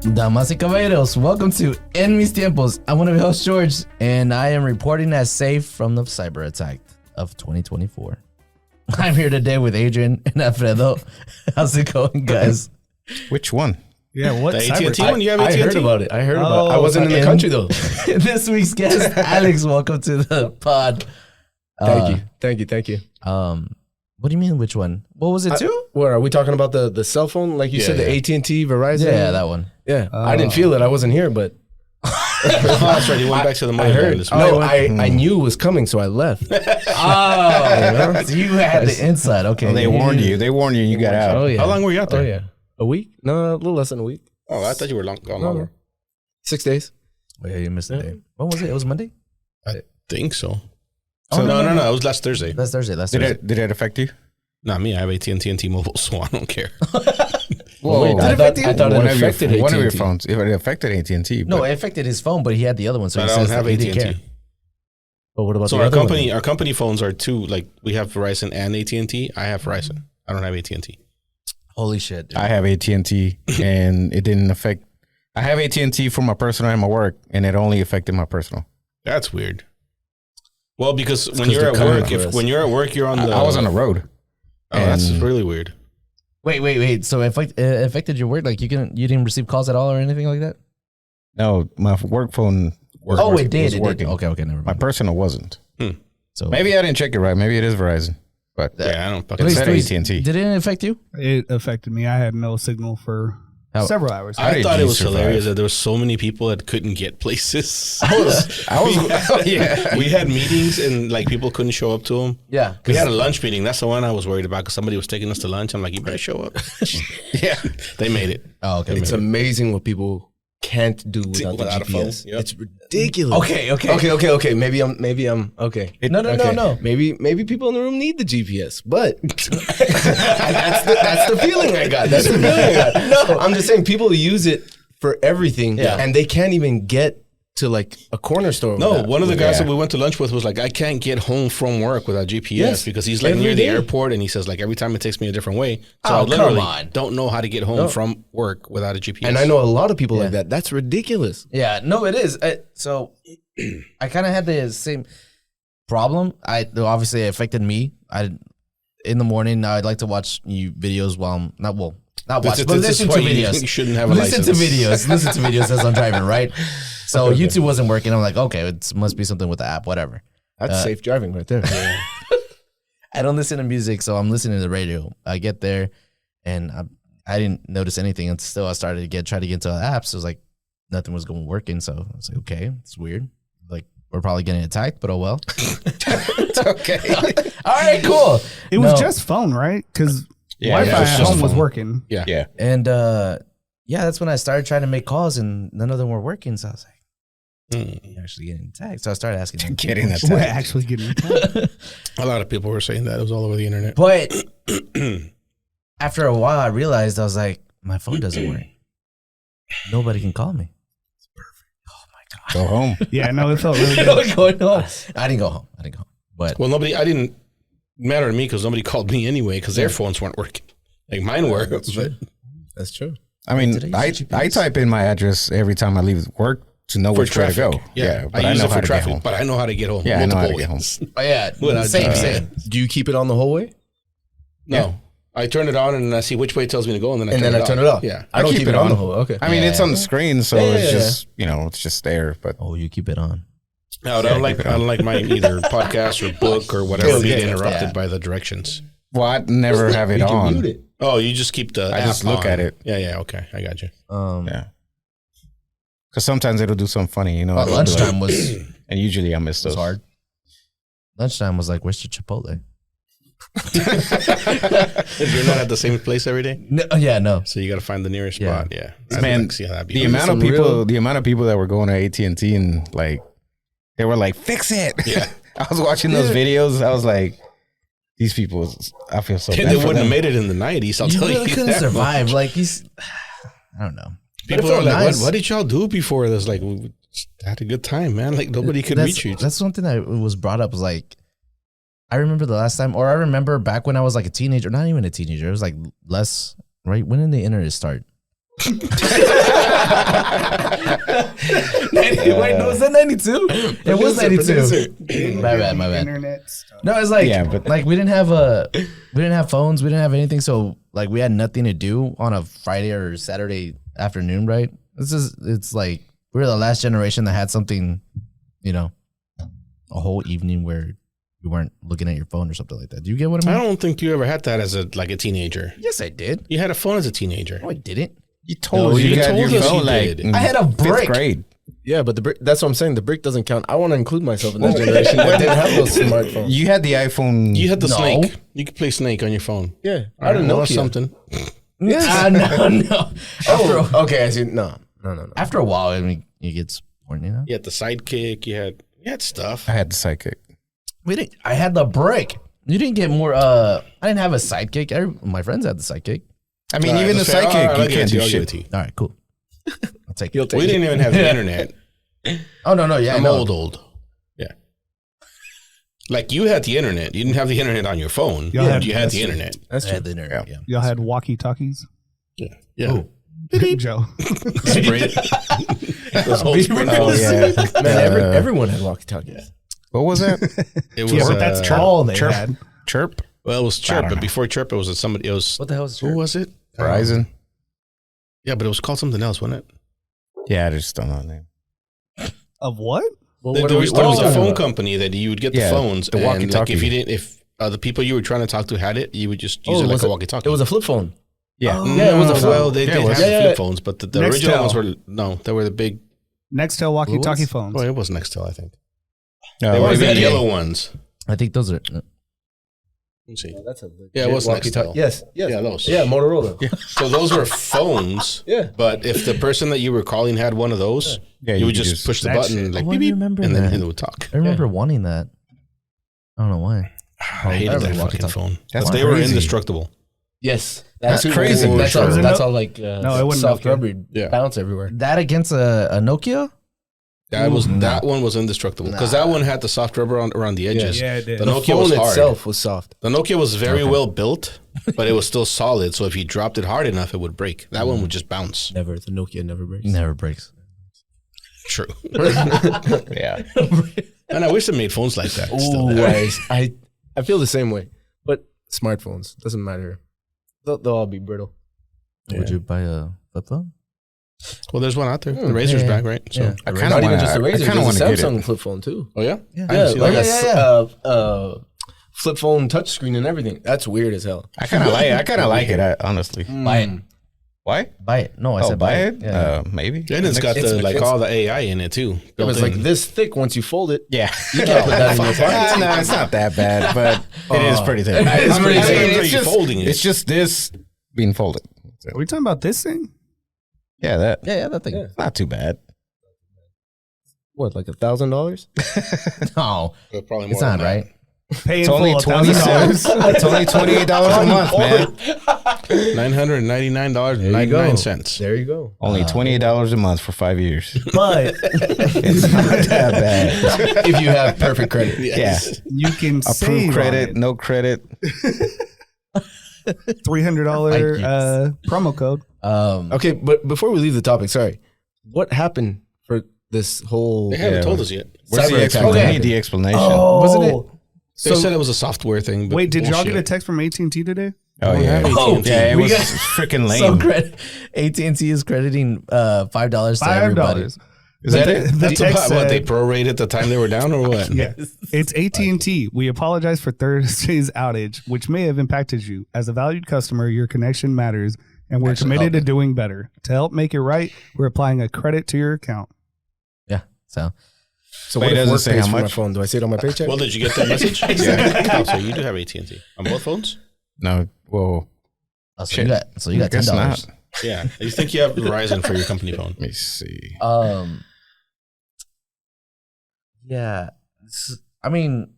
Damas y caballeros, welcome to En Mis Tiempos. I'm one of your hosts, George, and I am reporting as safe from the cyber attack of 2024. I'm here today with Adrian and Alfredo. How's it going, guys? Which one? Yeah, what? The AT&T one? You have I AT&T? heard about it. I wasn't in the country, though. This week's guest, Alex, welcome to the pod. Thank you. What do you mean, which one? What was it, too? What, are we talking about the cell phone? Like you said, the AT&T, Verizon? Yeah, that one. Yeah, I didn't feel it. I wasn't here, but... Oh, that's right. He went back to the money. I heard. No, I knew it was coming, so I left. So you had the inside. Okay. Well, they warned you. They warned you. You got out. Oh, yeah. How long were you out there? Oh, yeah. A week? No, a little less than a week. Oh, I thought you were gone longer. 6 days. Oh, yeah, you missed a day. When was it? It was Monday? I think so. Oh, No. It was last Thursday. That's Thursday. Did it affect you? Not me. I have AT&T and T-Mobile, so I don't care. Whoa, wait, I thought it affected one of your AT&T. phones. It affected AT&T. No, but it affected his phone, but he had the other one, so But he I don't says have that he didn't care. AT&T. But what about So the our other company phones are two. Like we have Verizon and AT&T. I have Verizon. I don't have AT&T. one? Holy shit, dude. I have AT&T, and it didn't affect. I have AT&T for my personal and my work, and it only affected my personal. That's weird. Well, because when 'cause you're at they're work, coming for us. when you're at work, you're on the. I was on the road. Oh, that's and- really weird. Wait. So it affected your work? Like you didn't receive calls at all or anything like that? No, my work phone. Was, Oh, was it did. working. Okay, never mind. My personal wasn't. So Maybe I didn't check it right. Maybe it is Verizon, but Yeah, I don't fucking. it Please, said please. AT&T. Did it affect you? It affected me. I had no signal for several hours. How I did thought you it was survive? hilarious that there were so many people that couldn't get places. I was. Yeah. We had meetings and like people couldn't show up to them. Yeah. We had a lunch meeting. That's the one I was worried about because somebody was taking us to lunch. I'm like, you better show up. Yeah. They made it. Oh, okay. It's amazing what people can't do without Without a the phone, GPS. yep. It's ridiculous. Okay. Okay. Maybe I'm okay. No. Maybe people in the room need the GPS, but that's the feeling I got. That's the feeling I got. No, I'm just saying people use it for everything, and they can't even get to like a corner store. No, without- one of the guys Yeah. that we went to lunch with was like, I can't get home from work without GPS Yes. because he's like Every near the day. airport and he says like every time it takes me a different way. So Oh, I literally come on. don't know how to get home from work without a GPS. And I know a lot of people like that. That's ridiculous. Yeah, no, it is. So I kind of had the same problem. Obviously it affected me. In the morning, I'd like to watch videos while I'm not watch, but This is listen to why videos. you shouldn't have a Listen to license. videos. Listen to videos as I'm driving, right? So YouTube wasn't working. I'm like, okay, it must be something with the app, whatever. That's safe driving right there. I don't listen to music, so I'm listening to the radio. I get there, and I didn't notice anything until I started to try to get into the apps. It was like nothing was working. So I was like, okay, it's weird. Like we're probably getting attacked, but oh well. It's okay. All right, cool. It was just phone, right? Because Wi-Fi it was at just home was phone. working. Yeah. And that's when I started trying to make calls, and none of them were working. So I was like, you're actually getting attacked. So I started asking them. Getting that. We're actually getting attacked. A lot of people were saying that. It was all over the internet. But after a while, I realized I was like, my phone doesn't work. Nobody can call me. It's perfect. Oh my Go home. Yeah, no, it felt really good. god. Going home. I didn't go home. But Well, I didn't matter to me because nobody called me anyway because their phones weren't working. Like mine were. But That's true. I mean, Did I use GPS? I type in my address every time I leave work to know for which way to traffic. go. Yeah, but I use know it how for to get traffic, home. but I know how to get home. Yeah, I know how to multiple get home. ways. oh, yeah, Without same. GPS. Do you keep it on the whole way? No. I turn it on and I see which way it tells me to go, and then I turn it off. Yeah. I don't keep keep it it on on. the whole. Okay. I mean, it's on the screen, so Yeah, it's yeah, just it's just there. But Oh, you keep it on. No, I don't like my either podcast or book or whatever Okay, being yeah. interrupted by the directions. well, I never have it You can on. mute it. Oh, you just keep the I just app look on. at it. Yeah, okay. I got you. Yeah, because sometimes it'll do something funny, But it'll be lunchtime like- was and usually I miss those. hard. Lunchtime was like, where's the Chipotle? You're not at the same place every day, No, no. so you got to find the nearest Yeah. spot. Yeah, Man, see how that'd be. The amount of some people that were going to AT&T and like they were like, fix it. Yeah. I was watching those videos. I was like, these people, I feel so bad they for wouldn't have them. made it in the 90s. I'll You tell really you couldn't that survive. much. Like I don't know. People But it are felt like, nice. what did y'all do before this? Like, we had a good time, man. Like, nobody could reach you. That's something that was brought up. Was like, I remember the last time, or I remember back when I was like a teenager. Not even a teenager. It was like less. Right? When did the internet start? Wait, no, was that 92? It was 92. My bad. Internet stuff. No, it's like, but like we didn't have phones, we didn't have anything, so like we had nothing to do on a Friday or Saturday afternoon, right? It's like we were the last generation that had something, a whole evening where you weren't looking at your phone or something like that. Do you get what I mean? I don't think you ever had that as a teenager. Yes, I did. You had a phone as a teenager. No, I didn't. you told us you you got told your us phone you like did. in I had a brick. 5th grade. Yeah, but the brick, that's what I'm saying. The brick doesn't count. I want to include myself in that generation that didn't have those smartphones. You had the iPhone. You had the No. Snake. You could play Snake on your phone. Yeah, I don't know something. No. Oh, okay. I see. No. After a while, I mean, you get bored, You had the Sidekick. You had stuff. I had the Sidekick. We didn't. I had the brick. You didn't get more. I didn't have a sidekick. My friends had the sidekick. I mean, All right, even the that's fair. Sidekick, All right, I'll you give it can't to do I'll give shit. it to you. All right, cool. I'll take it. We didn't even have the internet. Oh no, yeah, I'm I know. old. Yeah. Like you had the internet. You didn't have the internet on your phone. Y'all had- You had the internet. That's I true. had the internet. Yeah. Y'all had walkie-talkies? Yeah. Yeah. Joe. Sprint. Those old Sprint Oh, phones. yeah. Man, everyone had walkie-talkies. What was that? It was. Yeah, but that's all they Chirp. had. Chirp? Well, it was Chirp, but before Chirp, it was somebody. It was What the hell is who was it? Verizon? Yeah, but it was called something else, wasn't it? Yeah, I just don't know the name. Of what? There was a phone company that you would get the Yeah, phones, the and like walkie-talkie. if the people you were trying to talk to had it, you would just use it like a walkie-talkie. It was a flip phone. Yeah. Yeah, it was a flip. Well, they Yeah, did it was. have the Yeah. flip phones, but the Nextel. original ones were they were the big. Nextel walkie-talkie was? phones. Oh, it was Nextel, I think. No, They what were was the that? yellow ones. I think those are. Let's see. That's a Yeah, it was walkie-talkie. Nextel. Yes. Yeah, those. Yeah, Motorola. So those were phones. Yeah. But if the person that you were calling had one of those, Yeah, you would could just push the that button shit. like Oh, I beep beep, remember and that. then it would talk. I remember wanting that. I don't know why. I hated that that was fucking walkie-talkie. phone. That's But they were crazy. indestructible. Yes. That's crazy. That's Was all, it that's no- all like No, it wasn't soft Nokia. rubber Yeah. bounce everywhere. That against a Nokia? That one was indestructible because that one had the soft rubber around the edges. Yeah, it did. The The Nokia was phone hard. itself was soft. The Nokia was very well built, but it was still solid. So if you dropped it hard enough, it would break. That one would just bounce. Never. The Nokia never breaks. Never breaks. True. Yeah. And I wish they made phones like that. Still. Ooh, I feel the same way. But smartphones doesn't matter. They'll all be brittle. Would you buy a flip phone? Well, there's one out there. The Razor's yeah, back, right? So. yeah. I kind Not of even want just a Razor. I kind of want There's to a get Samsung it. flip phone too. Oh yeah. Yeah. I Yeah, didn't see like that. a flip phone touchscreen and everything. That's weird as hell. I kind of like it, honestly. Buy it. Why? Buy it. No, I Oh, said buy it? Yeah. Maybe. And it's got It's- the like it's- all the AI in it too. It was built like in. this thick once you fold it. Yeah. You can't put that in your pocket. No, it's not that bad, but it is pretty thick. It's pretty thick. Are you folding it? It's just this being folded. Are we talking about this thing? Yeah, that. Yeah, that thing. It's not too bad. What, like $1,000? No, But probably more it's than not that. right. Paying It's only full $1,000. It's only $28 a month, man. $999.99. There you go. Only $28 a month for 5 years. But It's not that bad. If you have perfect credit. Yes. You can Approved save credit, on no credit. it. $300 Thank promo code. Okay, but before we leave the topic, sorry. What happened for this whole... They haven't Yeah. told us yet. Where's the Cyber attack explanation? I happened? need the explanation. wasn't it? They said it was a software thing. But Wait, did y'all bullshit. get a text from AT&T today? Oh, yeah. Oh, Yeah, it we was got- freaking lame. So AT&T is crediting $5 to everybody. $5. Is that it? The That's text about what they said, prorated the time they were down, or what? yeah, it's AT&T. We apologize for Thursday's outage, which may have impacted you. As a valued customer, your connection matters, and we're committed to doing better. To help make it right, we're applying a credit to your account. Yeah. So So Wait, what it if doesn't work say pays how for my much? phone? Do I see it on my paycheck? Well, did you get that message? Yeah. Oh, so you do have AT&T on both phones? No, well, so Shit. you got I guess $10. not. Yeah. You think you have Verizon for your company phone? Let me see. Yeah. I mean,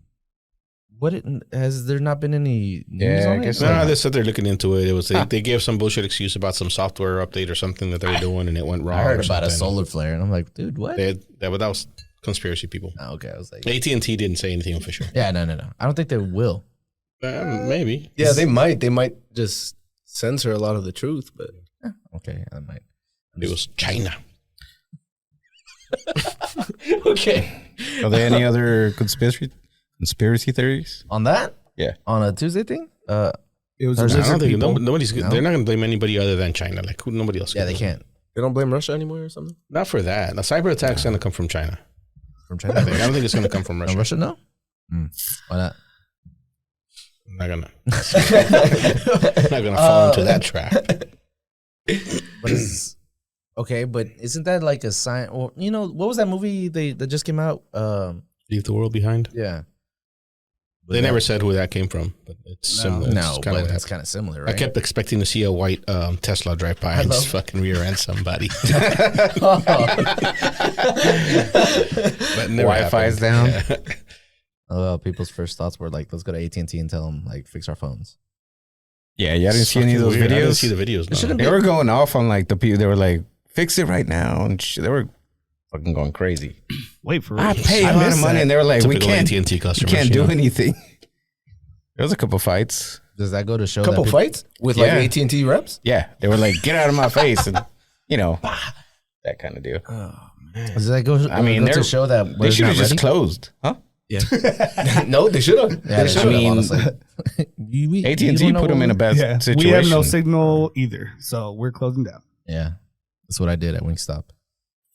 has there not been any news Yeah, I on guess it? No, they said they're looking into it. It was they gave some bullshit excuse about some software update or something that they were doing, and it went wrong. I heard or about a something. solar flare, and I'm like, dude, what? That was conspiracy people. Oh, okay, I was like, AT&T didn't say anything official. yeah, no. I don't think they will. Maybe. Yeah, they might. They might just censor a lot of the truth, but Okay, I might. It was China. Okay. Are there any other conspiracy theories? On that? Yeah. On a Tuesday thing? It was I don't lizard think people. nobody's. They're not going to blame anybody other than China. Like nobody else. Yeah, they can't. They don't blame Russia anymore or something? Not for that. A cyber attack's going to come from China. From I China? don't think it's going to come from Russia. No, Russia, no? Why not? I'm not gonna. Not gonna fall into that trap. But it's, okay, but isn't that like a sign? Or you know, what was that movie that just came out? Leave the world behind. Yeah, They never said who that came from, but it's similar. No, It's but it's kind of similar, right? I kept expecting to see a white Tesla drive by and just fucking rear end somebody. But never Wi-Fi's happened. down. Yeah. People's first thoughts were like, "Let's go to AT&T and tell them like fix our phones." Yeah, you didn't see any of those Weird. I didn't videos? see the videos. No. shouldn't They were going off on like the people. They were like, "Fix it right now," and they were fucking going crazy. Wait for real. I pay a lot of money, and they were like, Typical "We can't, AT&T you customers. can't do know? anything." There was a couple fights. Does that go to show Couple that fights with Yeah. like AT&T reps? Yeah, they were like, "Get out of my face," and that kind of deal. Does that go? I mean, go to they're- show that They we're should not have just ready? closed, huh? No, they should have. Yeah, they should should've, I mean, honestly. AT&T put them in a bad Yeah, situation. we have no signal either, so we're closing down. Yeah, that's what I did at Wingstop.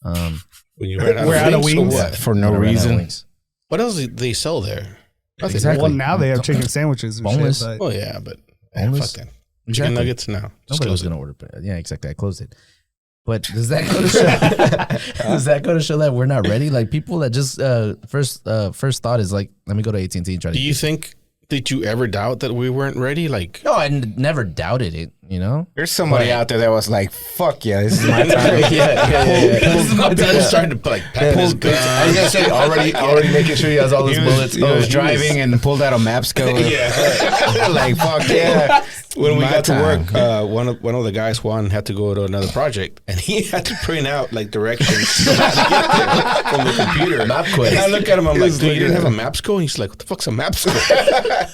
When you ran We're out of wings or wings. what? for no When I ran out of reason. wings. What else do they sell there? Nothing. Exactly. Well, now they have chicken sandwiches and Boneless. shit. But Oh yeah, but Boneless? fuck that. Chicken Exactly. nuggets? No. Just Nobody close was it. gonna order. But yeah, exactly. I closed it. But does that go to show? Does that go to show that we're not ready? Like people that just first thought is like, let me go to AT&T and try to. Do you think? Did you ever doubt that we weren't ready? Like, No, I never doubted it. You know. There's somebody out there that was like, "Fuck yeah, this is my time." people starting to like pack his gun. I was gonna say already making sure he has all his bullets. He was driving and pulled out a Mapsco. Like, fuck yeah. When we My got to time. work, one of the guys, Juan, had to go to another project, and he had to print out like directions on how to get there from the computer. MapQuest. And I look at him, I'm like, "Dude, you didn't have a Mapsco?" And he's like, "What the fuck's a Mapsco?"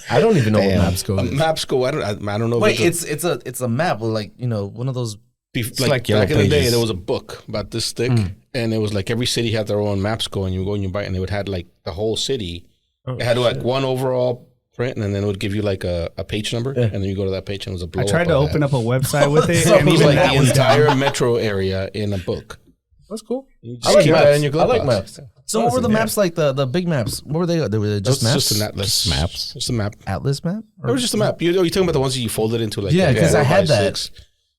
I don't even know Damn. what Mapsco A is. Mapsco, I don't know. Wait, if it's a map with like one of those. like Yellow back in the day, Pages. there was a book about this thick, and it was like every city had their own Mapsco, and you go and you buy it, and it would had like the whole city. It had like one overall print, and then it would give you like a page number, and then you go to that page, and it was a blow I tried to of open that. up a website with it, So and it was even like that the was entire down. metro area in a book. That's cool. You I just like keep that in your maps. I glove like box. maps. So what were the maps like the big maps? What were they? They were just It's maps. just an atlas. Just maps. Just a map. Atlas map. It was just a map. You're talking about the ones that you folded into like Yeah, 'cause I had that. 4x6.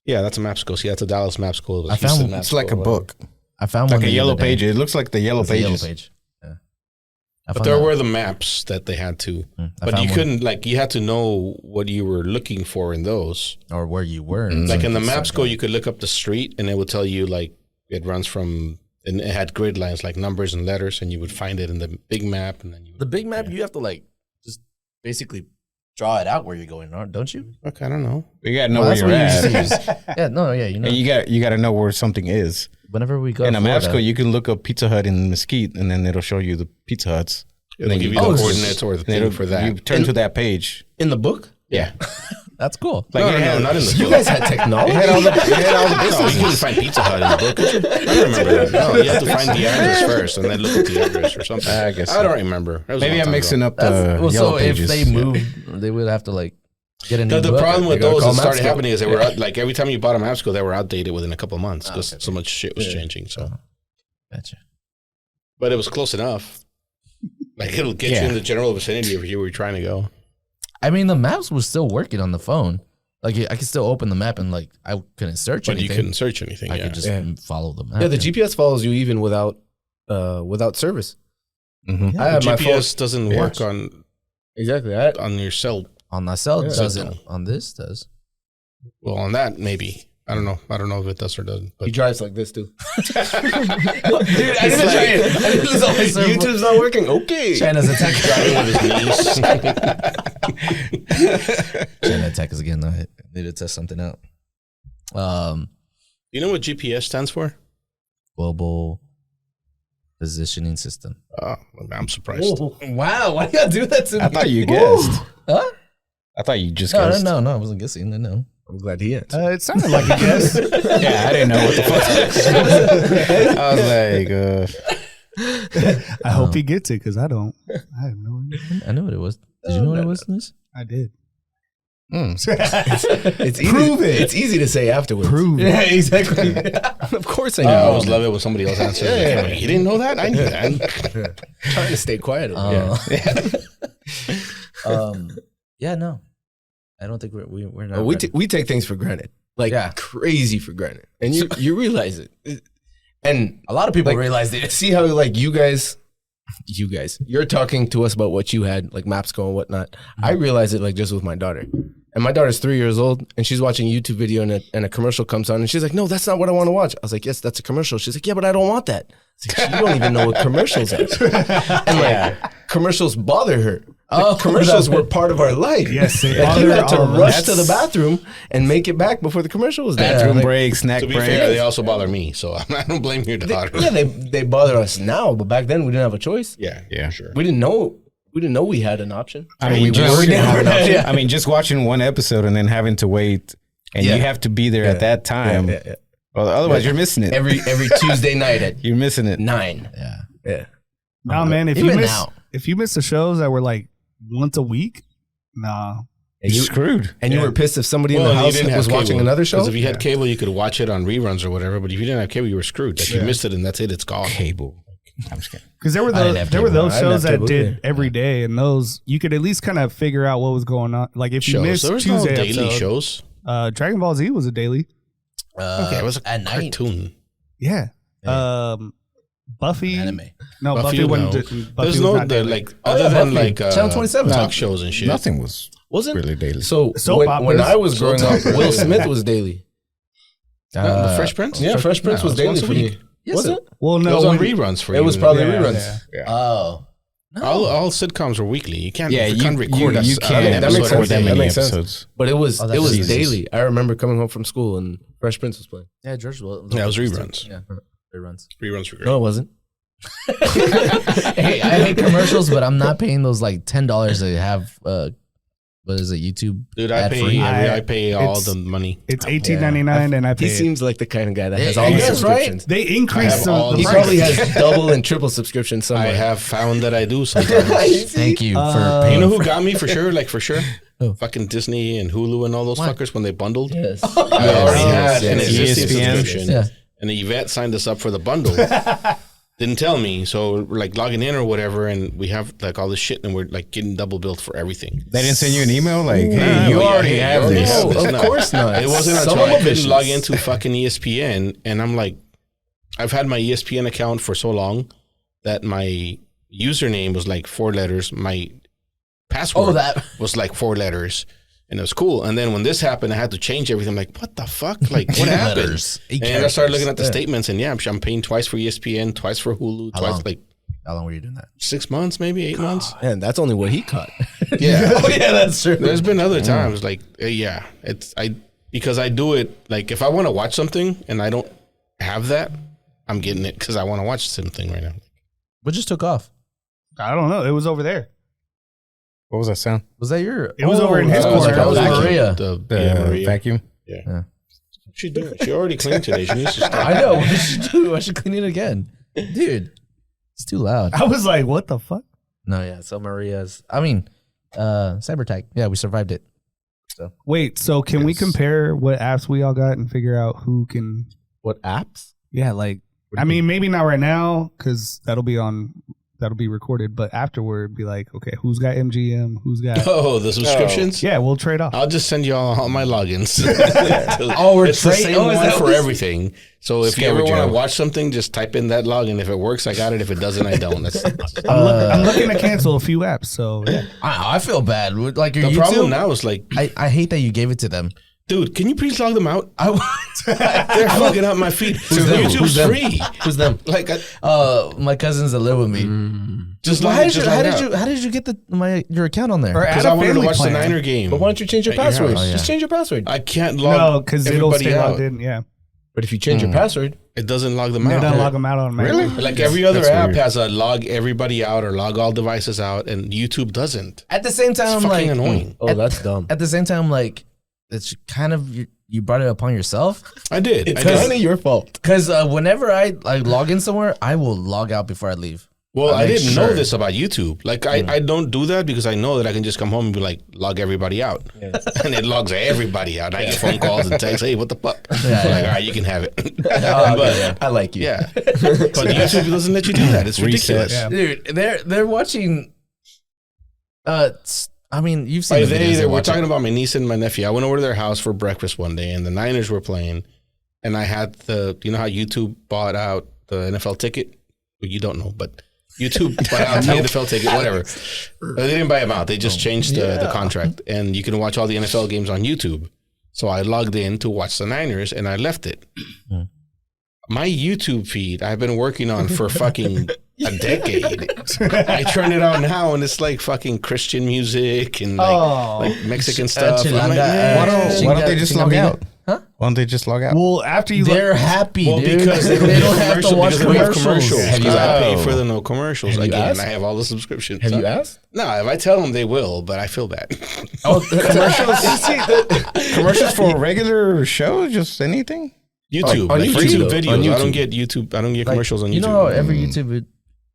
Yeah, that's a Mapsco. See, that's a Dallas Mapsco. I found- Houston It's Mapsco, like a whatever. book. I found Like one a the Yellow other day. Page. It looks like the Yellow It's a Pages. Yellow page. Yeah. I But found there that. were the maps that they had to. I But found you one. couldn't, like, you had to know what you were looking for in those. or where you were. Like in the Mapsco, you could look up the street and it would tell you, like, it runs from, and it had grid lines, like numbers and letters, and you would find it in the big map. And then you would, The big map, you have to like just basically draw it out where you're going, don't you? okay, I don't know. You gotta know Well, where that's you're what you at. used to use. Yeah, no, yeah, you know. And you gotta know where something is. Whenever we go In to a Florida, Mapsco, you can look up Pizza Hut in Mesquite, and then it'll show you the Pizza Huts. It'll then give you- you Oh, the so- coordinates or the And thing it'll- for that. You turn to that page. In the book? Yeah. that's cool. Like no, it had- not in the You book. guys had technology. It had all the No, you couldn't find Pizza Hut in the book, could you? I don't remember that. No, you have to find the address first and then look at the address or something. I guess I so. don't remember. That was a Maybe long I'm time mixing ago. up the Well, Yellow so Pages. if they moved, they would have to like get a new The book. problem with You gotta those call that started Mapsco. happening is they were out, like every time you bought a Mapsco, they were outdated within a couple of months because so much shit was changing. So, Gotcha. but it was close enough. Like it'll get you in the general vicinity of where you were trying to go. I mean, the maps was still working on the phone. Like I could still open the map and like I couldn't search But anything. you couldn't search anything. I Yeah. could just follow the map. Yeah, the GPS follows you even without service. Mhm. I have my phone. GPS doesn't work on Exactly. your cell. on my cell Yeah. doesn't. On this does. Well, on that maybe. I don't know. I don't know if it does or doesn't. But He drives like this too. Dude, I didn't try it. YouTube's not working. Okay. China's attacking. driving with his knees. China attack us again. I need to test something out. You know what GPS stands for? Global positioning system. Oh, I'm surprised. Wow, why do you do that to me? I thought you guessed. Huh? I thought you just No, guessed. no, I wasn't guessing. No. I'm glad he answered. It sounded like a yes. Yeah, I didn't know what the fuck. I was like, I hope he gets it because I don't. I have no idea. I know what it was. Did you know what it was, Liz? I did. It's easy. Prove it. It's easy to say afterwards. Prove it. Yeah, exactly. Of course I know. I always love it when somebody else answers. Yeah. You didn't know that? I knew that. Trying to stay quiet. Yeah, no. I don't think we're not. We ready. we take things for granted, like crazy for granted, and you realize it. And a lot of people like, realize it. See how like you guys, you're talking to us about what you had, like MapsCo and whatnot. Mm-hmm. I realize it like just with my daughter. And my daughter's 3 years old, and she's watching a YouTube video, and a commercial comes on, and she's like, "No, that's not what I want to watch." I was like, "Yes, that's a commercial." She's like, "Yeah, but I don't want that." I was like, "You don't even know what commercials are." And like, commercials bother her. Like, commercials were part of our life. Yes, they Like, you had to bother all of rush us. to the bathroom and make it back before the commercial was done. bathroom Like, break, snack To be break. fair, they also bother me, so I don't blame your daughter. yeah, they bother us now, but back then we didn't have a choice. Yeah, sure. We didn't know we had an option. I mean, we just, didn't have an option. I mean, just watching one episode and then having to wait, and Yeah. you have to be there at that time. Yeah. Well, otherwise, you're missing it. Every Tuesday night at You're missing it. 9. Yeah. Yeah. Nah, man. If Even you miss, now. if you miss the shows that were like once a week, nah. And You're screwed. And you were pissed if somebody in Well, the you house didn't have was watching cable. another show? Because if you had cable, you could watch it on reruns or whatever. But if you didn't have cable, you were screwed. Like, you missed it, and that's it. It's gone. Cable. I'm just kidding. Because there were I didn't have there were cable. those I didn't shows have that cable did either. every day, and those you could at least kind of figure out what was going on. Like if you Shows. missed There was no Tuesday daily episode, shows. Dragon Ball Z was a daily. Okay, it was a at night. cartoon. Yeah. Buffy. Anime. No, Buffy no. wasn't. Buffy There's was no not daily. other than Buffy. like Channel 27. talk shows and shit. Nothing was Wasn't really daily. So Soap when operas. I was growing up, Will Smith was daily. The Fresh Prince. Yeah, Fresh Prince was it was daily once a for week. me. Yes, Was it? Well, It no, was on when- reruns for It you. was probably Yeah, reruns. yeah. Oh. No. All sitcoms were weekly. You can't. Yeah, you you can't record you a- can't that makes record sense. that That many makes sense. episodes. But it was that's Jesus. daily. I remember coming home from school and Fresh Prince was playing. Yeah, George Will. Yeah, it was reruns. Yeah, reruns. Reruns were great. No, it wasn't. Hey, I hate commercials, but I'm not paying those like $10 to have what is it, YouTube? Dude, I ad pay. free? I pay all It's- the money. It's $18.99, and I pay. He it. seems like the kind of guy that has Yeah, all the yes, right? subscriptions. They I increased have the, all the He the price. probably has double and triple subscriptions I somewhere. have found that I do sometimes. Thank you for Uh, paying. You know who got me for sure? Like for sure. Who? Fucking Disney and Hulu and all those What? fuckers when they bundled. Yes. I already Yes, had an yes, existing ESPN. subscription. Yeah. And the Yvette signed us up for the bundle. Didn't tell me. So we're like logging in or whatever, and we have like all this shit, and we're like getting double billed for everything. They didn't send you an email like, Nah, "Hey, you well, yeah, already hey, have you already this." have No, this. of Nah. course not. It wasn't Some until I of couldn't it log is- into fucking ESPN, and I'm like, I've had my ESPN account for so long that my username was like 4 letters. My password was like 4 letters. And it was cool. And then when this happened, I had to change everything. I'm like, what the fuck? Like, what happened? Letters. And I started looking at the statements, and yeah, I'm paying twice for ESPN, twice for Hulu, How twice long? like How long were you doing that? 6 months, maybe 8 months. Man, that's only what he caught. Yeah. Oh yeah, that's true. There's been other times like, yeah, because I do it like if I want to watch something and I don't have that, I'm getting it because I want to watch something right now. What just took off? I don't know. It was over there. What was that sound? Was that your? It was over in his that was- corner. That was Vacuum. Maria. The Maria. vacuum. Yeah. She doing? She already cleaned today. She needs to stop. I know. What did she do? I should clean it again, dude. It's too loud. I was like, what the fuck? No, yeah. So Maria's. I mean, cyber-tech. Yeah, we survived it. Wait, so can we Yes. compare what apps we all got and figure out who can? What apps? Yeah, like I mean, maybe not right now because that'll be recorded, but afterward, be like, okay, who's got MGM? Who's got? Oh, the subscriptions? Yeah, we'll trade off. I'll just send you all my logins. Oh, we're it's the trading- same oh, is one that for what- everything. So if you ever Scary want Joe. to watch something, just type in that login. If it works, I got it. If it doesn't, I don't. That's I'm looking to cancel a few apps, so yeah. I feel bad. Like your the YouTube. problem now is like, I hate that you gave it to them. dude, can you please log them out? I They're fucking up my feet. them? YouTube's Who's them? free. Who's them? Like, my cousins that live with me. just Well, log it. Just log out. how did you get your account on there? Or Because add I a wanted to family watch plan. the Niner game. But why don't you change your At your password? house. Just change your password. I can't log No, because it'll everybody stay out. logged in. Yeah, But if you change your password, It doesn't log them they out. don't log them out automatically. Really? Like every other That's app weird. has a log everybody out or log all devices out, and YouTube doesn't. At the same It's time, fucking like annoying. oh, that's dumb. at the same time, like it's kind of you brought it upon yourself. I did. It's I did. kind of your fault. Because whenever I log in somewhere, I will log out before I leave. Well, I didn't know this about YouTube. Like, I don't do that because I know that I can just come home and be like, log everybody out. Yeah. And it logs everybody out. I get phone calls and texts, hey, what the fuck? Yeah, like, all right, you can have it. But I like you. Yeah. But YouTube doesn't let you do that. It's ridiculous. Yeah. Dude, they're watching. I mean, you've seen the videos we're talking about my niece and my nephew. I went over to their house for breakfast one day, and the Niners were playing. And I had you know how YouTube bought out the NFL ticket? Well, you don't know, but YouTube bought out the NFL ticket, whatever. They didn't buy them out. They just changed the contract. And you can watch all the NFL games on YouTube. So I logged in to watch the Niners, and I left it. My YouTube feed I've been working on for fucking a decade. I turn it on now, and it's like fucking Christian music and like Mexican stuff. I'm like, why don't they just log out? Huh? Why don't they just log out? Well, after you, they're happy, dude. Because they don't have to watch commercials. Have you I pay for the no commercials again. Asked? I have all the subscriptions. Have you asked? No, if I tell them, they will, but I feel bad. Commercials for a regular show? Just anything? YouTube, on like YouTube, YouTube videos. I don't get YouTube. I don't get commercials on YouTube. You know how every YouTube,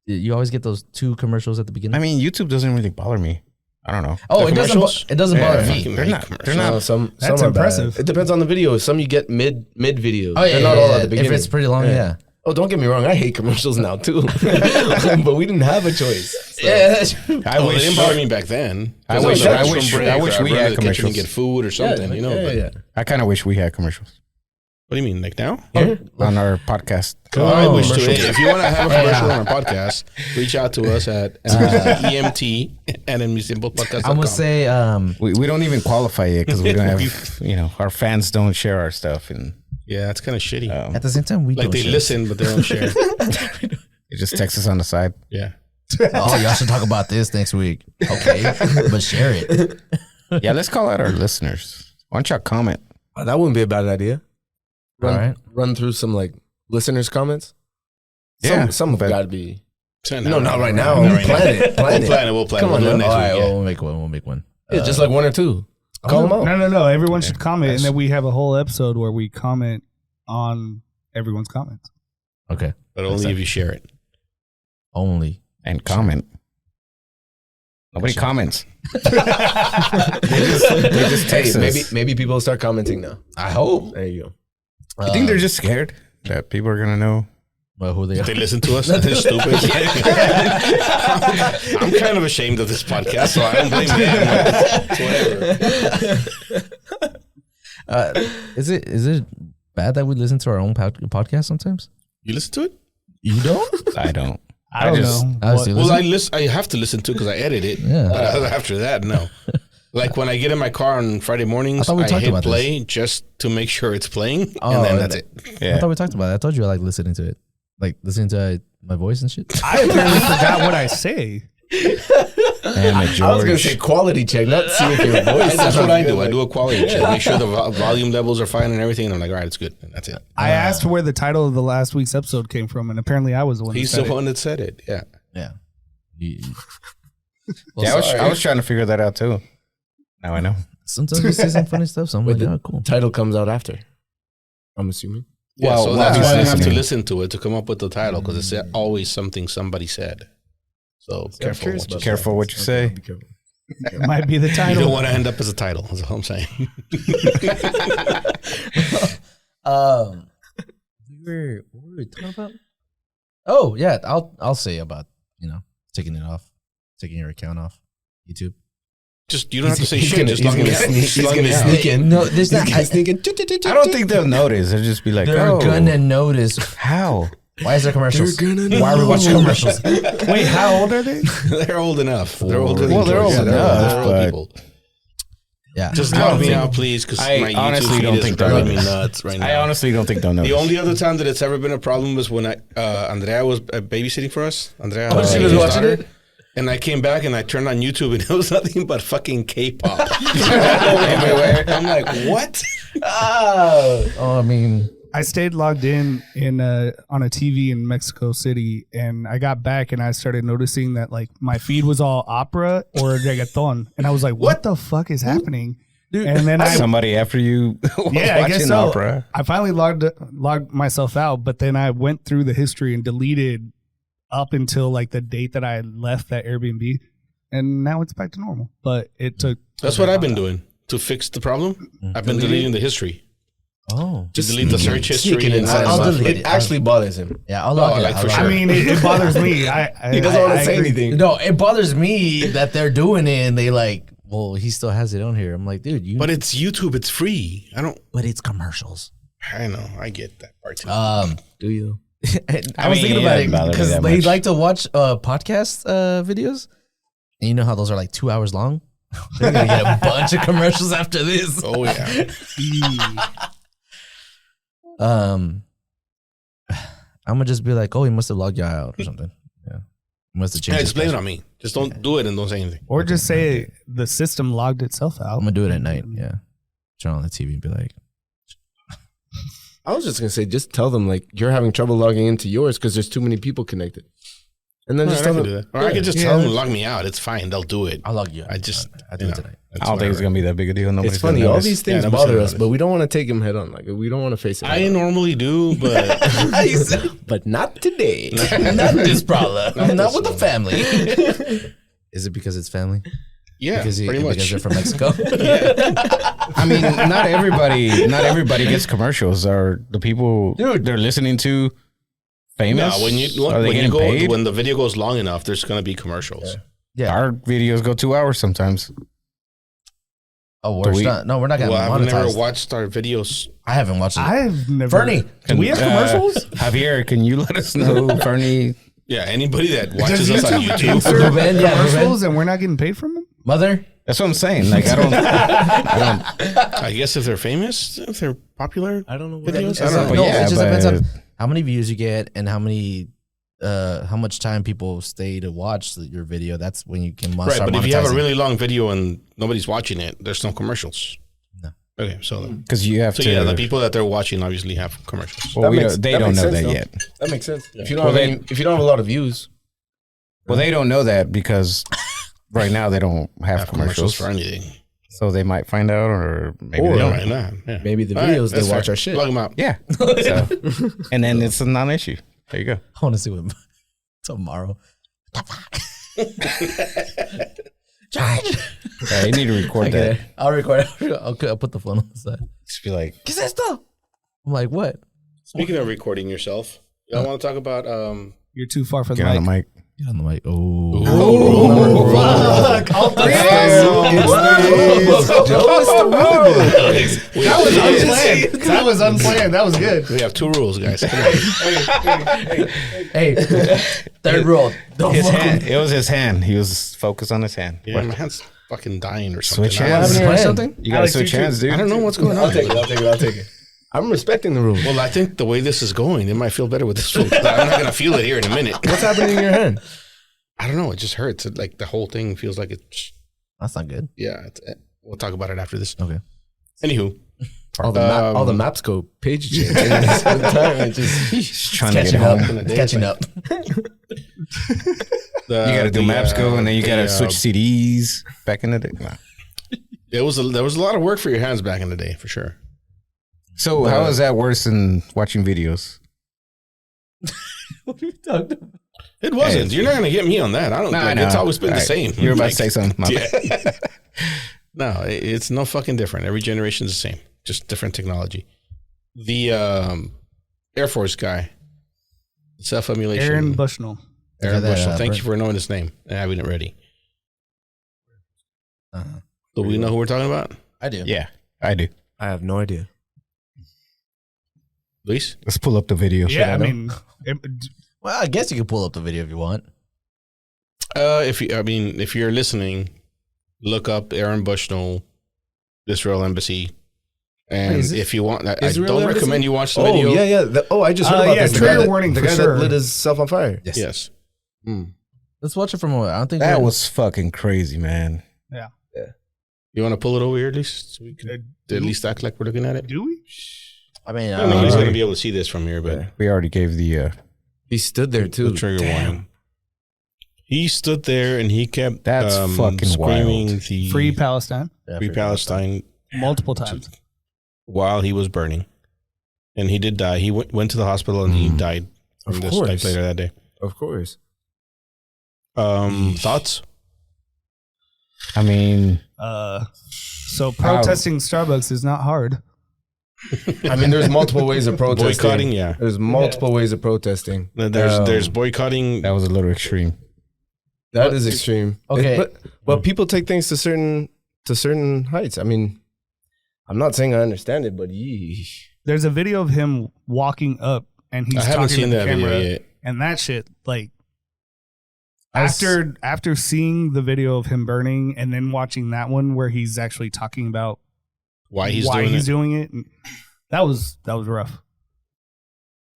you always get those 2 commercials at the beginning. I mean, YouTube doesn't really bother me. I don't know. Oh, The commercials? it doesn't bother Yeah. me. They're not. Some That's are impressive. bad. It depends on the video. Some you get mid videos. Oh yeah, They're not all at the if beginning. it's pretty long, yeah. Oh, don't get me wrong. I hate commercials now too, but we didn't have a choice. So. Yeah, that's true. I They wish. didn't bother me back then. I 'Cause wish on we lunch break, had or I'd run to the kitchen commercials. and get food or something. You know. Yeah. I kind of wish we had commercials What do you mean, like now? on our podcast. I wish to. If you want to have a commercial on our podcast, reach out to us at EMT and I'm gonna say, We don't even qualify it because we don't have, our fans don't share our stuff. And yeah, it's kind of shitty. at the same time, we Like don't they share. listen, but they don't share. they just text us on the side. Yeah. Oh, y'all should talk about this next week. Okay, but share it. Yeah, let's call out our listeners. Why don't y'all comment? Oh, that wouldn't be a bad idea. All Run through some like listeners' comments. Yeah, some have but- got to be. No, not right now. Not right Plan it. We'll plan it. Come We'll on do it now. next All right, week. well, we'll make one. Yeah, just like 1 or 2. Call them out. No. Everyone should comment, and then we have a whole episode where we comment on everyone's comments. Okay, But only if you share it. only. And comment. Nobody comments. They just Hey, text us. maybe people will start commenting now. I hope. There you go. You think they're just scared that people are gonna know? Well, who they If are? they listen to us, they're stupid. I'm kind of ashamed of this podcast, so I don't blame them. Whatever. Is it bad that we listen to our own podcast sometimes? You listen to it? You don't? I don't. I don't know. Honestly, Well, listen. I have to listen to it because I edit it. Yeah. After that, no. Like when I get in my car on Friday mornings, I thought we I talked hit about play just to make sure it's playing, Oh, and then that's it. I Yeah. thought we talked about it. I told you I like listening to it, like listening to my voice and shit. I apparently forgot what I say. And I was gonna say quality check, not see if your voice. That's what sounds I do. good. I do a quality check, make sure the volume levels are fine and everything, and I'm like, all right, it's good, and that's it. I asked where the title of the last week's episode came from, and apparently I was the one. He's that said the one that said it. Yeah. Yeah. Yeah, I was trying to figure that out too. Now I know. Sometimes we say some funny stuff, so I'm like, oh, cool. Title comes out after. I'm assuming. Yeah, Well, so well, that's I was why I have to listening. listen to it to come up with the title because it's always something somebody said. So careful. curious What you about say. Careful what you say. Be careful. It might be the You title. don't want to end up as a title. That's all I'm saying. What were we talking about? Oh yeah, I'll say about taking your account off YouTube. Just you don't have to say He's shit. gonna- Just he's log me gonna out. sneak- Just he's log gonna me out. sneak in. No, there's not. He's thinking. I don't think they'll notice. They'll just be like, They're oh, gonna notice. how? Why is there commercials? They're gonna Why are we watching commercials? Wait, how old are they? They're old enough. They're older than Well, they're George. old Yeah, enough, they're old but- people. Yeah. Just I don't log me think- out, please, because I my honestly YouTube feed don't is think they're driving me notice. nuts right now. I honestly don't think they'll notice. The only other time that it's ever been a problem was when Andrea was babysitting for us. Andrea, Oh, she was his watching daughter. it? And I came back and I turned on YouTube and it was nothing but fucking K-pop everywhere. I'm like, what? Oh, I mean, I stayed logged in on a TV in Mexico City, and I got back and I started noticing that like my feed was all opera or reggaeton, and I was like, "What the fuck is happening?" And then somebody after you yeah, I guess watching so. opera. I finally logged myself out, but then I went through the history and deleted up until like the date that I left that Airbnb, and now it's back to normal. But it took. That's what I've been doing to fix the problem. I've been deleting the history. Oh, Just delete the search history. Sneaking And inside I'll stuff. delete It it. actually bothers him. yeah, I'll log it. like, I'll for log sure. I mean, it bothers me. He doesn't want to say agree. anything. No, it bothers me that they're doing it and they like, well, he still has it on here. I'm like, dude, But it's YouTube. It's free. but it's commercials. I know. I get that part too. Do you? I was thinking about it bother me because that they much. like to watch podcast videos, and you know how those are like 2 hours long. They're gonna get a bunch of commercials after this. Oh yeah. I'm gonna just be like, oh, he must have logged you out or something. Yeah, he must have changed. Hey, his just blame it password. on me. Just don't do it and don't say anything. Or just say the system logged itself out. I'm gonna do it at night. Yeah, turn on the TV and be like, I was just gonna say, just tell them like you're having trouble logging into yours because there's too many people connected, and then All just right, I tell can them. do that. Or I could just tell them to log me out. It's fine. They'll do it. I'll log you out. I just, I do you it know, tonight. that's I don't think it's whatever. gonna be that big a deal. Nobody's It's funny. gonna All notice. these things nobody's bother gonna us, notice. but we don't want to take them head on. Like we don't want to face it. I head on. normally do, but But not today. Not this problem. Not with the family. Is it because it's family? yeah, Because pretty much. because they're from Mexico. I mean, not everybody gets commercials. Are the people they're listening to famous? No, when Are they you getting go paid? when the video goes long enough, there's gonna be commercials. Yeah. Our videos go 2 hours sometimes. Oh, we're not. No, we're not gonna Well, I've never monetize. watched our videos. I haven't watched it. I've never. Fernie, do we have commercials? Javier, can you let us know, Fernie? Yeah, anybody that watches us on YouTube. Insert Ruben, yeah, commercials and we're not getting paid from them? Mother, That's what I'm saying. Like, I don't. I guess if they're famous, if they're popular, I don't know. videos. It's I don't not- know. no, yeah, it just depends but- on how many views you get and how much time people stay to watch your video. That's when you can Right, start but if you have a monetizing. really long video and nobody's watching it, there's no commercials. No. Okay, so Because you have so to. yeah, the people that they're watching obviously have commercials. well, That they makes don't know sense, that though. yet. That makes sense. If you Well, don't have a lot of views, Well, they don't know that because right now they don't have Have commercials commercials. for anything. So they might find out, or maybe Or- they No, don't. right now. Yeah. maybe the All right, videos that's they watch fair. our shit. Plug them out. Yeah. So, and then it's a non-issue. There you go. I want to see what tomorrow. Charge. Yeah, you need to record that. I'll record. I'll put the phone on the side. Just be like, ¿Qué es esto? I'm like, what? Speaking of recording yourself, y'all want to talk about You're too far from get the on the mic. mic. Get on the mic. Oh. Fuck! All three of That was unplanned. That was unplanned. That was good. we have two rules, guys. Come on. Hey, third rule. Don't His fuck hand. with- It was his hand. He was focused on his hand. Yeah, my hand's fucking dying or something. Switch I hands. don't know. Plan something? You gotta Alex, switch you hands, dude. I don't know what's going I'll on. take it. I'm respecting the rules. Well, I think the way this is going, it might feel better with this one. I'm not gonna feel it here in a minute. What's happening in your hand? I don't know. It just hurts. It, like the whole thing feels like it's. That's not good. Yeah, we'll talk about it after this. Okay. Anywho, All the maps go page change. He's trying It's to get catching up. home. It's catching up. You gotta do maps go, and then you gotta switch CDs. Back in the day. Nah. There was a lot of work for your hands back in the day, for sure. So how is that worse than watching videos? What are you talking about? It wasn't. You're not gonna get me on that. I don't. Nah, I Like, know. it's always been the All right. same. You're about Like, to say something. My bad. Yeah. No, it's no fucking different. Every generation's the same, just different technology. The Air Force guy, self-emulation. Aaron Bushnell. Aaron Yeah, Bushell. that, Thank Brent. you for knowing his name and having it ready. Uh-huh. Do we know who we're talking about? I do. Yeah, I do. I have no idea. Luis? Let's pull up the video. Yeah, I know? mean, Well, I guess you could pull up the video if you want. If you're listening, look up Aaron Bushnell, Israel Embassy. And Wait, is this if you want, I Israel don't Embassy? recommend you watch the Oh video. yeah. I just heard about yeah, this. The trigger guy warning the for guy sure. that lit himself on fire. Yes. Yes. Let's watch it from a. I don't think That we're- was fucking crazy, man. You want to pull it over here, at least, so we can at least act like we're looking at it. do we? I mean, I mean, he's going to be able to see this from here, but We already gave the. He stood there the too. trigger warning. He stood there and he kept That's fucking screaming wild. the Free Palestine. yeah, Free Palestine multiple times while he was burning, and he did die. He went to the hospital and he died from this type later that day. Of course. Thoughts? I mean, so protesting Starbucks is not hard. I mean, there's multiple ways of protesting. Boycotting, yeah. There's multiple ways of protesting. There's boycotting. that was a little extreme. That is extreme. Okay. But people take things to certain heights. I mean, I'm not saying I understand it, but There's a video of him walking up and he's I haven't talking seen to the that camera, video yet. and that shit like after seeing the video of him burning and then watching that one where he's actually talking about Why he's doing it, and that was rough.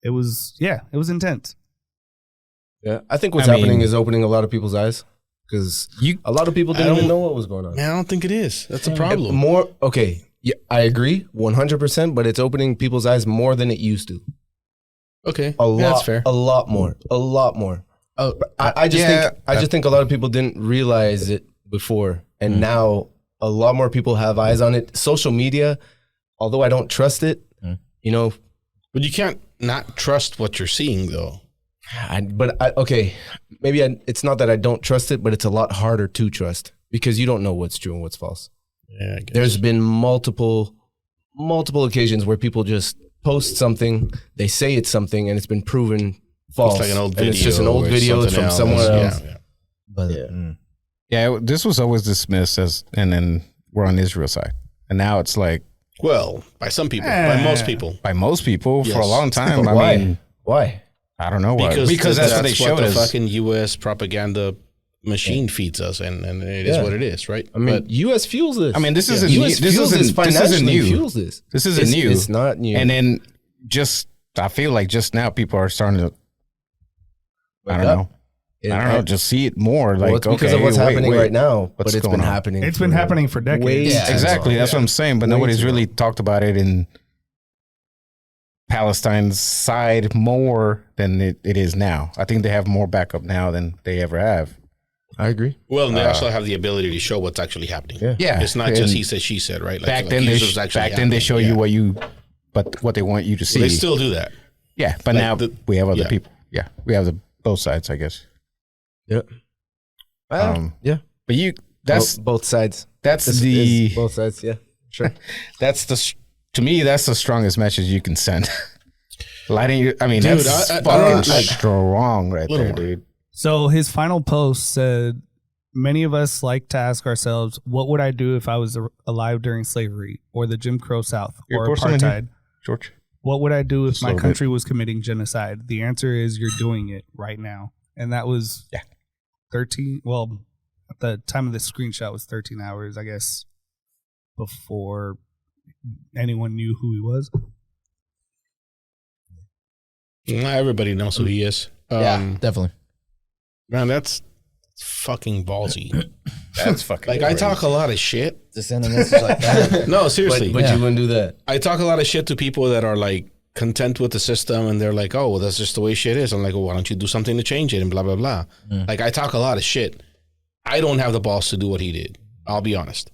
It was intense. Yeah, I think what's happening is opening a lot of people's eyes because a lot of people didn't even know what was going on. Man, I don't think it is. That's a problem. Yeah, I agree 100%, but it's opening people's eyes more than it used to. Okay, A lot, that's fair. a lot more. Oh, I just think a lot of people didn't realize it before, and now a lot more people have eyes on it. Social media, although I don't trust it, But you can't not trust what you're seeing, though. It's not that I don't trust it, but it's a lot harder to trust because you don't know what's true and what's false. Yeah, I guess. There's been multiple occasions where people just post something, they say it's something, and it's been proven false. It's like an old video. And it's just an old video from somewhere else. Yeah. But Yeah, this was always dismissed as, and then we're on Israel's side, and now it's like Well, by some people, by most people. by most people for a Yes. long time. Why? I mean, Why? I don't know why. Because that's what they showed the us. fucking U.S. propaganda machine feeds us, and it is what it is, right? I mean, But U.S. fuels this. I mean, this isn't U.S. new. This fuels isn't financially new. fuels this. This isn't new. It's not new. And then I feel like just now people are starting to, I don't know. Just see it more. Like, Well, it's because of what's happening right now, but What's it's going been on? happening. It's been happening for decades. way Yeah, too Exactly. long. That's what I'm saying. But Way nobody's too really long. talked about it in Palestine's side more than it is now. I think they have more backup now than they ever have. I agree. well, and they also have the ability to show what's actually happening. Yeah. Yeah. It's not just And he said, she said, right? Like, back like then they here's what's actually they show happening. you what they want you to see. They still do that. Yeah, but like now we have other people. Yeah, we have both sides, I guess. Yeah. Yeah. But that's both sides. that's This the is both sides. Yeah. Sure. that's to me that's the strongest message you can send. Lighting you, I mean, Dude, that's I fucking don't, like, strong right little there, more. dude. So his final post said, "Many of us like to ask ourselves, what would I do if I was alive during slavery or the Jim Crow South Here, or pour some in apartheid? here, George. What would I do if Just a my little country was committing genocide?" The answer is you're doing it right now. And that was 13. Well, at the time of the screenshot was 13 hours, I guess, before anyone knew who he was. Not everybody knows who he is. yeah, definitely. Man, that's fucking ballsy. That's fucking Like, I talk a lot of shit. To send a message like that. No, seriously. But you wouldn't do that. I talk a lot of shit to people that are like content with the system, and they're like, oh, well, that's just the way shit is. I'm like, well, why don't you do something to change it, and blah, blah, blah. Like, I talk a lot of shit. I don't have the balls to do what he did. I'll be honest.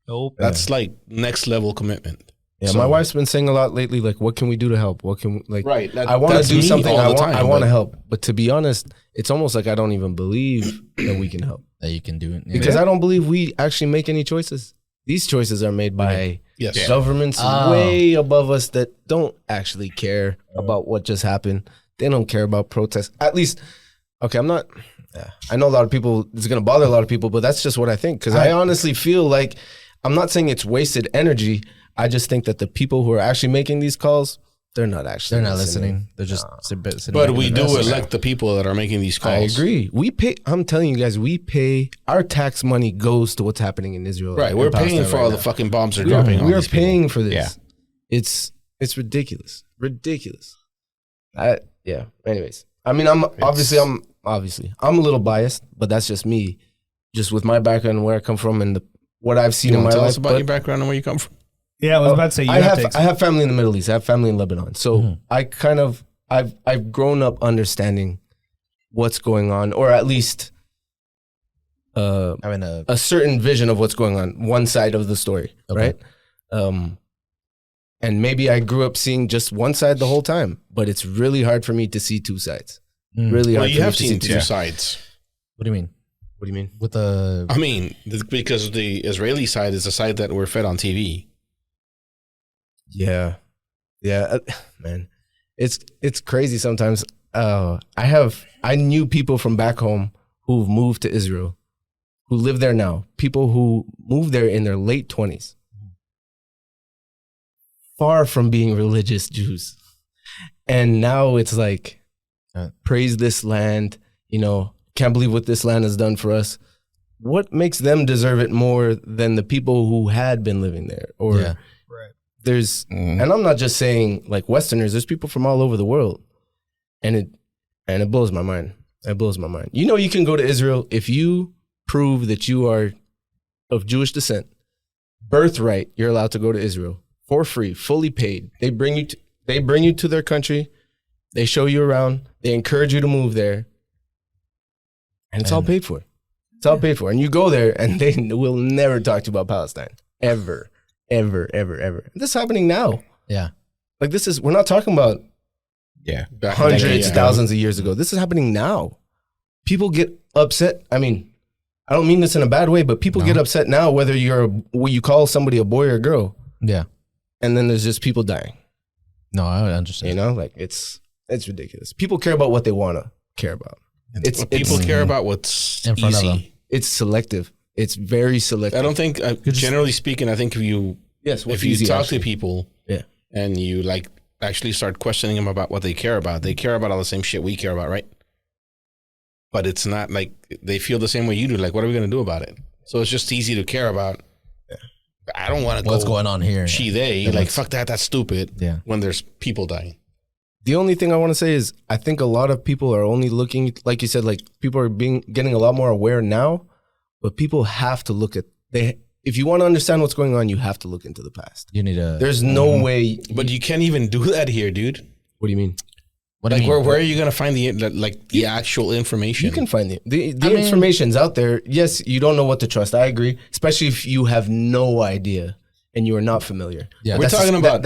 Nope. That's like next level commitment. Yeah, So- my wife's been saying a lot lately, like, what can we do to help? What can Right. I want to that's do me something. all I the want. time, I want to but- help, but to be honest, it's almost like I don't even believe that we can help That you can do it. because I don't believe we actually make any choices. These choices are made by Yes. governments Oh. way above us that don't actually care about what just happened. They don't care about protests. At least, okay, I'm not. I know a lot of people. It's gonna bother a lot of people, but that's just what I think. Because I honestly feel like I'm not saying it's wasted energy. I just think that the people who are actually making these calls, they're not actually. They're not listening. They're just sitting But back we in do the desk. elect the people that are making these I calls. agree. We pay. I'm telling you guys, we pay. Our tax money goes to what's happening in Israel. Right. and We're Palestine paying for right all now. the fucking bombs they're We are- dropping on We are these people. paying for this. Yeah. It's ridiculous. Ridiculous. Yeah. Anyways, I mean, I'm a little biased, but that's just me, just with my background and where I come from and what I've seen You in my want to tell life. us about But your background and where you come from? Yeah, I was about to say you I have have to I have family in the Middle East. I have family in Lebanon, so I kind of I've grown up understanding what's going on, or at least having a certain vision of what's going on, one side of the story, right? And maybe I grew up seeing just one side the whole time, but it's really hard for me to see two sides. Really hard. Well, you for me have to see seen two sides. What do you mean? What do you mean? With the I mean, because the Israeli side is the side that we're fed on TV. Yeah, man, it's crazy sometimes. I knew people from back home who've moved to Israel, who live there now. People who moved there in their late 20s, far from being religious Jews, and now it's like, praise this land. You know, can't believe what this land has done for us. What makes them deserve it more than the people who had been living there? Or there's, and I'm not just saying like Westerners. There's people from all over the world, and it blows my mind. It blows my mind. You know, you can go to Israel if you prove that you are of Jewish descent, birthright. You're allowed to go to Israel for free, fully paid. They bring you to their country. They show you around. They encourage you to move there, and it's all paid for. It's all paid for. And you go there, and they will never talk to you about Palestine ever, ever, ever, ever. This is happening now. yeah. Like we're not talking about hundreds, thousands of years ago. This is happening now. People get upset. I mean, I don't mean this in a bad way, but people get upset now whether you call somebody a boy or a girl. Yeah. And then there's just people dying. No, I understand. You know, like it's ridiculous. People care about what they want to care about. People care about what's in front of them. easy. It's selective. It's very selective. I don't think, generally speaking, I think if you talk to people and you like actually start questioning them about what they care about all the same shit we care about, right? But it's not like they feel the same way you do. Like, what are we going to do about it? So it's just easy to care about. I don't want to go. What's going on here? Like, fuck that. That's stupid. Yeah. When there's people dying. The only thing I want to say is I think a lot of people are only looking, like you said, like people are getting a lot more aware now, but people have to look at, if you want to understand what's going on, you have to look into the past. You need to. There's no way. But you can't even do that here, dude. What do you mean? What do you mean? Where are you going to find the actual information? You can find the information's out there. Yes, you don't know what to trust. I agree, especially if you have no idea and you are not familiar. Yeah, we're talking about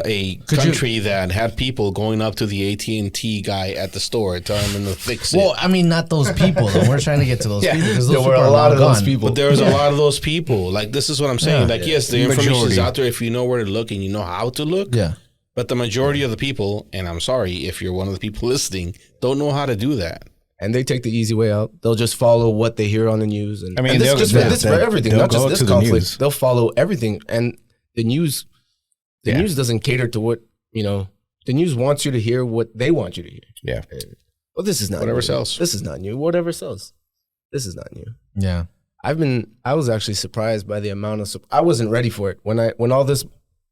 a country that had people going up to the AT&T guy at the store telling them to fix it. Well, I mean, not those people though. We're trying to get to those people because there were a lot of those people. But there's a lot of those people. Like, this is what I'm saying. Yes, the information is out there if you know where to look and you know how to look. Yeah. But the majority of the people, and I'm sorry if you're one of the people listening, don't know how to do that. And they take the easy way out. They'll just follow what they hear on the news. And, I mean, this for everything, not just this conflict. They'll follow everything. And the news doesn't cater to what, the news wants you to hear what they want you to hear. Yeah. Well, this is not whatever new. sells. This is not new. Whatever sells. This is not new. Yeah. I was actually surprised by the amount of, I wasn't ready for it. When all this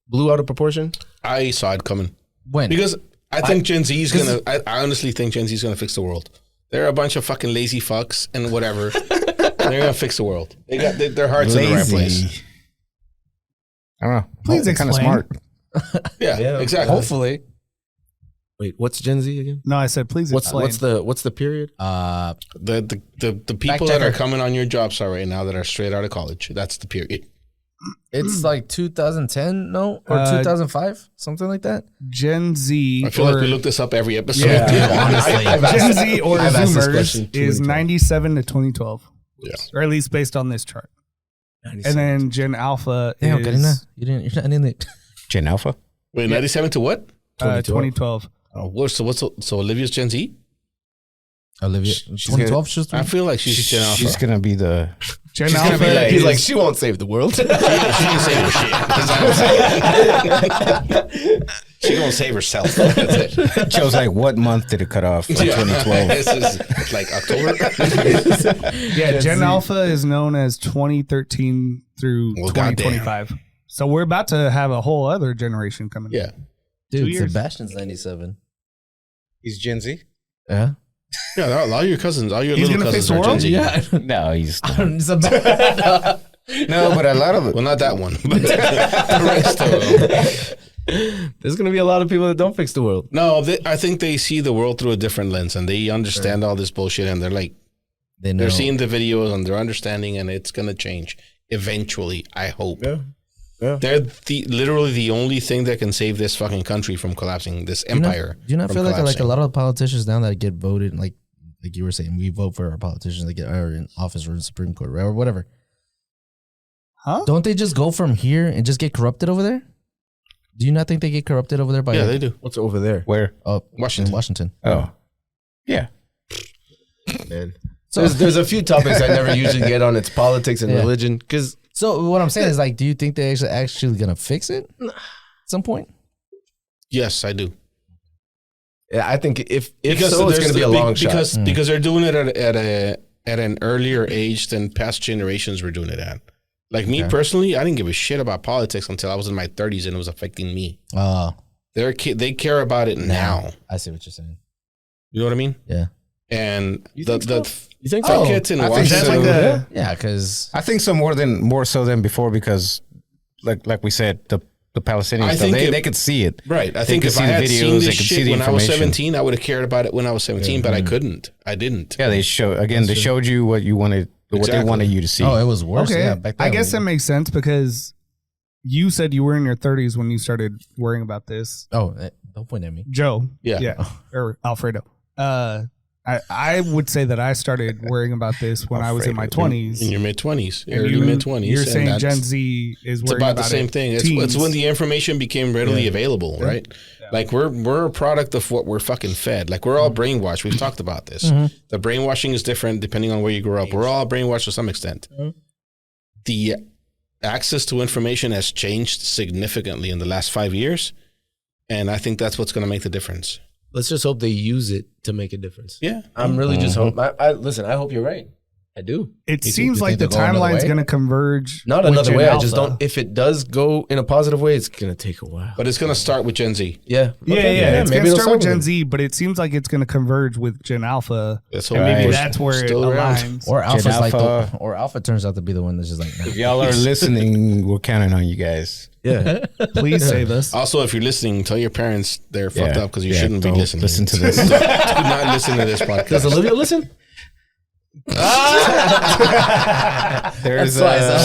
blew out of proportion. I saw it coming. When? Because I think Gen Z is going to, I honestly think Gen Z is going to fix the world. They're a bunch of fucking lazy fucks and whatever. They're going to fix the world. They got their hearts in the right place. I don't know. Please They're kind of explain. smart. Yeah, exactly. Hopefully. Wait, what's Gen Z again? No, I said please explain. What's the period? The people that are coming on your job site right now that are straight out of college, that's the period. It's like 2010, no? Or 2005? Something like that? Gen Z. I feel like we look this up every episode. Yeah. Honestly. Gen Z or I've asked this Zoomers question too is many 97 to 2012. Yeah. Or at least based on this chart. And then Gen Alpha Damn, is Karina, you're not in it. Gen Alpha? Wait, 97 to what? 2012. Oh, so Olivia's Gen Z? Olivia, 2012, she's I feel like she's Gen Alpha. She's going to be the... Gen Alpha He's is like, she won't save the world. She can save her shit. She gonna save herself. That's it. Joe's like, what month did it cut off? Like 2012. This is like October. Yeah, Gen Alpha is known as 2013 through Well, 2025. So we're about to have a whole other generation coming. Yeah. Dude, 2 years. Sebastian's 97. He's Gen Z? Yeah. Yeah, a lot of your cousins, all your He's little gonna fix cousins the are world? Gen Z. Yeah. No, he's... No, but a lot of it. Well, not that one, but the rest of them. There's gonna be a lot of people that don't fix the world. No, I think they see the world through a different lens and they understand all this bullshit and they're like, they know. they're seeing the videos and they're understanding and it's going to change eventually, I hope. Yeah. Yeah. They're literally the only thing that can save this fucking country from collapsing. This empire. Do you not from feel like a collapsing. lot of politicians now that get voted, like you were saying, we vote for our politicians that get are in office or in the Supreme Court or whatever. Huh? Don't they just go from here and just get corrupted over there? Do you not think they get corrupted over there by? Yeah, they do. What's over there? Where? Washington. Washington. Oh, yeah. Man. So there's a few topics I never usually get on. It's politics and religion. Because So what I'm saying is, like, do you think they actually gonna fix it at some point? Yes, I do. yeah, I think if Because so, it's there's going to be a long shot. Because they're doing it at an earlier age than past generations were doing it at. Like me personally, I didn't give a shit about politics until I was in my 30s and it was affecting me. Oh, They care about it now. I see what you're saying. You know what I mean? Yeah. And You the think so? kids in I think Washington. so. Yeah, because I think so more so than before because, like we said, the Palestinian I stuff, think they could see it. Right. I They think could if see I the had videos, seen they this could see shit the when I was information. 17, I would have cared about it when I was 17, but I couldn't. I didn't. Yeah, they showed you what you wanted, what they Exactly. wanted you to see. it was worse. Okay, Yeah, back then. I guess that makes sense because you said you were in your 30s when you started worrying about this. Don't point at me. Joe, Yeah. or Alfredo. I would say that I started worrying about this when I was in my 20s. In your mid-20s, And early mid-20s. You're and saying that's- Gen Z is It's worrying about the same thing. It's when the information became readily available, right? Like we're a product of what we're fucking fed. Like we're all brainwashed. We've talked about this. The brainwashing is different depending on where you grew up. We're all brainwashed to some extent. The access to information has changed significantly in the last 5 years, and I think that's what's going to make the difference. Let's just hope they use it to make a difference. Yeah, I'm really just hope. Listen, I hope you're right. I do. It You seems think like the they'll go another timeline's way? going to converge. Not with another Gen way. I Alpha. just don't. If it does go in a positive way, it's going to take a while. but it's going to start with Gen Z. Yeah. Yeah, Okay, yeah. It's going maybe to it'll start with solve Gen it. Z, but it seems like it's going to converge with Gen Alpha. That's And what maybe Right. that's where it Still around. aligns. Or Alpha's like Alpha. or Alpha turns out to be the one that's just like, nah. If y'all are listening, we're counting on you guys. Yeah. Please save us. Also, if you're listening, tell your parents they're fucked up because you shouldn't be don't listening. listen to this. Do not listen to this podcast. Does Olivia listen? There's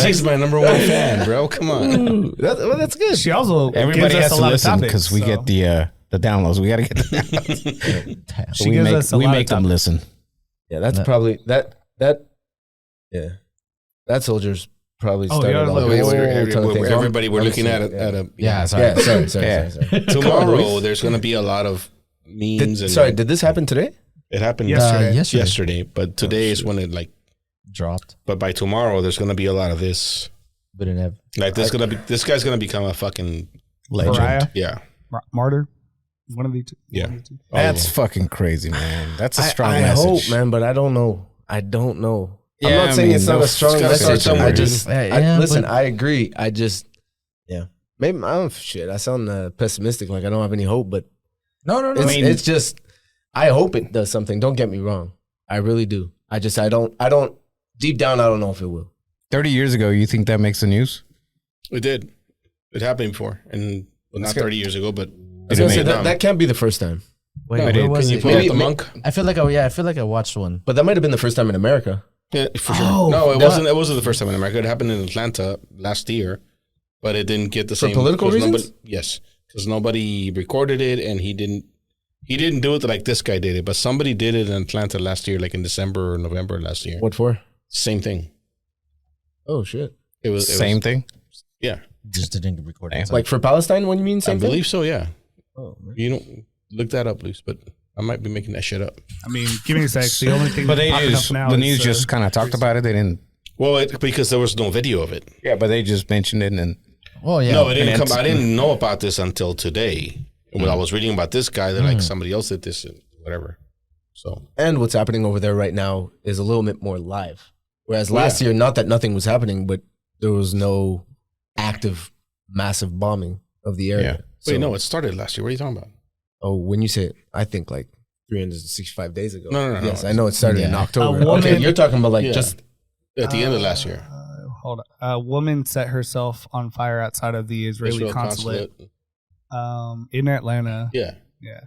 She's my number one fan, bro. Come on. That's good. She also everybody gives has us a to lot of listen topics because we so. get the downloads. We got to get the downloads. She gives us a we lot of make them topics. listen. Yeah, that's probably that. Yeah, that soldier's probably Oh, started yeah, a look, whole ton of things. Everybody, we're I'm looking at assuming, it at a Yeah, sorry. Yeah, sorry. Yeah. tomorrow. There's going to be a lot of memes and Sorry, did this happen today? it happened Yesterday. yesterday, but today is when it like. dropped. But by tomorrow, there's going to be a lot of this. But it never. Like this guy's going to become a fucking Legend. Mariah, yeah. Martyr, one of the two. Yeah. One of the two. That's fucking crazy, man. That's a strong I message. hope, man, but I don't know. I'm Yeah, not saying it's not a strong it's gotta start message. somewhere, I dude. just, Yeah, listen. but- I agree. I just, maybe I don't. Shit, I sound pessimistic, like I don't have any hope. But No. it's just, I hope it does something. Don't get me wrong. I really do. I don't. Deep down, I don't know if it will. 30 years ago, you think that makes the news? It did. It happened before, and well, not 30 years ago, but I was gonna say Vietnam. that can't be the first time. Wait, No, where dude, was can you it? pull out Maybe- the monk? I feel like I watched one. But that might have been the first time in America. Yeah, for sure. Oh, No, it that- wasn't. It wasn't the first time in America. It happened in Atlanta last year, but it didn't get the For same political 'cause reasons? Yes, because nobody recorded it, and he didn't do it like this guy did it. But somebody did it in Atlanta last year, like in December or November last year. What for? Same thing. Oh shit! It was Same thing. Yeah, Just didn't record it. Like for Palestine, what you mean? I Same thing? believe so. Yeah, Oh, man. you don't look that up, Luis, but I might be making that shit up. I mean, give me a sec. The only thing But they popping just, up now the is, news just kind of talked about it. They didn't. Well, because there was no video of it. Yeah, but they just mentioned it and Oh yeah. No, it didn't And come. it's- I didn't know about this until today. When I was reading about this guy, they're like somebody else did this and whatever. So And what's happening over there right now is a little bit more live. Whereas last year, not that nothing was happening, but there was no active, massive bombing of the area. Yeah. wait, no, it started last year. What are you talking about? Oh, when you say it, I think like 365 days ago. No. Yes, I know it started in Yeah. October. A woman- Okay, you're talking about like Yeah. just At the end of last year, Hold on. A woman set herself on fire outside of the Israeli Israel consulate in Atlanta. Yeah. Yeah.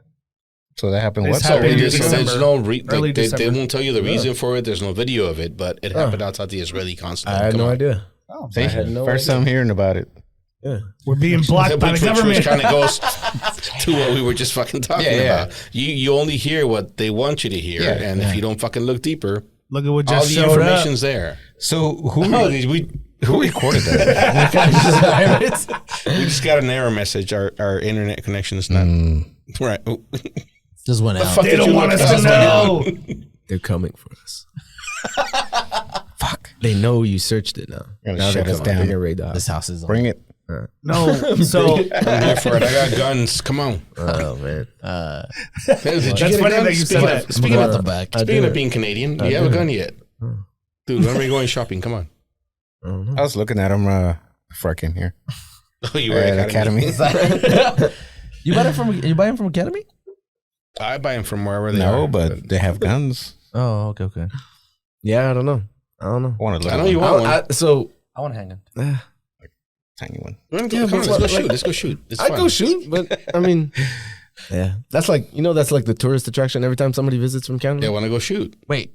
so that happened. This What? happened in There's December. no Early they December. won't tell you the reason for it. There's no video of it, but it happened outside the Israeli consulate. I had Come no on. idea. Oh, See, I had no first idea. time hearing about it. Yeah. We're being blocked by the government. Kind of goes to what we were just fucking talking about. You only hear what they want you to hear, and if you don't fucking look deeper, look at what all just the showed information's there. So who recorded that? We just got an error message. Our internet connection is not right. Just went out. They don't want us to know. They're coming for us. Fuck. They know you searched it now. Now shut they're us coming. down. They're gonna raid the house. This house is on. Bring it. No. So I'm here for it. I got guns. Come on. Oh man. Did you that's get a funny gun? that you said that. Speaking of the back. Speaking of being Canadian, do you have a gun yet? Dude, when are we going shopping? Come on. I was looking at him before I came here. Oh, you were At Academy. You buy them from Academy? I buy them from wherever they are. No, but they have guns. Oh, okay. Yeah, I don't know. I want to look. I know you want one. I want a handgun. Tiny one. Come on, let's go shoot. Let's go shoot. It's I fun. go shoot, but I mean, yeah, that's like the tourist attraction every time somebody visits from Canada. They want to go shoot. Wait,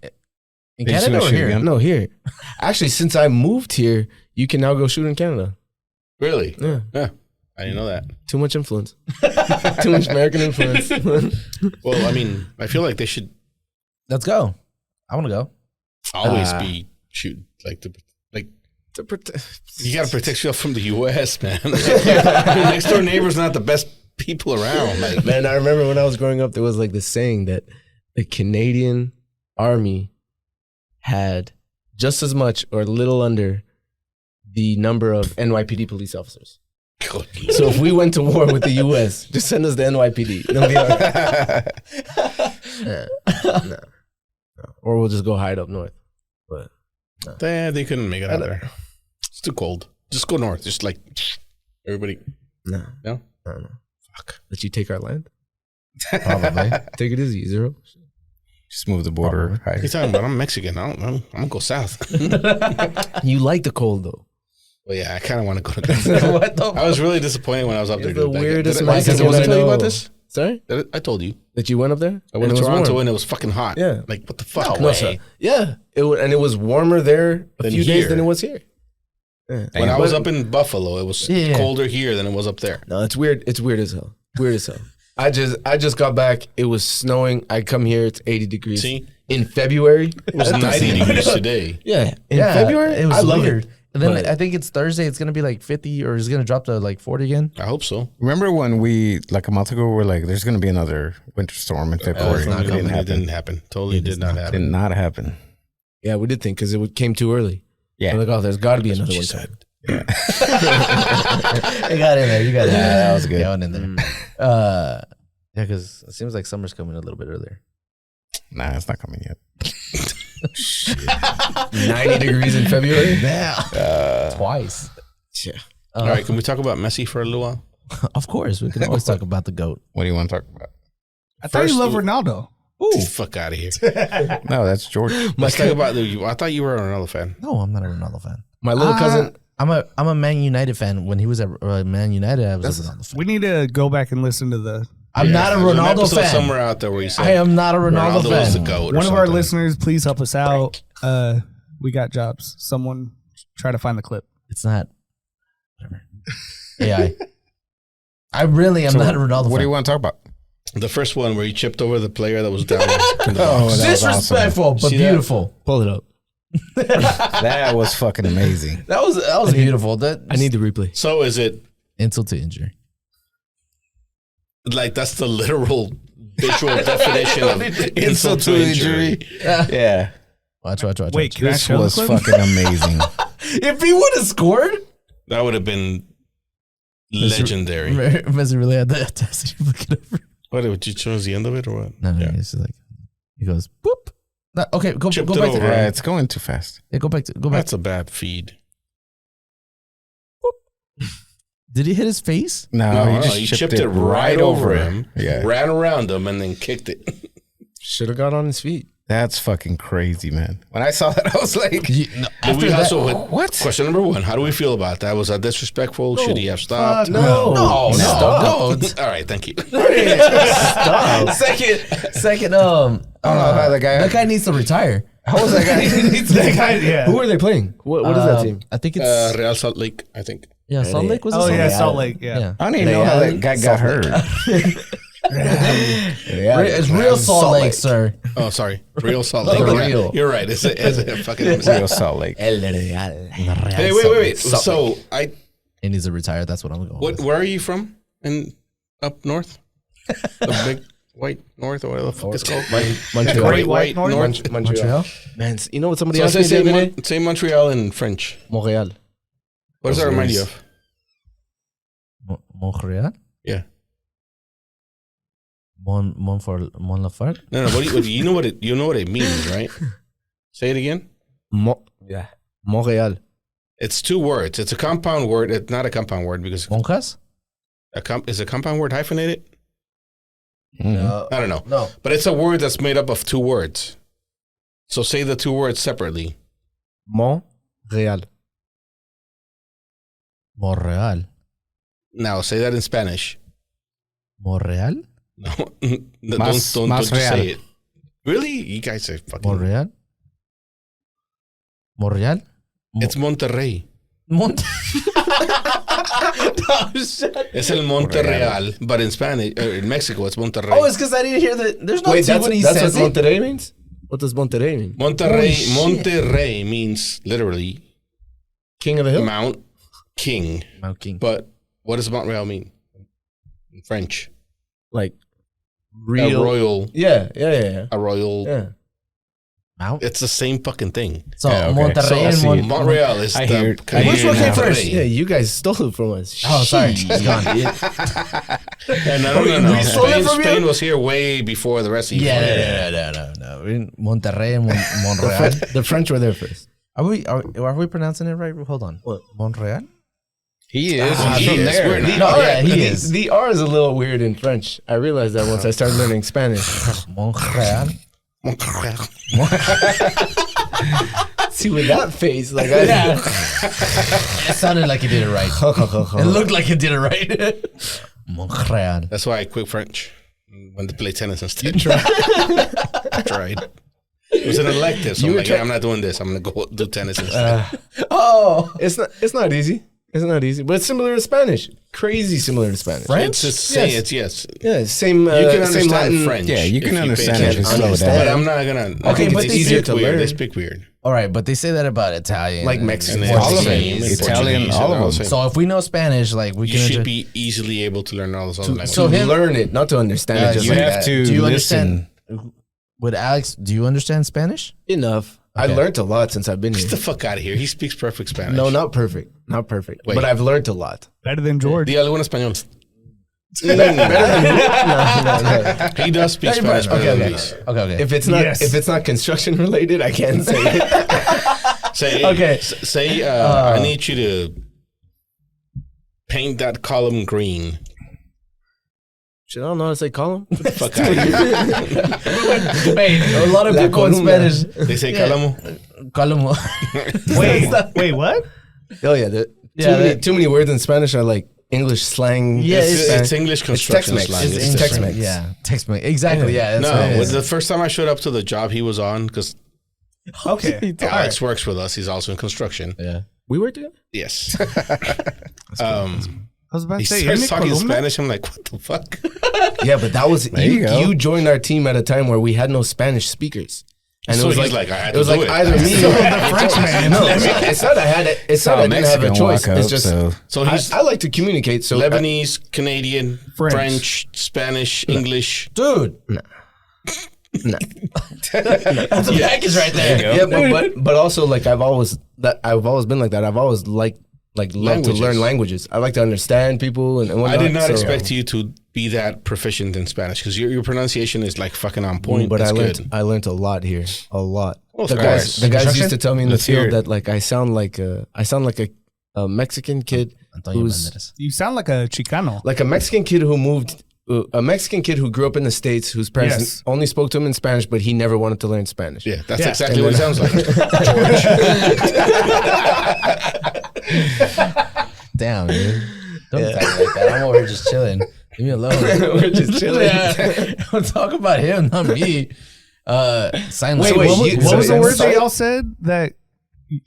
in They just Canada wanna or shoot here? again? No, here. Actually, since I moved here, you can now go shoot in Canada. Really? Yeah, I didn't know that. too much influence. Too much American influence. Well, I mean, I feel like they should Let's go. I want to go. always be shoot you got to protect yourself from the U.S., man. Next door neighbor's not the best people around. Like, Man, I remember when I was growing up, there was like this saying that the Canadian Army had just as much or a little under the number of NYPD police officers. So if we went to war with the U.S., just send us the NYPD. They'll be all right. No. Or we'll just go hide up north. But they couldn't make it out there. It's too cold. Just go north. Just like everybody. no. No? I don't know. Fuck. Let you take our land? Probably. Take it easy, Zero. Just move the border. What are you talking about? I'm Mexican. I'm going to go south. You like the cold, though. Well, yeah, I kind of want to go to that. What the? I was really disappointed when I was up there. You're the dude. weirdest Did Mexican I tell you I about know. this? Sorry? I told you. That you went up there? I went And to it was Toronto warm. and it was fucking hot. Yeah. Like, what the fuck? No, sir. Yeah. And it was warmer there a Than few here. days than it was here. Yeah. When I was up in Buffalo, it was Yeah. colder here than it was up there. No, it's weird. It's weird as hell. Weird as hell. I just got back. It was snowing. I come here. It's 80 degrees. See? In February, It was 90 degrees today. yeah. In Yeah, February, it was I love weird. it. And then But- I think it's Thursday. It's gonna be like 50, or it's gonna drop to like 40 again. I hope so. Remember when we, like a month ago, were like, there's going to be another winter storm in February. it's not It coming. didn't It didn't happen. happen. Totally did not Did happen. not happen. Yeah, we did think because it came too early. Yeah. We're like, oh, there's got to be another She one. said. coming. You got in there. You got in there. that was good. Going in there. Yeah, because it seems like summer's coming a little bit earlier. Nah, it's not coming yet. 90 degrees in February. Twice. Yeah. All right, can we talk about Messi for a little while? Of course, we can always talk about the GOAT. What do you want to talk about? I thought you loved Ronaldo. Ooh, fuck out of here. No, that's George. Let's talk about I thought you were a Ronaldo fan. No, I'm not a Ronaldo fan. My little cousin. I'm a Man United fan. When he was at Man United, I was a Ronaldo fan. We need to go back and listen to the. I'm not a There's an Ronaldo episode fan. somewhere out there where you said I am not a Ronaldo Ronaldo was the fan. GOAT. or One of our something. listeners, please help us out. We got jobs. Someone try to find the clip. It's not. Whatever. AI. I really am So not a Ronaldo What fan. do you want to talk about? The first one where he chipped over the player that was down in the Oh, box. that was Disrespectful, but See that? beautiful. Pull it up. That was fucking amazing. That was beautiful. That I need the replay. So is it insult to injury. like that's the literal visual definition of insult to injury? Yeah. Watch. Wait, can I This show was the clip? fucking amazing. If he would have scored, That would have been legendary. Messi really had the audacity of looking over. What did you choose the end of it or what? No, it's just like he goes boop. No, okay, go Chipped back it to over. It's going too fast. Yeah, go back. That's a bad feed. Did he hit his face? No, He chipped it right over him, Yeah. ran around him, and then kicked it. Should have got on his feet. That's fucking crazy, man. When I saw that, I was like, After that, what? Question number one: how do we feel about that? Was that disrespectful? Should he have stopped? No. All right, thank you. Second, I don't know how the guy. that guy needs to retire. How was that guy? That guy, yeah. Who are they playing? What is that team? I think it's Real Salt Lake, I think. Yeah, Salt Lake was. Oh it? yeah, Salt Lake. Yeah. Yeah. I don't even know how that guy got hurt. It's real Salt Lake, sir. Oh, sorry. Real Salt Lake. Real. You're right. It's a fucking Real Salt Lake. Hey, wait. So He needs to retire. That's what I'm going. where are you from? Up north? The big white north or whatever the fuck it's called? Montreal. Great White North? Montreal. Man, you know what somebody So asked me the other day? say Montreal in French. Montreal. What does that remind you of? Montreal. Yeah. Mon Laferte. No. What do you know what it means, right? Say it again. Montreal. It's two words. It's a compound word. It's not a compound word because Moncas. is a compound word hyphenated? No. I don't know. No. But it's a word that's made up of two words. So say the two words separately. Montreal. Montreal. Now say that in Spanish. Montreal. No, Más don't real. say it. Really? You guys are fucking. Montreal. Montreal. It's Monterrey. It's el Monterreal, but in Spanish, in Mexico, it's Monterrey. Oh, it's because I didn't hear the. There's no Wait, T when he that's says what it. Monterrey means? What does Monterrey mean? Monterrey means literally King of the Hill? Mount King. Mount King. But what does Montreal mean in French? Like A real. royal. Yeah. A royal. Yeah. Mount. It's the same fucking thing. So Yeah, okay. Monterrey So I and see. Montreal is I the. hear it. Which one came first? Yeah, you guys stole it from us. Oh, sorry. It's gone. Yeah, no. We stole it from you? Spain was here way before the rest of you. No. We're in Monterrey and Montreal. The French were there first. Are we pronouncing it right? Hold on. What? Montreal? He is. He From is. there. We're not. No, yeah, he is. The R is a little weird in French. I realized that once I started learning Spanish. Montreal. See, with that face, like It sounded like he did it right. It looked like he did it right. Montreal. That's why I quit French. Went to play tennis instead. I tried. It was an elective, so I'm like, I'm not doing this. I'm gonna go do tennis instead. It's not easy. It's not easy, but it's similar to Spanish. Crazy similar to Spanish. French? It's yes. Yeah, same. You can same understand Latin. French. Yeah, you if can pay understand attention. it and slow Understand. down. But I'm not gonna. Okay, but it's they easier speak to weird. learn. They speak weird. All right, but they say that about Italian. Like and- Mexican. And All of it. Portuguese, Italian, Portuguese, all of they're them. the same. So if we know Spanish, like we You can. should be easily able to learn all those other languages. so To him- learn it, not to understand it. Just You like have that. to Do you listen. understand? With Alex, do you understand Spanish? Enough. I Okay. learned a lot since I've been Get here. the fuck out of here. He speaks perfect Spanish. No, not perfect. Not perfect. Wait. But I've learned a lot. Better than George. Di algo en español. He does speak Spanish better than these. Okay. If it's not Yes. if it's not construction related, I can't say it. Say, Okay. Say, I need you to paint that column green. Shit, I don't know how to say column. Fuck out of here. Wait, a lot of La people in columna. Spanish. They say calamo. Calmo. Wait, what? Oh yeah, too many words in Spanish are like English slang. Yeah, It's English construction Tex-Mex. slang. It's It's Tex-Mex. different. Yeah, Tex-Mex. Exactly. Yeah. That's No, what it was is. the first time I showed up to the job he was on, because Okay. Alex works with us. He's also in construction. Yeah. We were together. Yes. I was about He to say, starts isn't it talking Columna? Spanish. I'm like, what the fuck? Yeah, but that was you go. you joined our team at a time where we had no Spanish speakers. And So it was he's like, like, I had it was to do like it. either me or The Frenchman. No, it's not I had it. It's not I didn't have a Mexican choice. walk It's up, just so So he's I like to communicate. So Lebanese, Canadian, French. French, Spanish, English. Dude. No. That's a package right there. Yeah, but also like I've always been like that. I've always loved to Languages. learn languages. I like to understand people and whatnot. I did not so- expect you to be that proficient in Spanish, because your pronunciation is like fucking on point. But It's I good. learned a lot here, a lot. Well, of the course. guys used to tell me in the Let's hear field it. that like I sound like a Mexican kid Antonio who's Banderas. You sound like a Chicano. like a Mexican kid who moved. A Mexican kid who grew up in the States, whose parents Yes. only spoke to him in Spanish, but he never wanted to learn Spanish. Yeah, that's Yeah. exactly what it sounds like. Damn, dude. Don't talk like that. I'm over here just chilling. Leave me alone. We're just chilling. Don't talk about him, not me. Sign Wait, language. What was the so- word so- they all said that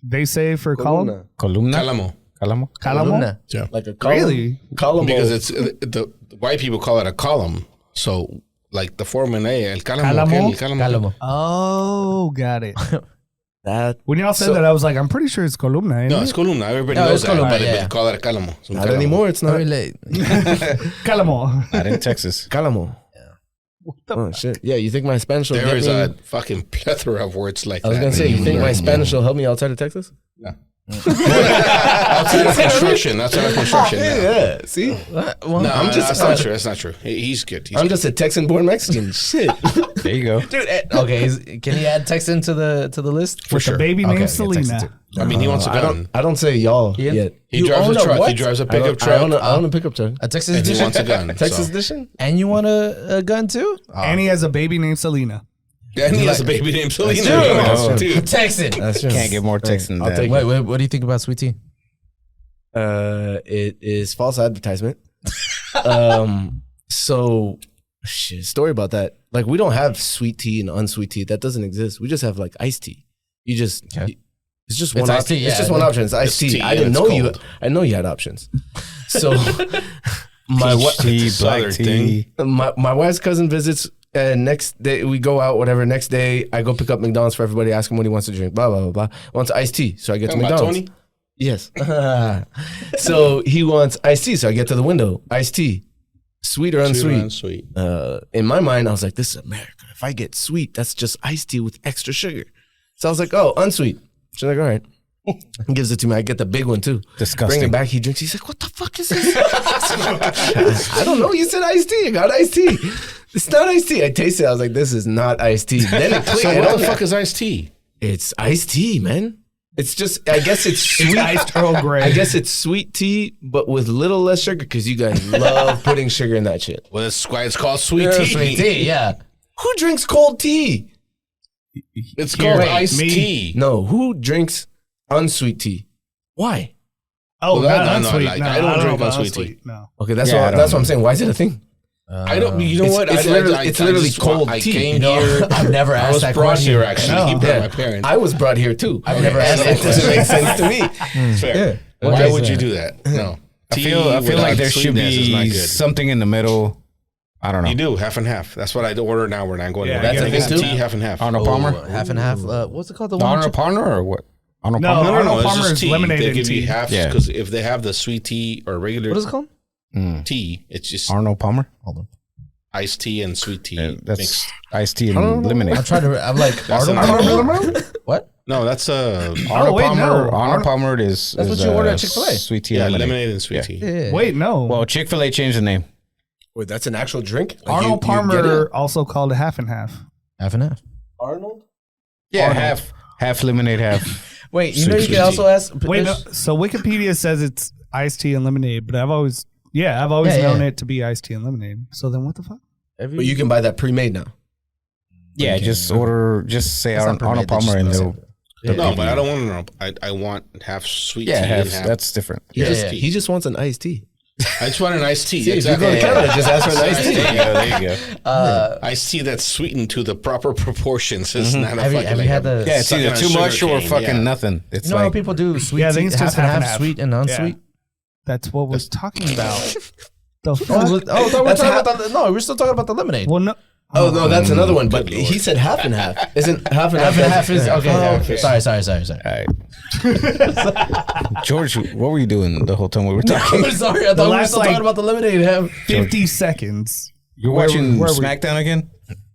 they say for column? columna. Calamo. Calamo? Calamo? Yeah. Like a column. Really? Column. Because it's the white people call it a column. So like the foreman, hey, el calamo. Calamo. Oh, got it. that. When y'all said So- that, I was like, I'm pretty sure it's columna. Ain't No, it? it's columna. Everybody No, knows it's that, columna, but yeah. they call it a calamo. It's un Not calamo. anymore. It's not. Very late. Calamo. Not in Texas. Calamo. Oh shit! Yeah, you think my Spanish will There get is me? a fucking plethora of words like I was that. gonna say, you think my Spanish will help me outside of Texas? outside of construction? Outside of construction. No, Yeah. See, no, I'm just. that's not true. That's not true. He's good. I'm just a Texan-born Mexican. Shit. There you go. Dude, okay, can he add Texan to the list? With the baby Okay, named yeah, Selena. Texan too. I mean, he wants a gun. I don't say y'all Ian? yet. He drives own a a truck. what? He drives a I pickup own truck. a, I own a pickup truck. A Texas And he edition? wants a gun. Texas so. edition. And you want a gun too? And he has a baby named Selena. And he has a baby named Selena. true. Come on, True. dude. Texan. That's true. Can't get more Texan I'll than take that. Wait, what do you think about Sweet Tea? It is false advertisement. So, shit, story about that. Like, we don't have sweet tea and unsweet tea. That doesn't exist. We just have like iced tea. You just, Okay. it's just It's one iced option. tea, It's yeah. just one option. It's iced It's tea. tea I and didn't it's know you. cold. I know you had options. So, my Peach wife, tea, black Southern tea. my wife's cousin visits. Next day we go out. Whatever. Next day I go pick up McDonald's for everybody. Ask him what he wants to drink. Blah blah blah blah. Wants iced tea, so I get to Talking about McDonald's. Tony? Yes. So he wants iced tea. So I get to the window. Iced tea. Sweet or unsweet? Sweet. In my mind, I was like, this is America. If I get sweet, that's just iced tea with extra sugar. So I was like, oh, unsweet. She's like, all right. He gives it to me. I get the big one too. Disgusting. Bring it back. He drinks. He's like, what the fuck is this? I don't know. You said iced tea. I got iced tea. It's not iced tea. I tasted it. I was like, this is not iced tea. Then it clicked. So And what the fuck is iced tea? It's iced tea, man. It's just, I guess it's sweet. Iced Earl Grey. I guess it's sweet tea, but with little less sugar because you guys love putting sugar in that shit. Well, that's why it's called sweet Yeah, tea. Sweet Tea, yeah. Who drinks cold tea? It's called Wait, iced me? tea. No, who drinks unsweet tea? Why? Oh, Well, not no, unsweet. like, No, I don't know drink about unsweet tea. No. Okay, that's Yeah, I what don't that's what know. I'm saying. Why is it a thing? I don't. You know It's- what? it's literally cold I tea. came You know, here. I've never I asked was that brought question. here actually No. by Yeah. my parents. I was brought here too. I've never And asked that it doesn't make sense to me. Fair. Yeah. Why Okay, would so- you do that? No. I feel like without there should sweetness is not be good. something in the middle. I don't know. You do half and half. That's what I order now. When I'm going. Yeah, to that's work. a thing It's too? tea, half and half. Arnold Palmer? Half and half. What's it called? The The one Arnold Palmer or what? Arnold No, Palmer? Arnold it's Palmer just is tea. lemonade They and give you tea. half Yeah. because if they have the sweet tea or regular What is it called? tea, it's just Arnold Palmer? Hold on. iced tea and sweet tea That's mixed. iced tea and lemonade. I'm trying to. I'm like That's Arnold another Palmer. What? No, that's Arnold wait, Palmer. no. Arnold Palmer is. That's what is, you order at Chick-fil-A. Sweet tea yeah, and lemonade and sweet tea. Yeah. Wait, no. Well, Chick-fil-A changed the name. Wait, that's an actual drink? Like Arnold you get Palmer it? also called it half and half. Half and half. Arnold? Yeah, half lemonade, half. Wait, you Sweet know you tea. can also ask. Wait, no, so Wikipedia says it's iced tea and lemonade, but I've always known it to be iced tea and lemonade. So then what the fuck? But you can buy that pre-made now. Yeah, just order. Just say It's not Arnold permitted, they Palmer and just they'll. know No, but I don't want to. I want half sweet Yeah, tea half. and half. That's different. He just wants an iced tea. I just want an iced tea. See, Exactly. if you go to Canada, just ask for an iced tea. There you go. Iced tea that's sweetened to the proper proportions. It's not a Have you- fucking have you like had a- the- Yeah, it's sucking either on too sugar much or cane, fucking yeah. nothing. It's You know how like people do sweet Yeah, I tea, think it's half just and half half, and half. sweet and unsweet. That's what we're talking about. The Oh, fuck? I thought we were That's talking half- about the, no, we're still talking about the lemonade. Well, no. Oh, no, that's another one. But he said half and half. Isn't half and half? Half and half is okay. Oh, Okay. Sorry. all right. George, what were you doing the whole time we were talking? I'm sorry. I thought we were last, still like- talking about the lemonade. Have 50 seconds. You're watching where were we? SmackDown again?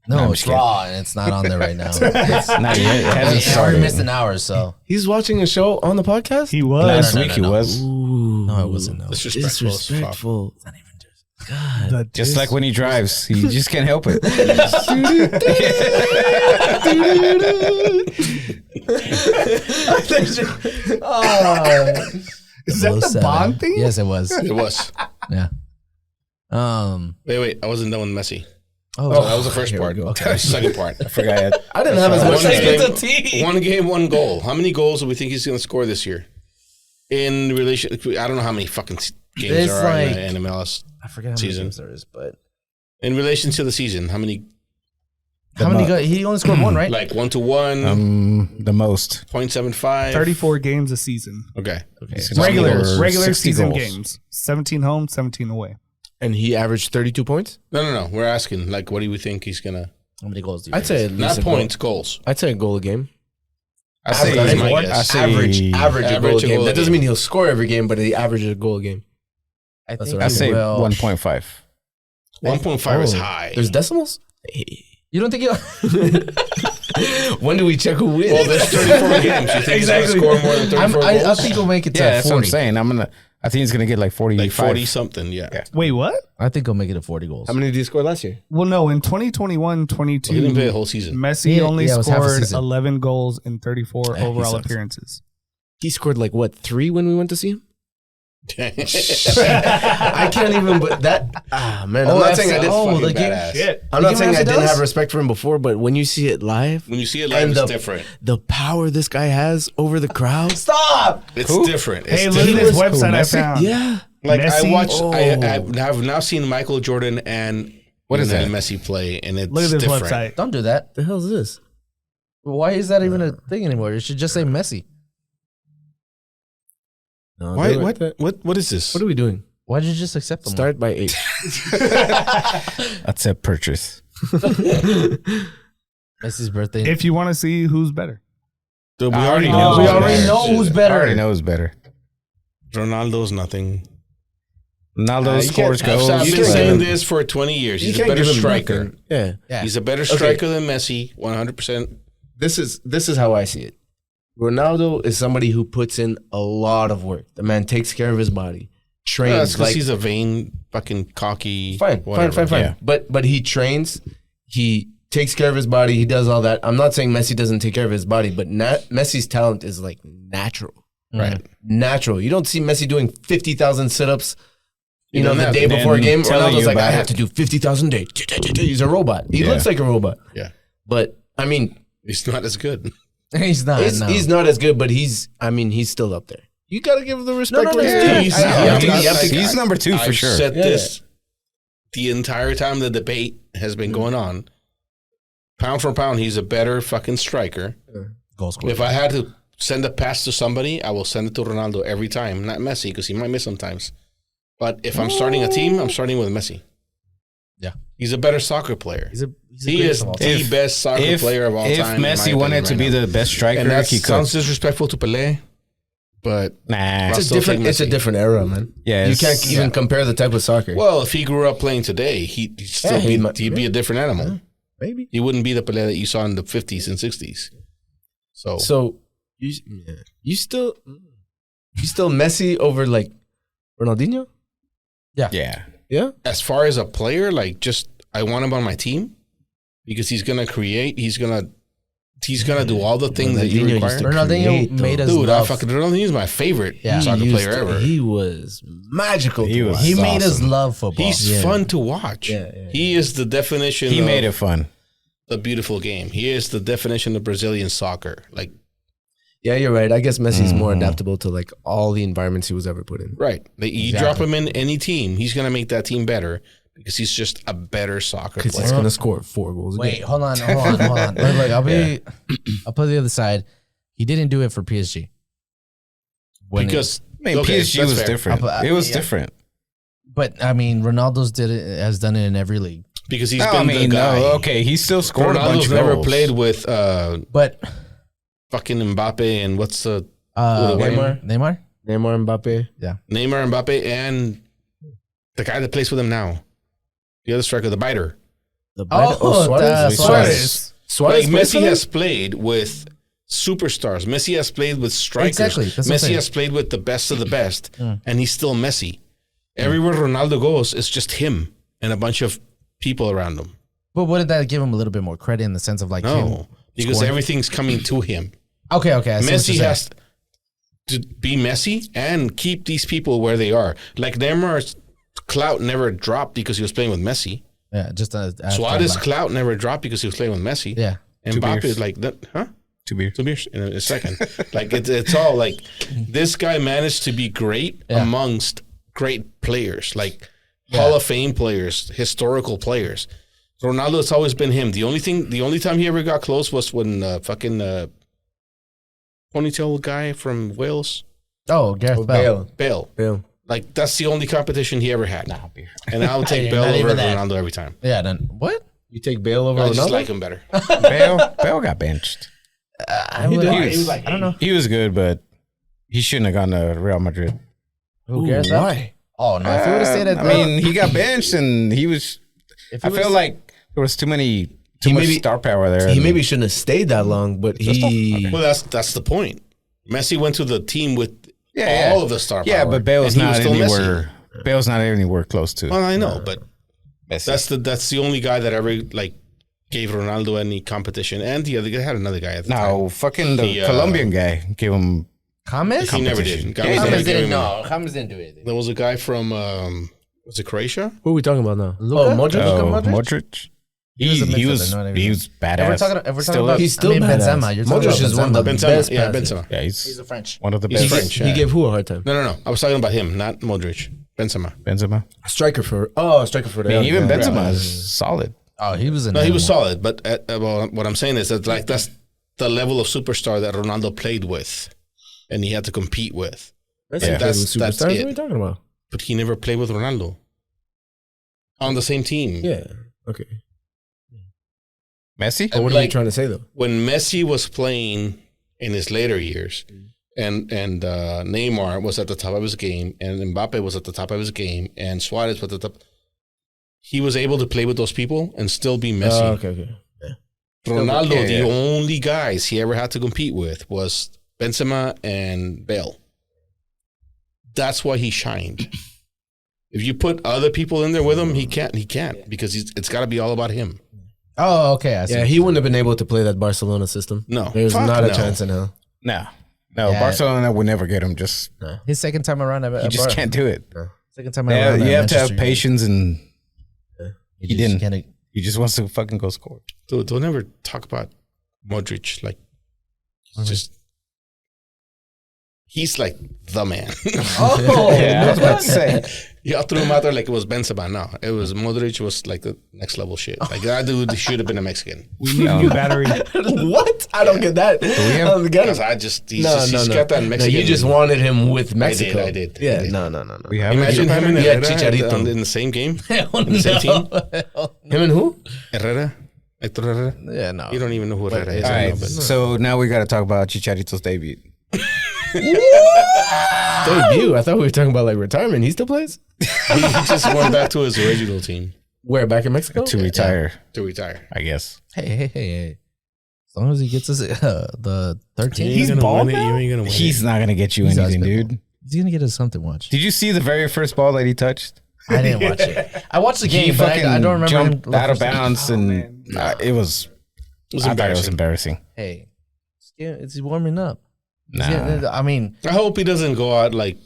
no, I'm it's just kidding. raw and it's not on there right now. It's, Not yet. It hasn't I already started. missed an hour, so He's watching a show on the podcast? He was. Last No, week no, he no. was. no, it wasn't. No. Disrespectful. as fuck. Disrespectful. The Just like when he drives, he just can't help it. Is that the 007. Bond thing? Yes, it was. It was. Yeah. Wait. I wasn't done with Messi. Oh, So that was the first here we part. go. Okay. Second part. I forgot. I didn't have as much One time. game, one game, one goal. How many goals do we think he's going to score this year? In relation, I don't know how many fucking games It's there are like- in MLS. I forget how many season. games there is, but In relation to the season, how many How many goals? He only scored one, right? Like 1-to-1, The most. 0.75. 34 games a season. Okay. Regular 60 season goals. games. 17 home, 17 away. And he averaged 32 points? No. We're asking, like, what do we think he's going to... How many goals do you I'd say at least Not a goal. points, goals. I'd say a goal a game. I say Average, he's my guess. average a goal a game. goal a That doesn't game. mean he'll score every game, but he averages a goal a game. I That's think what I say will. 1.5. 1.5 is high. There's decimals? You don't think he'll... When do we check who wins? Well, there's 34 games. You think he's going to score more than 34 I goals? think he'll make it to Yeah, that's 40. what I'm saying. I think he's gonna get like 45. Like 40 something, yeah. Wait, what? I think he'll make it to 40 goals. How many did he score last year? Well, no, in 2021-22, He didn't play the whole season. Messi Yeah, only yeah, it was half a scored season. 11 goals in 34 he overall sucks. appearances. He scored like what, 3 when we went to see him? I can't even. But that man, I'm not saying I did. fucking the game. badass. Shit. I'm not game saying I Ramsey didn't does? have respect for him before, but when you see it live, When you see it live, And it's the- different. the power this guy has over the crowd. Stop! It's different. It's Hey, look at different. this website I Messi? found. Yeah, Like Messi? I watched, Oh. I have now seen Michael Jordan and What is Lionel that? Messi play, and it's Look at this different. website. Don't do that. the hell is this? Why is that even a thing anymore? You should just say Messi. No, Why? do it. What is this? What are we doing? Why did you just accept them? Start by 8. That's a purchase. Messi's birthday. If you want to see who's better. Dude, we I already already know. know. we who's already better. know who's I better. already know who's better. Ronaldo's nothing. Ronaldo you scores can't- goals. I've You been can't saying give him- this for 20 years. You He's a can't better give him striker. nothing. Yeah, Yeah. He's a better striker than Messi, 100%. this is how I see it. Ronaldo is somebody who puts in a lot of work. The man takes care of his body, trains. That's because like, he's a vain, fucking cocky. fine. whatever. Yeah. But he trains. He takes care of his body. He does all that. I'm not saying Messi doesn't take care of his body, but Messi's talent is like natural. Right. Natural. You don't see Messi doing 50,000 sit-ups. You know, the doesn't day have to. before a game, telling Ronaldo's you like, I about have it. to do 50,000 a day. He's a robot. He Yeah. looks like a robot. Yeah. But I mean, He's not as good. He's not. no. he's not as good, but he's still up there. You got to give the respect. no, where it's yeah, due. He's, He's number 2 for I've sure. said Yeah. this the entire time the debate has been going on. Pound for pound, he's a better fucking striker. goal scorer. If I had to send a pass to somebody, I will send it to Ronaldo every time. Not Messi, because he might miss sometimes. But if I'm starting a team, I'm starting with Messi. Yeah. He's a better soccer player. He's a He great is of all the time. best soccer player of all if time. in my Messi opinion wanted to right be now. the best striker, And that he could. sounds disrespectful to Pelé, but Nah. I'll It's still take a Messi. different era, man. Yeah, You it's- can't even compare the type of soccer. Well, if he grew up playing today, he'd still he might- he'd be a different animal. Maybe. He wouldn't be the Pelé that you saw in the 50s and 60s. So you still Messi over like Ronaldinho? Yeah. Yeah. As far as a player, like just I want him on my team because he's gonna create. He's gonna do all the things that you Ronaldinho require. used to Ronaldinho create, made though. us Dude, love. Ronaldinho's my favorite soccer He used player to- ever. He was magical. He to was watch. He made us awesome. love football. He's fun to watch. Yeah, yeah. He is the definition. He of made it fun. a beautiful game. He is the definition of Brazilian soccer. Like, Yeah, you're right. I guess Messi's more adaptable to like all the environments he was ever put in. right. You drop him in any team, he's gonna make that team better because he's just a better soccer Because player. he's gonna score 4 goals. a Wait, game. hold on. Look, I'll put the other side. He didn't do it for PSG. When Because I mean, okay, PSG that's was fair. different. But, It was yeah. different. but I mean, Ronaldo's has done it in every league. Because he's No, been I mean, the guy. no, okay, he still scored a bunch Ronaldo's of never goals. played with But fucking Mbappe and what's the Neymar. Neymar, Mbappe. Neymar, Mbappe, and the guy that plays with him now, the other striker, the biter. Suarez. Suarez. Suarez Like plays Messi for them? has played with superstars. Messi has played with strikers. Exactly, that's what I'm Messi saying. has played with the best of the best, and he's still Messi. Everywhere Ronaldo goes, it's just him and a bunch of people around him. But wouldn't that give him a little bit more credit in the sense of like him? No, because scoring? everything's coming to him. Okay. I see what Messi you're has to be Messi and keep these people where they are. Like Neymar's clout never dropped because he was playing with Messi. saying. Yeah, just Suarez's clout never dropped because he was playing with Messi. Yeah. And 2 Mbappe beers. is like, that, huh? 2 beers. 2 beers in a second. Like it's all like this guy managed to be great Yeah. amongst great players, like Hall of Fame players, historical players. Ronaldo, it's always been him. The only time he ever got close was when fucking ponytail guy from Wales. Oh, Gareth Bale. Bale. Like, that's the only competition he ever had. And I would take Bale Not over even that. Ronaldo every time. Yeah, then what? You take Bale over I Ronaldo? just like him better. Bale got benched. I don't know. He was good, but he shouldn't have gone to Real Madrid. Who Gareth Bale? Why? Oh no! If he would have stayed at, I mean, he got benched, and he was. I feel like there was too much star power there. He maybe shouldn't have stayed that long, but he. Well, that's the point. Messi went to the team with all of the star power. Yeah, but Bale's and he was not still anywhere. Messi. Bale's not anywhere close to. Well, I know, but Messi. that's the only guy that ever like gave Ronaldo any competition. And the other guy had another guy at the time. No, fucking the Colombian guy gave him. James? He never did. Yeah, James didn't. No, James didn't do anything. There was a guy from was it Croatia? Who are we talking about now? Luka? Modric. Modric. was a He was midfielder, not even- badass. If we're talking about, He's still badass. Benzema. You're talking Modric about is one of the Benzema. best. Yeah, passers. Benzema. Yeah, He's a French. one of the He's best. French. He gave who a hard time? No. I was talking about him, not Modric. Benzema. Benzema. Striker for the. I mean, even yeah. Benzema is solid. Oh, he was. No, he was solid. But well, what I'm saying is that like that's the level of superstar that Ronaldo played with, and he had to compete with. That's Yeah. yeah. That's That's superstars. What it. are we talking about? But he never played with Ronaldo on the same team. Yeah. Okay. Messi. But what are you trying to say though? When Messi was playing in his later years, and Neymar was at the top of his game, and Mbappe was at the top of his game, and Suarez was at the top, he was able to play with those people and still be Messi. Okay. Ronaldo, Yeah, the yeah. only guys he ever had to compete with was Benzema and Bale. That's why he shined. If you put other people in there with him, he can't because it's got to be all about him. Oh, okay. I see. Yeah, he wouldn't have been able to play that Barcelona system. No. There's Fuck not a no. chance in hell. No, Yeah. Barcelona would never get him. Just His second time around. he just can't do it. Second time Yeah, around. you at have to have Manchester patience, and United. he didn't. Can't, He just wants to fucking go score. Don't ever talk about Modric like he's like the man. Yeah, I was about to say. Y'all threw him out there like it was Benzema. No, it was Modric was like the next level shit. Like that dude should have been a Mexican. We need new battery. What? I don't get that. I don't get Because it. he's got that No, Mexican. you just wanted him with Mexico. I did. Yeah, no. We have Imagine him and Yeah, Herrera Chicharito. in the same game, Hell in the same team. Him and who? Herrera, Hector Herrera. Yeah, no. You don't even know who Herrera is. All I right, know, but so now we got to talk about Chicharito's debut. Debut. I thought we were talking about like retirement. He still plays? he just went back to his original team Where? Back in Mexico? To retire, to retire. I guess. Hey. As long as he gets us the 13th, You ain't gonna bald win it. now? You ain't gonna win He's not gonna get you He's anything, always been dude. he's gonna get us something. Watch. Did you see the very first ball that he touched? I didn't watch it. I watched the He game, but fucking I don't remember jumped him out of first- bounds, and it was. It was I thought it was embarrassing. embarrassing. Hey, it's warming up. Nah. Yeah, I mean, I hope he doesn't go out like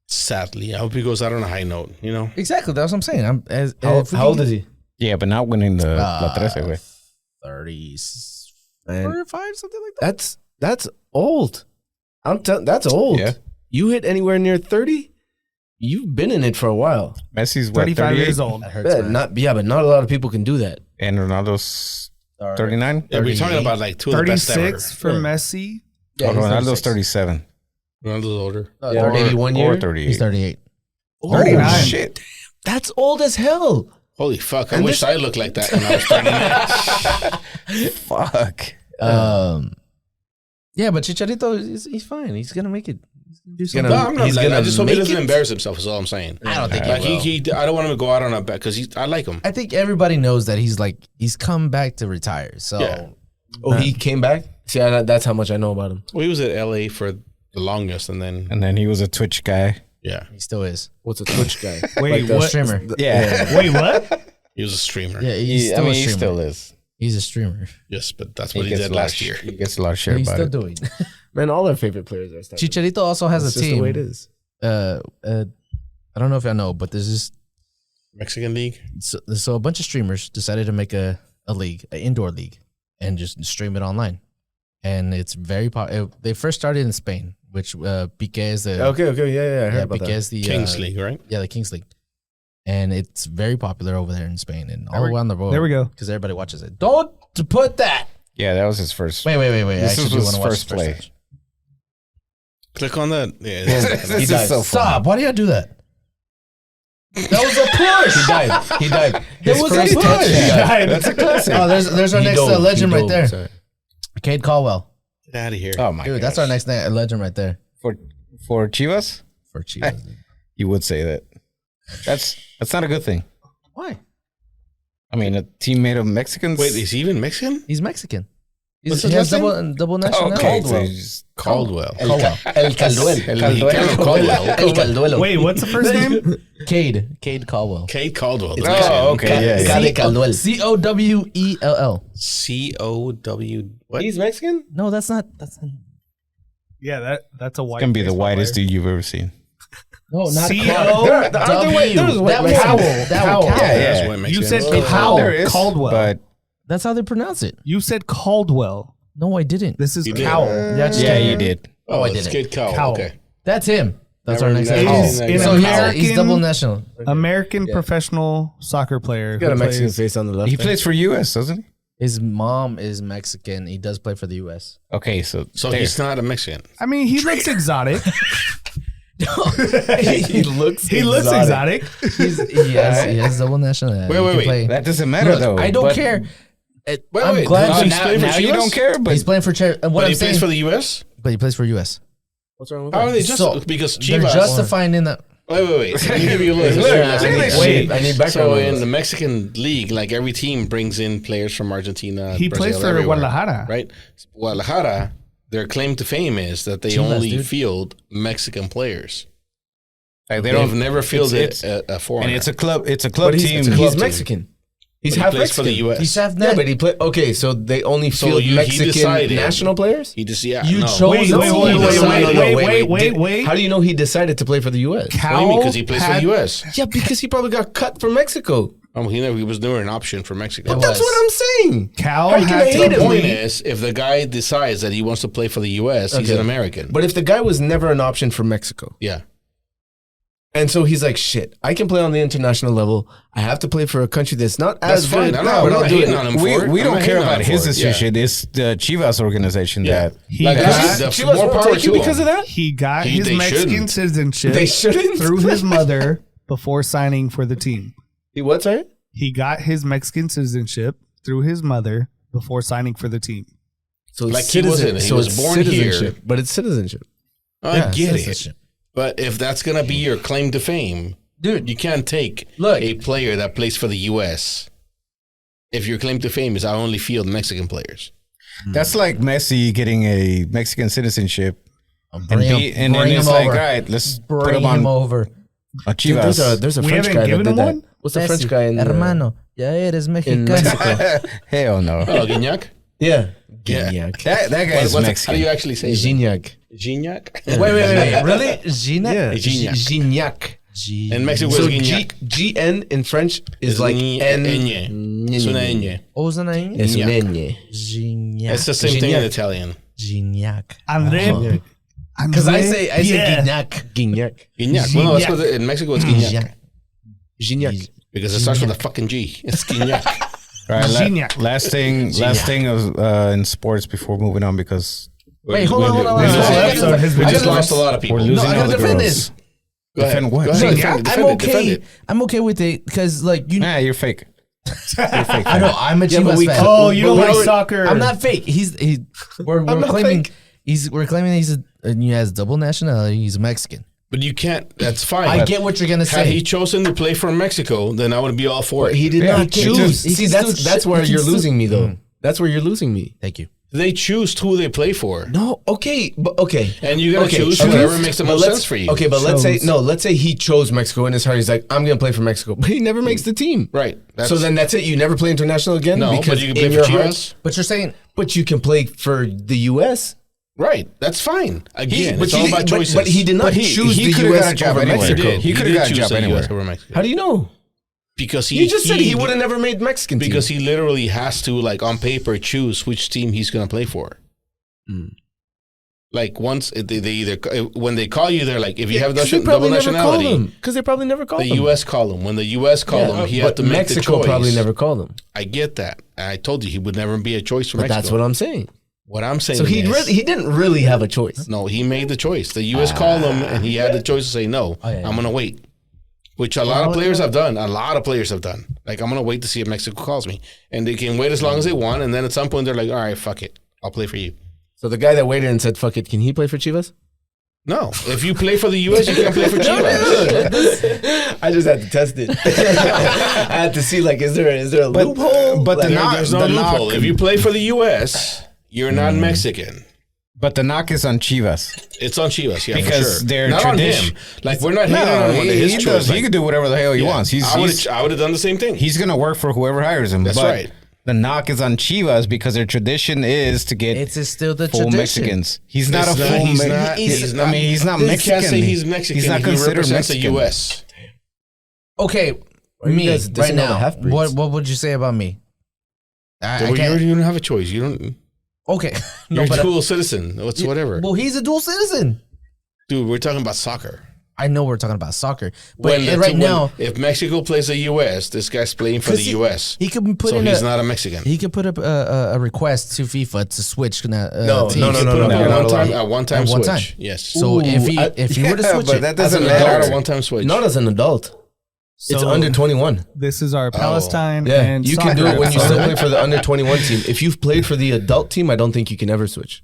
sadly. I hope he goes out on a high note. You know. exactly. That's what I'm saying. How old is he? Yeah, but not winning the La Trece, güey. 35, something like that. That's old. That's old. Yeah. You hit anywhere near 30? You've been in it for a while. Messi's what, 35 38? years old. That hurts, man. But not a lot of people can do that. And Ronaldo's 39? Yeah, we're talking about like two of the best ever. 36 for Messi. Oh, Ronaldo's 37. Ronaldo's older. Yeah, 81 Or year? 38. He's 38. Oh, 39. Shit. That's old as hell. Holy fuck! I wish I looked like that when I was 39. Fuck. Yeah, but Chicharito, he's fine. He's gonna make it. He's gonna do something. gonna- No, I'm not. He's Like, I gonna just hope he make doesn't it? embarrass himself. Is all I'm saying. I don't think Like he will. I don't want him to go out on a bet because I like him. I think everybody knows that he's come back to retire. So Yeah. Oh, he came back? See, that's how much I know about him. Well, he was at LA for the longest, and then And then he was a Twitch guy. yeah, he still is. What's a Twitch guy? Wait, Like the what? Streamer. Yeah. Wait, what? he was a streamer. Yeah, he's I still mean, a he streamer. still is. He's a streamer. Yes, but that's what he gets did a lot last of year. He gets a lot of shit He's about still it. doing. Man, all our favorite players are starting. Chicharito also has That's a just team. the way it is. I don't know if I know, but there's this. Mexican League. So a bunch of streamers decided to make a league, an indoor league, and just stream it online. And it's very popular. They first started in Spain, which Piqué is the Okay, yeah. I heard about Piqué that. is the Kings League, right? Yeah, the Kings League. and it's very popular over there in Spain and all around the world. There we go. Because everybody watches it. Don't put that. Yeah, that was his first. Wait. This I was actually his want to watch first the play. match. Click on that. Yeah, This is so funny. Stop. Why do you do that? That was a push. He died. That was a push. That's a classic. Oh, there's our next legend right there. Sorry. Cade Caldwell. Get out of here. Oh my Dude, god. that's our next legend right there. For Chivas, For Chivas. you would say that. That's not a good thing. Why? I mean, a team made of Mexicans. Wait, is he even Mexican? He's Mexican. What's He his has last name? double nationality. okay. So he's just- Caldwell. El Calduel. Caldwell. El Calduelo. Wait, what's the first name? Cade Caldwell. Cade Caldwell. Oh, okay. Yeah. Cade Calduel. Cowell. COW. What? He's Mexican? No, that's not. Yeah, that's a white. It's gonna be the baseball whitest player. dude you've ever seen. No, not C-O- Caldwell. There's white That was Mexicans. That Cowell. was Cowell. Yeah, That's yeah. what You Mexican said is. Cowell. There is, Caldwell. but That's how they pronounce it. You said Caldwell. No, I didn't. This is You did. Cowell. yeah, you did. Oh, I it's didn't. Cade Cowell. Cowell. Okay. That's him. That's Never- our next never legend. seen that Is guy. So American- he's double national. American professional soccer player. He's got a who Mexican plays- face on the left. He there. plays for US, doesn't he? His mom is Mexican. He does play for the U.S. Okay, so So there. he's not a Mexican. I mean, he looks exotic. He looks He looks exotic. He has double nationality. Wait, He can wait. play- that doesn't matter Look, though. I don't but- care. Wait, I'm wait. glad Does he he's play for now you Chivas? don't care, but He's playing for What But I'm he saying, plays for the U.S.? but he plays for U.S. What's wrong with How are that? they just So, because They're Chivas? justifying in that. Wait. Let me give you a little Look, history look lesson. at this Wait, shit. I need background. So on in this. the Mexican league, like every team brings in players from Argentina. He plays Brazil, for everywhere, Guadalajara. right? Guadalajara. Their claim to fame is that they Chivas, only dude. field Mexican players. like, they They've don't never fielded it's- a foreigner. and it's a club team. He's Mexican. He's But he half plays Mexican. for the U.S. He's half Yeah, net. but he play. Okay, so they only So field he Mexican decided- national players. He just You no. chose Wait, the wait, team. wait, No, wait, no, wait, no, no, wait, Did- wait. How do you know he decided to play for the U.S.? What do you Cowell mean? Because he plays for the had- U.S. Yeah, because he probably got cut from Mexico. He was never an option for Mexico. It That's was. what I'm saying. Cal How you gonna had hate to him? The point play. is, if the guy decides that he wants to play for the U.S., he's Okay. an American. But if the guy was never an option for Mexico, Yeah. and so he's like, shit, I can play on the international level. I have to play for a country that's not That's as fine. good. I'm but not I'll do hating it. on him for it. We I'm don't not care hating on about him his for it. Yeah. decision. It's the Chivas organization Yeah. that He Like, got, that's Chivas more won't power take to you him. because of that? he got his They Mexican shouldn't. citizenship They shouldn't. through his mother before signing for the team. He what, sorry? He got his Mexican citizenship through his mother before signing for the team. So Like he wasn't. He was it's born here. citizenship, but it's citizenship. I Yeah, get it. citizenship. But if that's going to be your claim to fame, Dude, you can't take Look. a player that plays for the U.S. if your claim to fame is I only field Mexican players. that's like Messi getting a Mexican citizenship, bring him, and then bring it's him like, over. all right, let's put Bring him him on over. a Dude, Chivas. there's a We French haven't guy that given did him that. one? What's the French guy in Hermano, ya eres in mexicano. Mexico? Hell no. Oh, Guignac? Yeah. Yeah. Gignac. That guy is How do Mexican. you actually say his name? Gignac. Gignac? Wait. Really? Gina? Yeah. Gignac. Gignac. In Mexico, So it's Guignac. GN in French is like N. Enye. Es una enye. What was the name? Es un Gignac. ñ. Gignac. It's the same thing in Gignac. Italian. Gignac. Andre, Because I say Pierre. Gignac. Gignac. Guignac. Well, no, that's what in Mexico it's Guignac. Gignac. Because it starts with a fucking G. It's Guignac. All right, Gignac. last thing of, in sports before moving on because Wait, hold on. This whole episode has been We just just lost a lot of people. we're losing I all gotta the defend girls. this. Go ahead. Defend what? Go ahead. Look, Defend I'm it. Defend okay. it. I'm okay with it because, like, you know, Nah, you're fake. You're fake. I know I'm a Yeah, but Chivas we- fan. Oh, you don't But we like already- soccer. I'm not fake. We're not claiming fake. we're claiming he has double nationality. He's Mexican. But you can't. That's fine. I But get what you're gonna had he say. chosen to play for Mexico, then I would be all for it. He did Yeah, not he choose. can See, still that's where he can you're still- losing me, though. That's where you're losing me. Thank you. They choose who they play for. No, okay, but okay. And you gotta choose okay. whatever makes the But most let's- sense for you. Okay, but let's say Chose. let's say he chose Mexico in his heart. He's like, I'm gonna play for Mexico, but he never makes the team. Right. So then that's it. You never play international again. no, because but you can play in for your heart- Chivas. But you're saying But you can play for the U.S. Right. That's fine. Again, but it's all he- about choices. But he did not choose he the could've U.S. got a job over anywhere. Mexico. He could've got a choose job the anywhere. US over Mexico. How do you know? Because You just said he would have never made Mexican team. Because he literally has to, like, on paper, choose which team he's going to play for. Like once they either when they call you, they're like, if you have They double probably never called nationality, him because they probably never called the him. U.S. call him. When the U.S. call him, he has But to make Mexico the choice. probably never called him. I get that. And I told you he would never be a choice for But Mexico. that's what I'm saying. What I'm saying So he is, didn't really have a choice. no, he made the choice. The U.S. called him, and he had the choice to say no. Oh, yeah. I'm gonna wait, which a lot of players have done. A lot of players have done. Like I'm gonna wait to see if Mexico calls me, and they can wait as long as they want, and then at some point they're like, all right, fuck it, I'll play for you. So the guy that waited and said, "Fuck it," can he play for Chivas? No, if you play for the U.S., you can't play for Chivas. I just had to test it. I had to see, like, is there a loophole? but Like, There's no loophole. If you play for the U.S., you're not Mexican. But the knock is on Chivas. It's on Chivas, yeah, Because for sure. they're not on tradition- him. Like we're not hating on him. His choice. he could do whatever the hell he wants. I would have done the same thing. He's gonna work for whoever hires him. That's but right. The knock is on Chivas because their tradition is to get It's still the full tradition. Mexicans. He's not It's a not- full he's Mexican. not- he's not- I mean, he's not You Mexican. can't say he's Mexican. He's not he considered represents Mexican. the U.S. Okay, you me guys dissing right on the now. half-breeds? What would you say about me? I You can't. don't have a choice. You don't. Okay, You're a but dual citizen. What's whatever. well, he's a dual citizen. Dude, we're talking about soccer. I know we're talking about soccer, but right now, if Mexico plays the U.S., this guy's playing for the U.S. he could put So in he's a, not a Mexican. he could put up a request to FIFA to switch. No, teams. no, Put no, up you're not allowed. a one-time At one switch. time. Yes. So if you were to switch but it, that As doesn't an adult, matter. a one-time switch. Not as an adult. It's So under 21. This is our Palestine Yeah, and you soccer can do it when you still episode. play for the under 21 team. If you've played for the adult team, I don't think you can ever switch.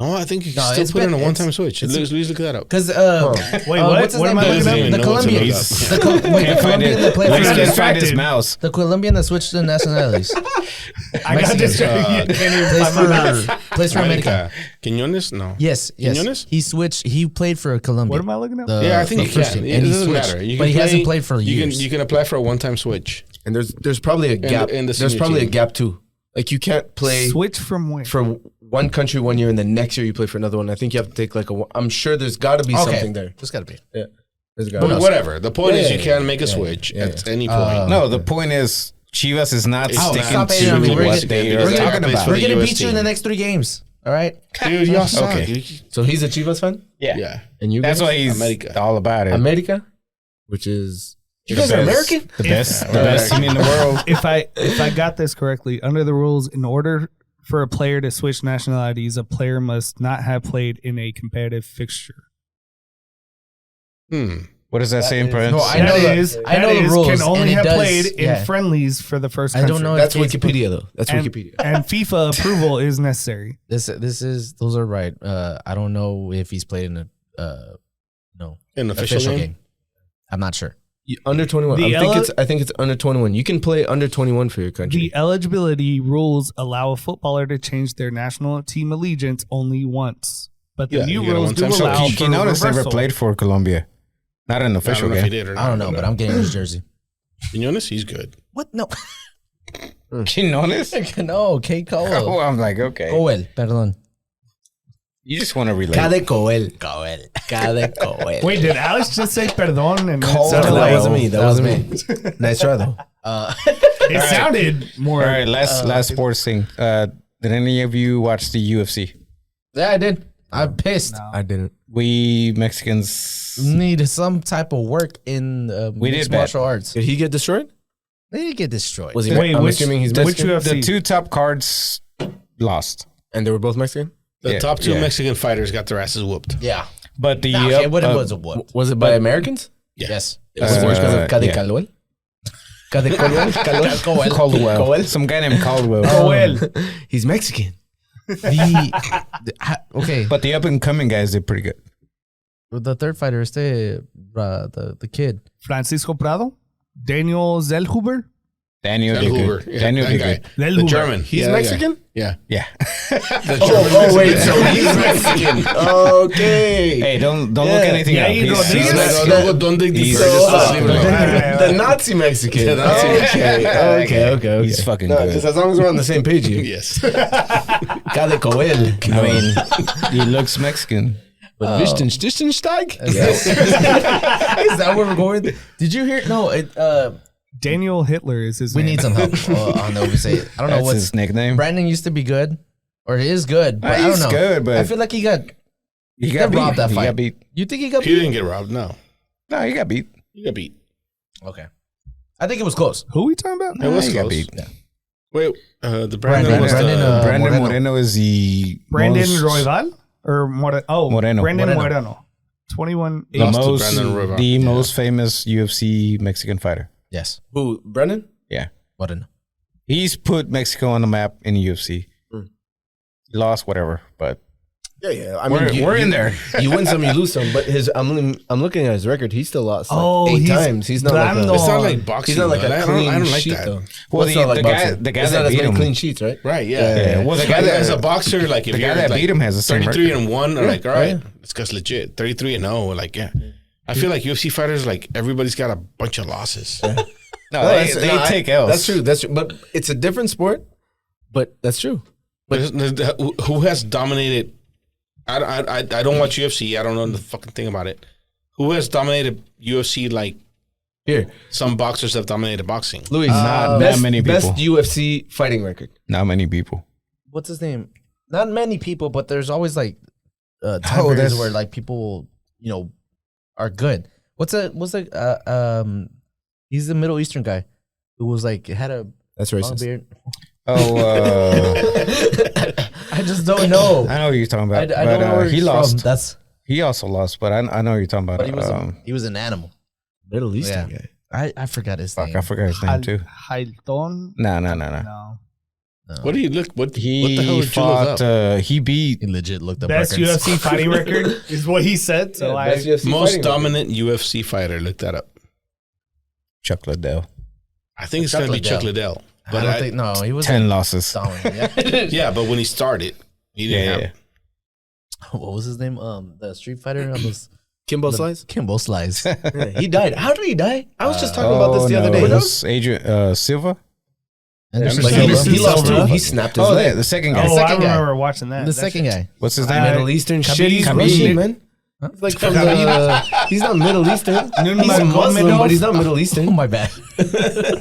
Oh, I think you can No, still it's put in a been- one-time switch. Please look that up. because Wait, what's what? his What name? am I looking Doesn't up? even The know what's Colombian, in the the Colombian that played He's for gonna find his distracted. mouse. the Colombian that switched to nationalities. I got distracted. Can't even find my mouse. Plays for America. Quinones? No. Yes, Quinones? he switched. He played for Colombia. What am I looking up? Yeah, I think the you first can. team, It and he doesn't switched. matter. You But can he hasn't play- played for years. You can apply for a one-time switch. And there's probably a gap. in the There's senior probably a team. gap too. Like you can't play Switch from where? for one country 1 year and the next year you play for another one. I think you have to take like I'm sure there's got to be something there. There's got to be. Yeah, there's got to But be. whatever. The point Yeah, is yeah, you can yeah. make a Yeah, switch yeah, at yeah. any point. No, the point is Chivas is not sticking stop hating on me. to We're what gonna- they we're are gonna- talking we're about. We're gonna US beat you in the team. next 3 games. All right. Dude, y'all suck. Okay. So he's a Chivas fan, Yeah. and you That's guys? why he's America. all about it. America, which is you The guys are best- American. The best team in the world. If I got this correctly, under the rules, in order for a player to switch nationalities, a player must not have played in a competitive fixture. What does that say in No, parentheses? I know I know the rules, can only and it have does- played in yeah. friendlies for the first I country. don't know. That's if it's- Wikipedia though. That's and, Wikipedia. and FIFA approval is necessary. This is those are right. I don't know if he's played in a no An official game? I'm not sure. Under 21. I think it's under 21. You can play under 21 for your country. The eligibility rules allow a footballer to change their national team allegiance only once, but the Yeah, new you get a rules do one-time So allow for Quinones never reversal. played for Colombia. Not an I official don't know if he game. did or I don't not. know, but I'm getting his jersey. Quinones, he's good. What? No, Quinones? no. K. Oh, Cole. I'm like, okay. Coel. Perdón. You just want to relate. Cada Coel. Coel. Cada Coel. Wait, did Alex just say perdón? And Cole. it sounded, No, that like, wasn't me. That wasn't me. Nice try though. it sounded more. All right, last sports thing. Did any of you watch the UFC? Yeah, I did. I'm pissed. I didn't. We Mexicans. Need some type of work in We mixed did martial arts. Did he get destroyed? They did get destroyed. Was he? Wait, I'm which- assuming he's which Mexican. UFC? The two top cards lost. And they were both Mexican. The Yeah, top two yeah. Mexican fighters got their asses whooped. Yeah. But the Okay, what it was a what? Was it by Americans? Yes. Was it because of Cada yeah. Caldwell? Cada Caldwell? Caldwell. Some guy named Caldwell. Coel. He's Mexican. Okay. But the up and coming guys did pretty good. The third fighter is the kid. Francisco Prado, Daniel Zellhuber. Daniel Dan did Hoover. good. Yeah, Daniel that did guy. good. The Zellhuber. German. He's Yeah, that guy. Mexican? Yeah. Yeah. Oh, wait. So he's Mexican. Okay. Hey, don't look anything Yeah, up. you He's- know, he's these- Mexican. No, don't dig He's- deeper. Just leave it alone. The Nazi Mexican. The Nazi Okay. He's fucking No, good. because as long as we're on the same page here. Yes. Cada Coel. I mean, he looks Mexican. But Liechtensteig? Is that where we're going? Did you hear? No. Daniel Hitler is his We name. need some help on the say. I don't know That's what's his nickname. Brandon used to be good, or he is good. But I don't He's know. good, but I feel like he got robbed that He fight. got beat. You think he got He beat? didn't get robbed. No, No, he got beat. he got beat. Okay. I think it was close. Who we talking about? It was he got close. beat. The Brandon Brandon, was Brandon, the Brandon Moreno. Moreno is the Brandon most, Royval or Moreno. Brandon Moreno. Moreno. 21. the Lost to most Brandon Royval. the most famous UFC Mexican fighter. Yes. Who? Brennan? Yeah, Moreno. he's put Mexico on the map in the UFC. Lost whatever, but Yeah. I we're in there. You win some, you lose some. But I'm looking at his record. He still lost like 8 he's times. He's not like Brando. It's not a, like boxing. he's not like but a clean I don't like sheet that. though. Well, It's not like the guy boxing. the guy It's that not as beat many him. clean sheets, right? Right? Yeah. Well, the guy As a that boxer, like if the you're guy that like beat him has the same 33 record. and 1, or like all right, it's cause legit 33 and 0. Like I feel like UFC fighters, like everybody's got a bunch of losses. No, No, they take L's. That's true. That's true. But it's a different sport. But that's true. But who has dominated? I don't watch UFC. I don't know the fucking thing about it. Who has dominated UFC like Here, some boxers have dominated boxing? Luis. Not best, many people. Best UFC fighting record. Not many people. What's his name? Not many people, but there's always like time Oh, periods that's- where like people, are good. What's he's the Middle Eastern guy who was like had a That's long racist. beard. Oh, I just don't know. I know what you're talking I about. don't know where he he's lost. from. That's He also lost, but I know what you're talking about. but he was an animal. Middle Eastern Yeah. guy. I forgot his fuck, name. I forgot his name too. Hilton? No. No. What do you look? What the hell He did you look fought. up? He beat. He legit looked up Best records. UFC fighting record is what he said. So I Best UFC Most fighting dominant UFC fighter. Look that up. Chuck Liddell. I think it's Chuck gonna be Chuck Liddell. Liddell. I But don't think no, he was 10 losses. dominant. Yeah. yeah, but when he started, he didn't have. What was his name? The Street Fighter on this Kimbo Slice? Kimbo Slice. Yeah, he died. How did he die? I was just talking about this the other day. It was Adrian Silva. Anderson Like, Silva. he lost Silva. two. He snapped his Oh, leg. yeah, the second guy. Oh, second I guy. remember watching that. The That second shit- guy. What's his name? Middle Eastern shit. He's Khabib. Russian, man. He's like from the. He's not Middle Eastern. He's Muslim, but he's not Middle Oh Eastern. my bad.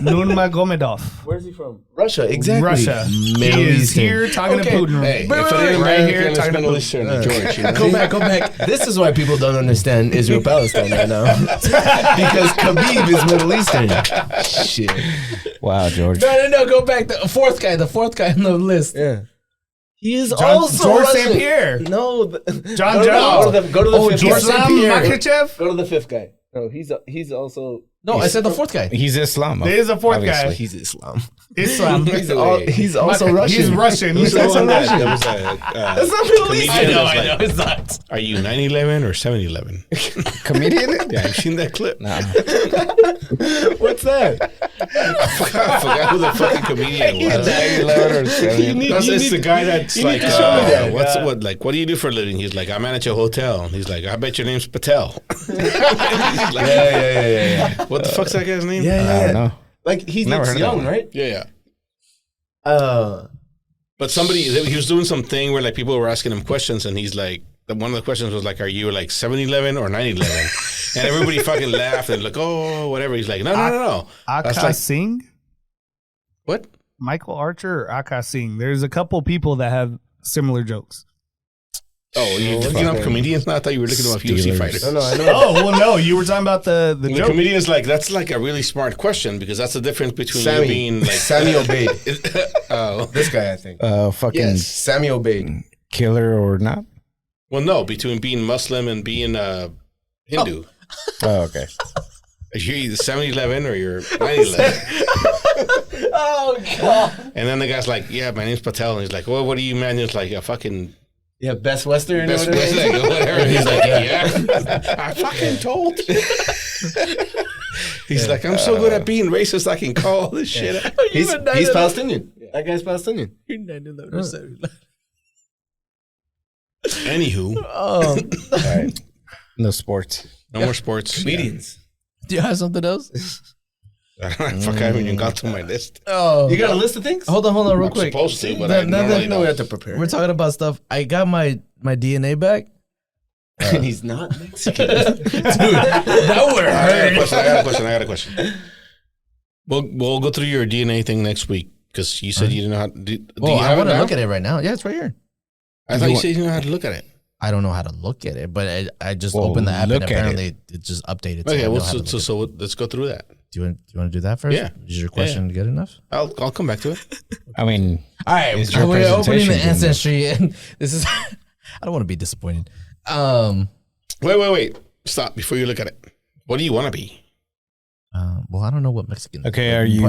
Nurmagomedov. Where's he from? Russia, exactly. Russia. Middle He is Eastern. here talking Okay. to Putin. Hey, if it ain't right American, here it's talking to Middle Putin. Eastern, George. You know? Go back. This is why people don't understand Israel Palestine right now. Because Khabib is Middle Eastern. Shit. Wow, George. No. Go back. The fourth guy on the list. Yeah. He is George also St. Russian. Pierre. No. John Go Jones. to the Oh, fifth George guy. St. Pierre. Makachev. Go to the fifth guy. No, he's also. No, I said the fourth guy. He's Islam. There is a fourth guy. obviously. He's Islam. Islam. He's also Russian. He's Russian. Who's He's the also one that Russian. was That's not Middle comedian Eastern. that's I know. like, It's not. are you 9/11 or 7/11? Comedian? Yeah, I've seen that clip. Nah. What's that? I forgot who the fucking comedian was. 9/11 or 7. It's the guy that's like, to show me that. what do you do for a living? He's like, I manage a hotel. He's like, I bet your name's Patel. He's like, Yeah. what the fuck's that guy's name? I don't know. Like he Never looks heard of young, that. right? Yeah. But But he was doing something where like people were asking him questions, and he's like, one of the questions was like, are you like 7/11 or 9/11? And everybody fucking laughed and like, oh, whatever. He's like, no. That's Akash like, Singh? what? Michael Archer or Akash Singh? There's a couple people that have similar jokes. Oh, you're looking up comedians now? I thought you were looking up UFC Steelers. fighters. no, I know. Oh, well, no. You were talking about the The joke. comedian's like, that's like a really smart question because that's the difference between you being like Sammy Obeid. oh, This guy, I think. Fucking Yes, Sammy Obeid. killer or not? well, no, between being Muslim and being Hindu. Oh, okay. You're either 7/11 or you're 9/11. Oh God. And then the guy's like, yeah, my name's Patel. And he's like, well, what do you man? He's like, a fucking Yeah, Best Western. best or whatever. Western, like, whatever. And he's like, yeah, I fucking told you. He's like, I'm so good at being racist, I can call all this shit out. He's Palestinian. That guy's Palestinian. Anywho, All right. No sports. no more sports. Comedians. Do you have something else? Fuck, I haven't even got to my list. Oh, You got a list of things? hold on, real I'm quick. supposed to, but That- I that- normally No, we have don't. to prepare. We're talking about stuff. I got my DNA back. And he's not Mexican. That would I hurt. got a question. We'll go through your DNA thing next week. Because you said you didn't know how to do. Well, you I have want it to now? look at it right now. Yeah, it's right here. I thought you said you didn't know how to look at it. I don't know how to look at it, but I just Well, opened the app and look at apparently it just updated. Okay, I know well, how to look at it. so let's go through that. Do you want to do that first? Yeah. Is your question good enough? I'll come back to it. I mean, All right, Is your we're opening the presentation good ancestry, and this is. I don't want to be disappointed. Wait. Stop before you look at it. What do you want to be? Well, I don't know what Mexican. okay, are you?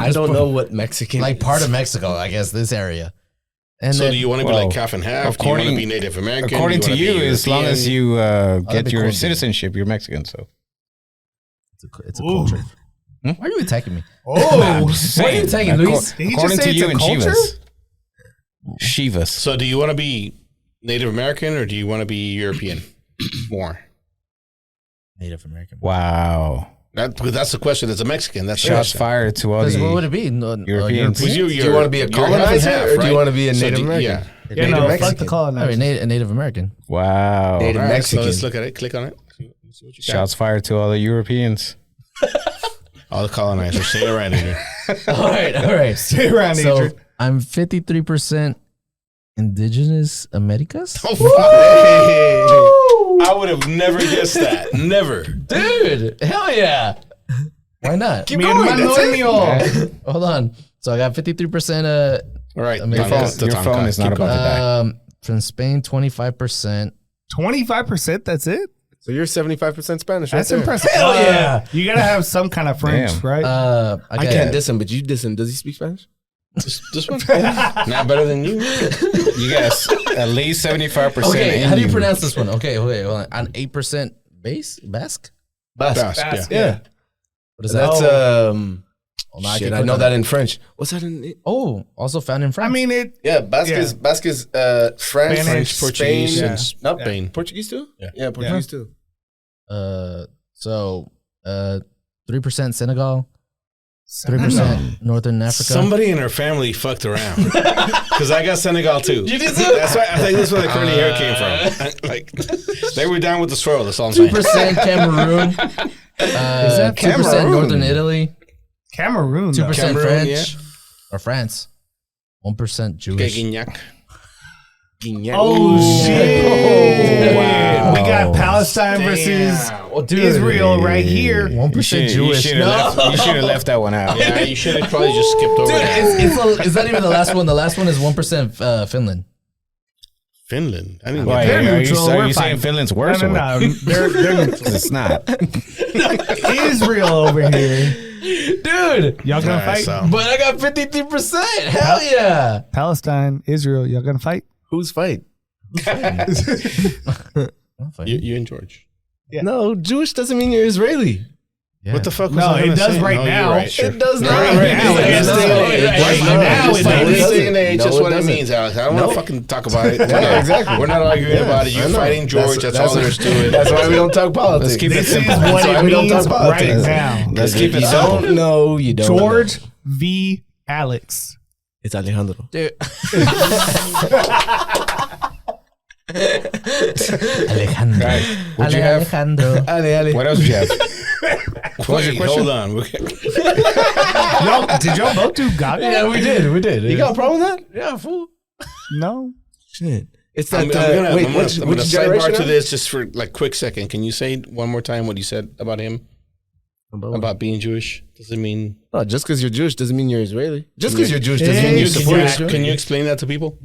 I don't know what Mexican like is. part of Mexico? I guess this area. And So then, do you want to be well, like half and half? Do you want to according- be Native American? According Do to you you, wanna be as long as European? you get be your Colombian. citizenship, you're Mexican. So it's a culture. Why are you attacking me? Oh, Why are you attacking Luis? Did he just according say to it's you a and culture? Shivas. So do you want to be Native American or do you want to be European more? Native American. Wow. That's the question. It's a Mexican. That's the Shots question. fired to all Because what would the. it be? No, Europeans. Was Do you want to be a you're half and colonizer half, or do right? you want to be a So Native do- American? Yeah. Yeah, Native no, fuck Mexican. the I colonizers. mean, a Native American. Wow. Native All right, so Mexican. let's look at it. Click on it. See what you got. Shots fired to all the Europeans. All the colonizers. Say it right, Adrian. All right. Stay around, So Adrian. I'm 53% indigenous Americas. I would have never guessed that. Never. Dude, hell yeah. Why not? Mi hermano. Hold on. So I got 53% All right. I mean, Your phone is not about to die. from Spain, 25%. 25%, that's it? So you're 75% Spanish right That's there. impressive. Hell yeah. You got to have some kind of French, Damn. right? I can't diss him, but you diss him. Does he speak Spanish? This one? Not better than you. You guess at least 75%. Okay, and how do you pronounce this one? Okay, wait, hold on. On 8% Basque? Basque. Basque, Yeah. What is that? That's Hold on, I shit. can I click know on that it. in French. What's that in? Oh, also found in France. I mean, it. Yeah, Basque Yeah. is France, Spanish, Portuguese, Spain, and not Spain. Portuguese too. Yeah. Portuguese too. 3% Senegal, 3% Northern Africa. Somebody in her family fucked around. Because I got Senegal too. You did too? That's why I think that's where the curly hair came from. Like, they were down with the swirl. That's all I'm saying. 2% Cameroon. 2% Cameroon? Northern Italy. Cameroon. though. 2% Cameroon, French. Or France. 1% Jewish. Okay, Guignac. Oh, shit. wow. We got Palestine versus Israel right here. 1% You Jewish. should No. have left that one out. Yeah, you should have probably just skipped over Dude, that. it's not even the last one. The last one is 1% Finland. Finland. I didn't Why, get They're that. are neutral, you we're saying fine. Finland's worse? No, or what? no. They're neutral. It's not. Israel over here. Dude. Y'all gonna Alright, fight? so- But I got 53%. Hell yeah. Palestine, Israel, y'all gonna fight? Who's fight? You and George. Yeah. No, Jewish doesn't mean you're Israeli. Yeah. What the fuck was No, I it gonna does say? right No, you're now. right, sure. It does not. Right now, it is. Right now, it It does. doesn't. This day and age, No, that's it what it doesn't. means, Alex. I don't want to fucking talk about it. Yeah, exactly. We're not arguing about it. I You're know. fighting George. That's all there's to it. That's why we don't talk politics. Let's keep it This is simple. what That's why it we don't means talk right politics. now. Let's keep If it you simple. don't know, you don't George know. v. Alex. It's Alejandro. Dude. Alejandro. Right. What'd you have? Alejandro. What else did you have? What was your Wait, question? hold on. Did y'all both do Gaga? Yeah, we did. You got a problem with that? Yeah, fool. No. Shit. It's I'm that. gonna Wait, which sidebar generation? to this just for like quick second. Can you say one more time what you said about him? About being Jewish? Does it mean? No, just because you're Jewish doesn't mean you're Israeli. Just because you're Jewish doesn't mean you Can support you- Israel. Can you explain that to people?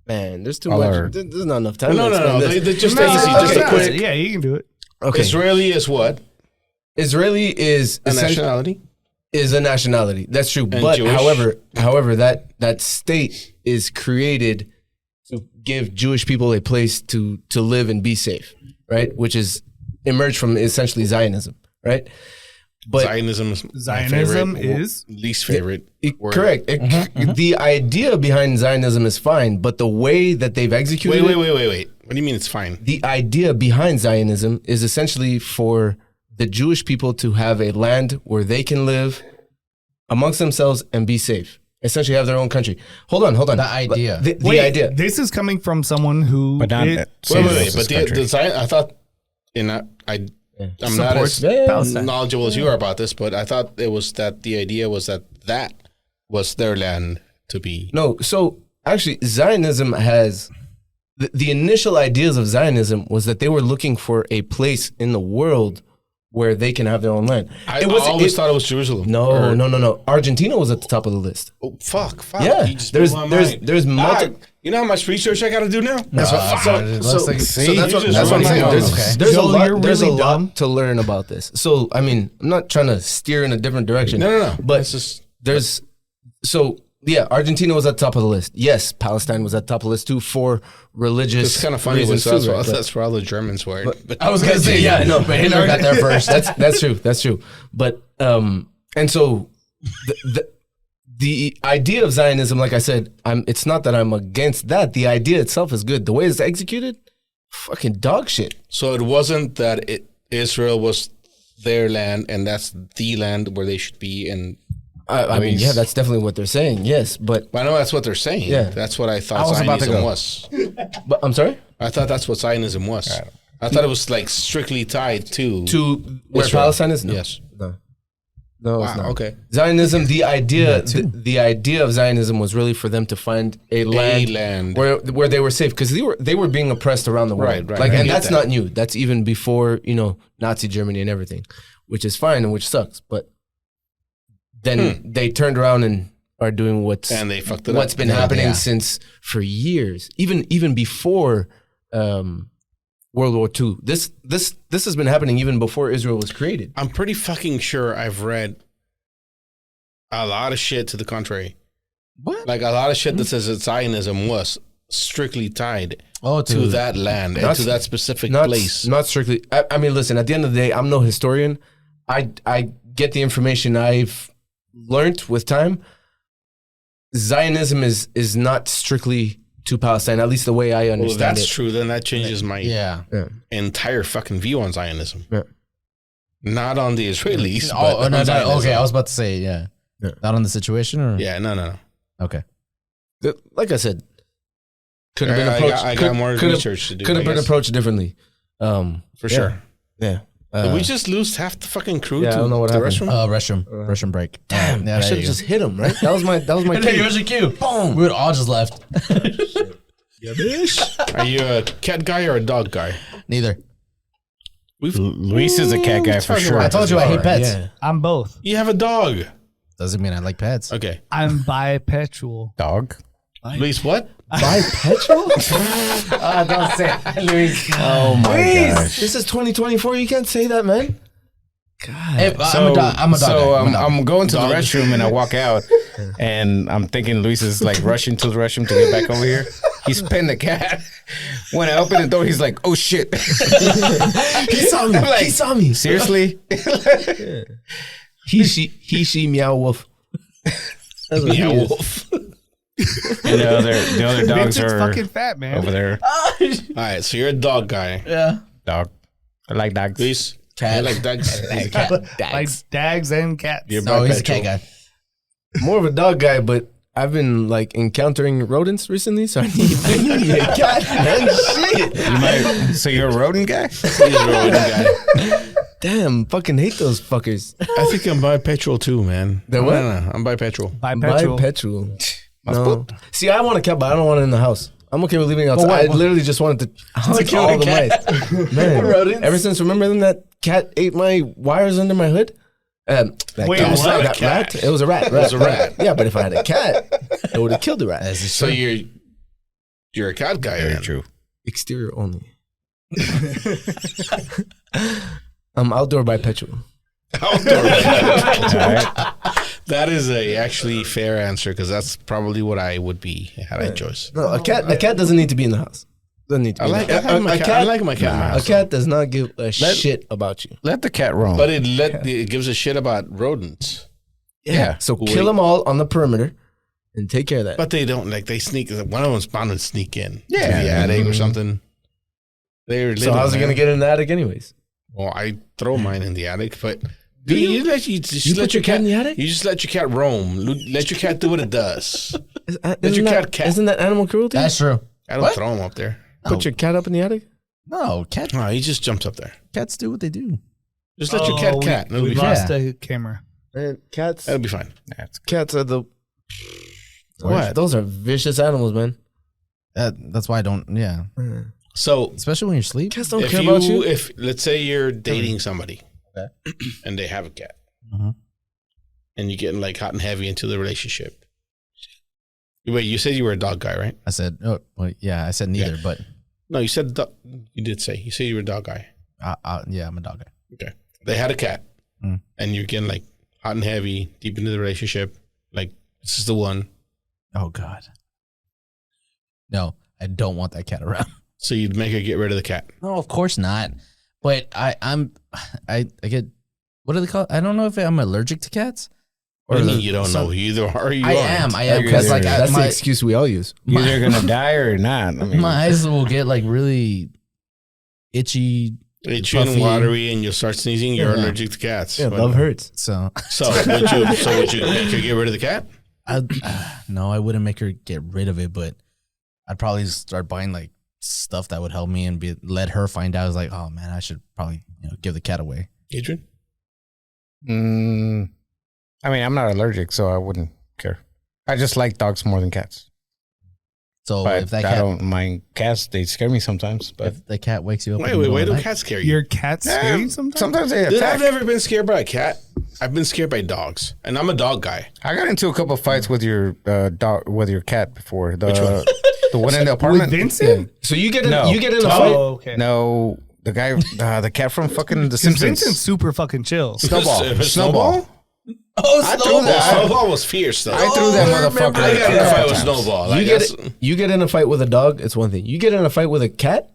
Man, there's too All much. our- There's not enough time. No. to explain this. Just No, easy. no, Just no, a quick. Yeah, you can do it. Okay. Israeli is what? Israeli is A nationality? is a nationality. That's true. And But Jewish? however, that state is created to give Jewish people a place to live and be safe, right? Which is emerged from essentially Zionism, right? But Zionism is my Zionism favorite, is? least favorite word. correct. The idea behind Zionism is fine, but the way that they've executed Wait. it, What do you mean it's fine? the idea behind Zionism is essentially for the Jewish people to have a land where they can live amongst themselves and be safe. Essentially have their own country. Hold on. The idea. The Wait, idea. This is coming from someone who. But not. it- Wait. But the Zion, I thought, I'm not supports as Palestine. knowledgeable as you are about this, but I thought it was that the idea was that was their land to be. No, so actually, Zionism has the initial ideas of Zionism was that they were looking for a place in the world where they can have their own land. I always thought it was Jerusalem. No. Argentina was at the top of the list. Oh, fuck. Yeah, You just blew my mind. there's multiple. You know how much research I got to do now? That's what I'm saying. Okay. There's a really lot dumb. to learn about this. So I mean, I'm not trying to steer in a different direction. No. But It's just there's Argentina was at the top of the list. Yes, Palestine was at the top of the list too for religious. it's kind of funny. reasons That's, too, right? that's where all the Germans were. But I was gonna say but Hitler got there first. That's true. But and so the idea of Zionism, like I said, it's not that I'm against that. The idea itself is good. The way it's executed, fucking dog shit. So it wasn't that Israel was their land and that's the land where they should be. And I mean, yeah, that's definitely what they're saying. Yes, but I know that's what they're saying. Yeah. That's what I thought was about to Zionism go. was. but I'm sorry. I thought that's what Zionism was. I thought it was like strictly tied to Where Israel. Palestine is? No. Yes. No, it's Wow, not. okay. Zionism, the idea of Zionism was really for them to find a land, where they were safe because they were being oppressed around the world. Right. Like, I and get that's that. not new. That's even before Nazi Germany and everything, which is fine and which sucks. But then they turned around and are doing And they fucked it what's up. been happening since for years, even before World War II. This has been happening even before Israel was created. I'm pretty fucking sure I've read a lot of shit to the contrary. What? Like a lot of shit that says that Zionism was strictly tied Oh, to that land and Not- to that specific Not place. Not strictly. I mean, listen. At the end of the day, I'm no historian. I get the information I've learned with time. Zionism is not strictly to Palestine, at least the way I Well, if understand that's it. true, then that changes my yeah. entire fucking view on Zionism. Yeah. Not on the Israelis. Oh, but no, on Zionism. okay. I was about to say, yeah. Not on the situation, or Yeah, no. okay. Like I said, could have been I approached. got more could research to do. Could have I been guess. approached differently. For sure. Yeah. Did we just lose half the fucking crew Yeah, I to don't know what the happened. restroom? Restroom break. Damn, yeah, I there should you have go. just hit him. Right. That was my Hey, cue. here's your cue. Boom. We would all just left. Are you a cat guy or a dog guy? Neither. Luis is a cat guy for sure. I told you I hate pets. Yeah. I'm both. You have a dog. Doesn't mean I like pets. Okay. I'm bipetual. Dog. Luis, what? Bipetual? Don't say it, Luis. Oh my gosh. This is 2024. You can't say that, man. Hey, I'm a dog. I'm a dog. So guy. I'm a dog. I'm going to the restroom and I walk out and I'm thinking Luis is like rushing to the restroom to get back over here. He's petting the cat. When I open the door, he's like, "Oh shit!" He saw me. Like, He saw me. Seriously? He, she, meow wolf. That's what he Yeah, is. wolf. And the other dogs Vincent's are fucking fat, man. over there. All right, so you're a dog guy. yeah. Dog. I like dogs. Luis, Cat. I like dogs. He's a cat. Like dags and cats. You're No, he's a bipetual. cat guy. More of a dog guy, but I've been like encountering rodents recently, so I need a cat. Man, shit. You might, so you're a rodent guy? He's a rodent guy. Damn, fucking hate those fuckers. I think I'm bipetual too, man. They're what? No, I'm bipetual. Bipetual. Bipetual. No. See, I want a cat, but I don't want it in the house. I'm okay with leaving it outside. I literally just wanted to kill all the mice. Man, Rodents? ever since, remember when that cat ate my wires under my hood? Wait, cat was what? that rat? It was a rat. It was a rat. Yeah, but if I had a cat, it would have killed the rat. So you're a cat guy. Very then. true. Exterior only. I'm outdoor bipetual. Outdoor. All right. That is a actually fair answer because that's probably what I would be had I chose. No, a cat doesn't need to be in the house. Doesn't need to be. I like in the house. my cat. I like my cat. in my A house. cat does not give a shit about you. Let the cat roam. But it gives a shit about rodents. Yeah. So kill them all on the perimeter and take care of that. But they don't like they sneak. One of them's bound to sneak in. Yeah. to the attic or something. They're So how's it gonna get in the attic anyways? Well, I throw mine in the attic, but you just You let put your cat in the attic? You just let your cat roam. Let your cat do what it does. Isn't your that- cat. Isn't that animal cruelty? That's true. I don't What? throw him up there. Put your cat up in the attic? No, No, he just jumps up there. cats do what they do. Just let your cat. We It'll be fine. lost a camera. Man, cats That'll be fine. cats are the What? Those are vicious animals, man. That's why I don't. Yeah. So Especially when you're asleep. Cats don't care about you. If let's say you're dating somebody, Okay. and they have a cat, Mhm. and you're getting like hot and heavy into the relationship. Wait, you said you were a dog guy, right? I said, oh, well, yeah, I said neither, but No, you said you did say you said you were a dog guy. yeah, I'm a dog guy. Okay, they had a cat, Mm. and you're getting like hot and heavy, deep into the relationship. Like this is the one. Oh God. No, I don't want that cat around. So you'd make her get rid of the cat. No, of course not. But I get, what do they call it? I don't know if I'm allergic to cats. What do you mean you don't know? You either are or you I aren't. am. Because like That's the my excuse we all use. You're either gonna die or not. I mean, my eyes will get like really itchy. It's you and puffy. watery, and you'll start sneezing. You're Yeah. allergic to cats. Yeah, But- love hurts. So would you make her get rid of the cat? no, I wouldn't make her get rid of it, but I'd probably start buying like stuff that would help me and let her find out. I was like, oh man, I should probably give the cat away. Adrian? I mean, I'm not allergic, so I wouldn't care. I just like dogs more than cats. So But if that I cat, don't mind cats. They scare me sometimes. But if the cat wakes you up, Wait, in the middle do of the night- cats scare you? Your cat scare you sometimes? sometimes they Dude, attack. I've never been scared by a cat. I've been scared by dogs, and I'm a dog guy. I got into a couple of fights with your dog, with your cat before. Which one? The one in the With apartment. Vincent? So you get in, No. you get in a fight. Oh, okay. No, the guy, the cat from fucking The Because Simpsons. Vincent's super fucking chill. Snowball. Snowball? Oh, I threw that. Snowball was fierce, though. I threw that motherfucker. I got in a couple fight with times. Snowball. Like, You get in a fight with a dog. It's one thing. You get in a fight with a cat.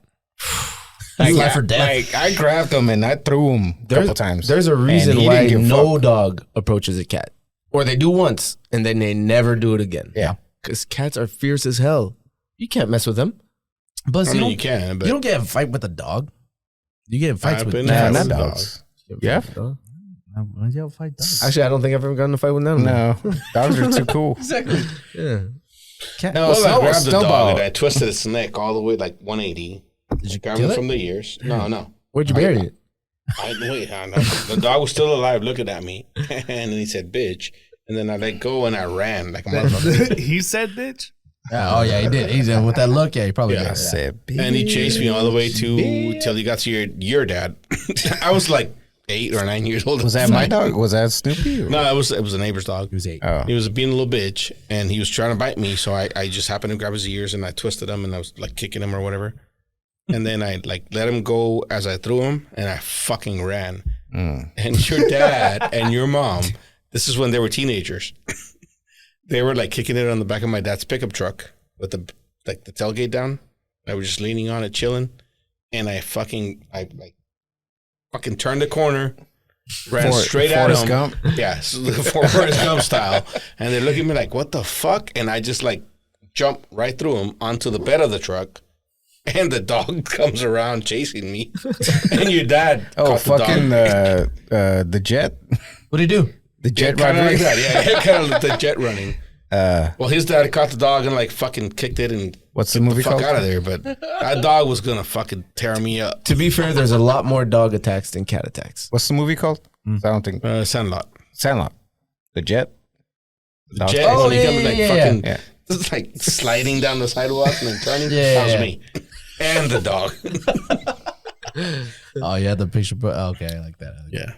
Like, life or death. Like I grabbed him and I threw him a couple times. There's a reason And he why didn't give a no fuck. dog approaches a cat, or they do once and then they never do it again. Yeah. Because cats are fierce as hell. You can't mess with them. But I you mean, don't, you can, but you don't get in a fight with a dog. You get in fights I've with been cats. in not fights with dogs. Yeah. Yeah, fight dogs. Actually, I don't think I've ever gotten in a fight with them. No, dogs are too cool. Exactly. Yeah. Cat. No, well, I grabbed the Snowball. dog and I twisted its neck all the way like 180. Did you Grabbed kill him it? from the ears. No. Where'd you bury it? The dog was still alive looking at me. And then he said, bitch. And then I let go and I ran like a motherfucker. He said, bitch. Yeah, oh yeah, he did. He's with that look. Yeah, he probably Yeah. did. I said, And he chased me all the way till he got to your dad. I was like 8 or 9 years old. was that my dog? Was that Snoopy? Or? No, it was a neighbor's dog. He was 8. Oh. He was being a little bitch, and he was trying to bite me. So I just happened to grab his ears and I twisted him, and I was like kicking him or whatever. And then I like let him go as I threw him, and I fucking ran. And your dad and your mom, this is when they were teenagers. They were like kicking it on the back of my dad's pickup truck with the tailgate down. I was just leaning on it, chilling, and I fucking turned the corner, ran straight at Forrest him. Gump? Yeah, so the Forrest Gump style. And they look at me like, "What the fuck?" And I just like jump right through him onto the bed of the truck, and the dog comes around chasing me. And your dad, Oh, caught fucking the dog. the jet. What do you do? The jet Kind of like Rodriguez. that, yeah, kind of the jet running. Well, his dad caught the dog and like fucking kicked it and What's the took movie fuck called? out of there. But that dog was gonna fucking tear me up. To be fair, there's a lot more dog attacks than cat attacks. What's the movie called? I don't think Sandlot. Sandlot. The jet. The jet. Oh, when he yeah, comes like yeah, fucking, yeah. just like sliding down the sidewalk and then turning. Yeah, That was yeah. me. And the dog. Oh yeah, the picture. Okay, I like that. Yeah.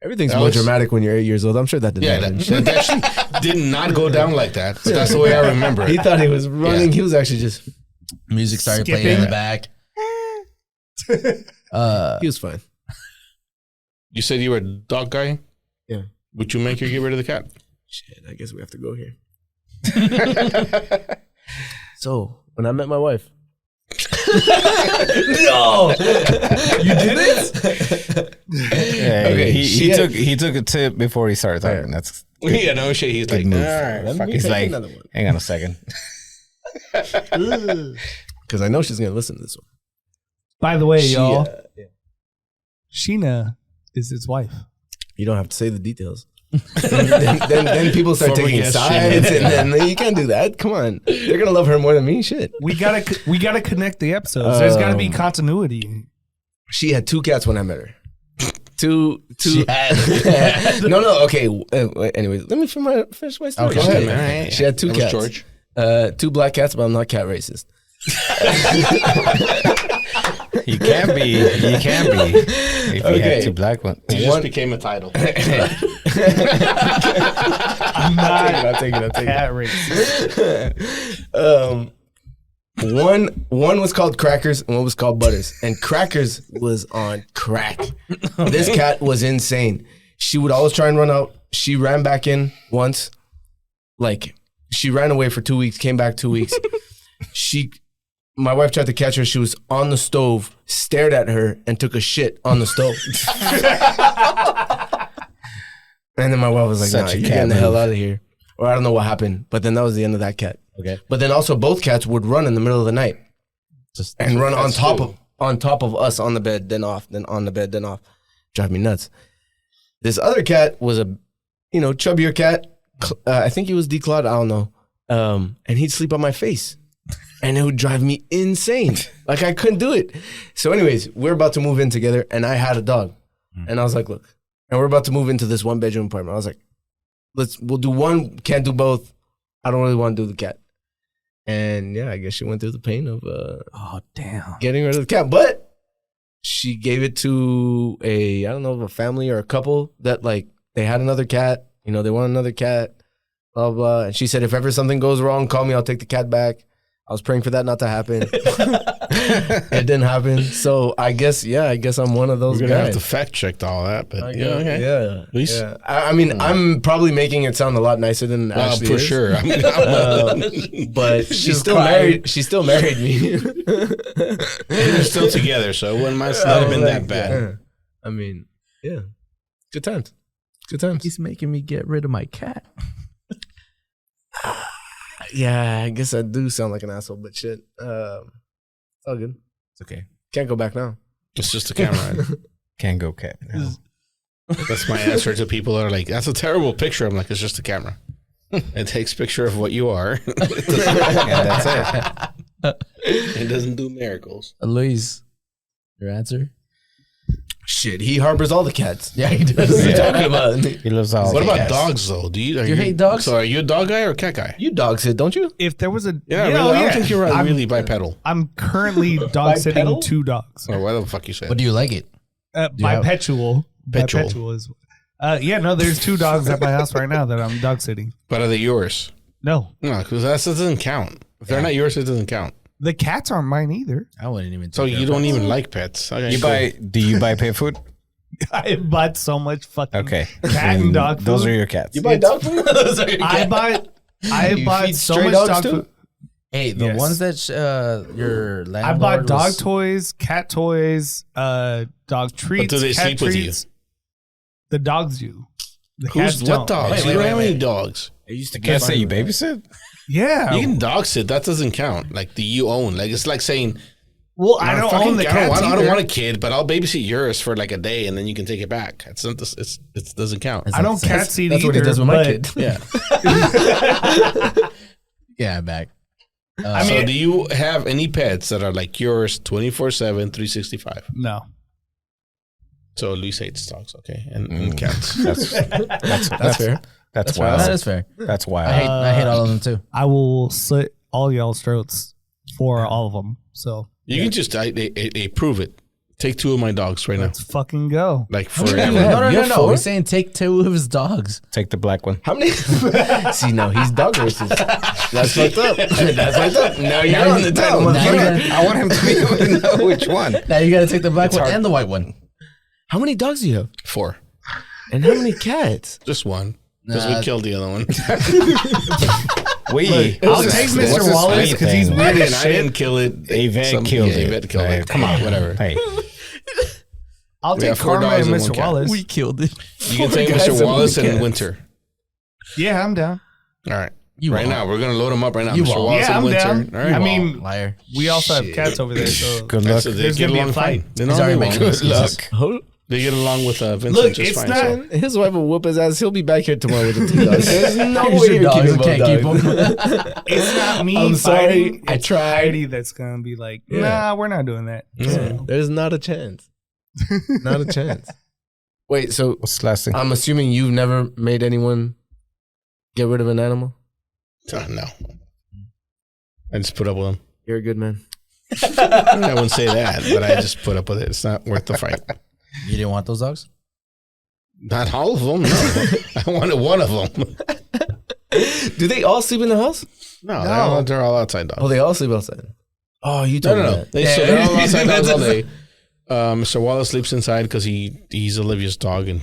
Everything's That more was- dramatic when you're 8 years old. I'm sure that didn't Yeah, happen. that actually did not go down like that. But that's the way I remember it. He thought he was running. Yeah. He was actually just. Music started playing in Skipping. the back. He was fine. You said you were a dog guy? Yeah. Would you make her get rid of the cat? Shit, I guess we have to go here. So when I met my wife. No, you did it. Yeah, Okay, he took a tip before he started talking. That's Yeah, no shit. He's like, move. all right, Let fuck me it. he's take like, another one. hang on a second. Because I know she's gonna listen to this one. By the way, She, y'all, yeah. Sheena is his wife. You don't have to say the details. then people start Former taking guest sides, Sheena. and then you can't do that. Come on, they're gonna love her more than me. Shit. We gotta connect the episodes. There's gotta be continuity. She had 2 cats when I met her. She had. No. Okay. Anyways, let me finish my story. Okay, Go ahead. all right. She had two That was cats. George. 2 black cats, but I'm not cat racist. You can be. If you Okay. had 2 black ones. It just became a title. I'm not I'll take it. cat racist. One was called Crackers and one was called Butters. And Crackers was on crack. This cat was insane. She would always try and run out. She ran back in once. Like, she ran away for 2 weeks, came back 2 weeks. My wife tried to catch her. She was on the stove, stared at her, and took a shit on the stove. And then my wife was like, Such nah, a you're cat getting the hell move. out of here. Or I don't know what happened. But then that was the end of that cat. Okay. But then also both cats would run in the middle of the night Just and run on That's top true. of us on the bed, then off, then on the bed, then off. Drive me nuts. This other cat was a, chubbier cat. I think he was declawed. I don't know. And he'd sleep on my face. And it would drive me insane. Like, I couldn't do it. So anyways, we're about to move in together, and I had a dog. And I was like, look, and we're about to move into this 1-bedroom apartment. I was like, we'll do one, can't do both. I don't really want to do the cat. And yeah, I guess she went through the pain of Oh, damn. getting rid of the cat. But she gave it to I don't know, a family or a couple that, like, they had another cat. They want another cat, blah, blah. And she said, if ever something goes wrong, call me. I'll take the cat back. I was praying for that not to happen. It didn't happen. So I guess I'm one of those We're gonna guys. have to fact check all that, but Yeah. At least- Yeah. I mean, I'm probably making it sound a lot nicer than it actually for is. sure. But she's still married. She still married me. They're still together, so it might not have been that bad. Yeah. I mean, yeah. Good times. Good times. He's making me get rid of my cat. Yeah, I guess I do sound like an asshole, but shit. It's all good. It's okay. Can't go back now. It's just a camera. Can't go cat. No. That's my answer to people that are like, "That's a terrible picture." I'm like, "It's just a camera. It takes picture of what you are. And that's it. It doesn't do miracles." Luis, your answer? Shit, he harbors all the cats. Yeah, he does. What are you talking about? He loves all What the about cats. dogs though? Do you hate dogs? So are you a dog guy or a cat guy? You dog sit, don't you? If there was a Yeah, you really, know, I don't think you're I'm- really bipedal. I'm currently dog sitting Bipedal? 2 dogs. Or why the fuck you say? But do you like it? Uh, you have- bipetual. Petual. Bipetual is. Yeah, no, there's 2 dogs at my house right now that I'm dog sitting. But are they yours? No, No, because that doesn't count. If they're not yours, it doesn't count. the cats aren't mine either. I wouldn't even. So take care you of don't pets. even like pets. Okay, Do you buy pet food? I bought so much fucking Okay. cat and dog food. Those are your cats. You buy dog food? Those are your I cats. bought feed so stray much dogs dog too? food. Hey, the Yes. ones that your I landlord bought dog was- toys, cat toys, dog treats. do they cat sleep with you? treats. The dogs do. The cats Who's don't. what dogs? Wait, you don't wait, have wait. any dogs. I used to Can't say you babysit? Yeah. You can dog sit. That doesn't count. Like the you own. Like it's like saying, Well, I don't own the cats I don't either. want a kid, but I'll babysit yours for like a day, and then you can take it back. It's not. It doesn't count. I don't cat seat That's either. what he does with my but kid. Yeah. Yeah, back. I So mean, do you have any pets that are like yours 24/7, 365? no. So Luis hates dogs, okay, and cats. That's fair. That's That wild. is fair. That's I wild. hate all of them too. I will slit all y'all's throats for all of them. So You can just they prove it. Take 2 of my dogs right now, let's fucking go. like No, forever. no. We're saying take 2 of his dogs. Take the black one. How many? See, now he's dog racist. That's fucked up. That's fucked up. Now you're on the title. Now you motherfucker. gotta- I want him to be able to know which one. Now you got to take the black one hard. and the white one. How many dogs do you have? 4, And how many cats? just 1, because Nah. we killed the other one. I'll take Mr. Wallace because he's weird I as shit. didn't kill it. Yvette killed it. Yvette killed Hey, it. come on. whatever. Hey, I'll We take have 4 Karma dogs and and 1 Mr. cat. Wallace. killed it. You can take guys Mr. and Wallace 1 and cat. Winter. Yeah, I'm down. All right. You right won't. now, we're gonna load them up right now. You Mr. won't. Wallace Yeah, and I'm Winter. down. All right. I mean, Liar. we also have cats over there, so good luck. So they There's get gonna be a along fight. fine. They He's already normally making won't. excuses. They get along with Vincent Look, just it's fine. not- so. His wife will whoop his ass. He'll be back here tomorrow with the 2 dogs. There's no Here's way your you're dogs. keeping You both can't keep dogs. them. it's not me I'm sorry. fighting. I It's tried. Heidi that's gonna be like, Yeah. nah, we're not doing that. Yeah. There's not a chance. Not a chance. Wait, so What's the last thing? I'm assuming you've never made anyone get rid of an animal? No. I just put up with them. You're a good man. I wouldn't say that, but I just put up with it. It's not worth the fight. You didn't want those dogs? Not all of them, no. I wanted one of them. Do they all sleep in the house? No, they're all outside dogs. Oh, they all sleep outside. Oh, you told me that. They're all outside dogs all day. Mr. Wallace sleeps inside because he's Olivia's dog and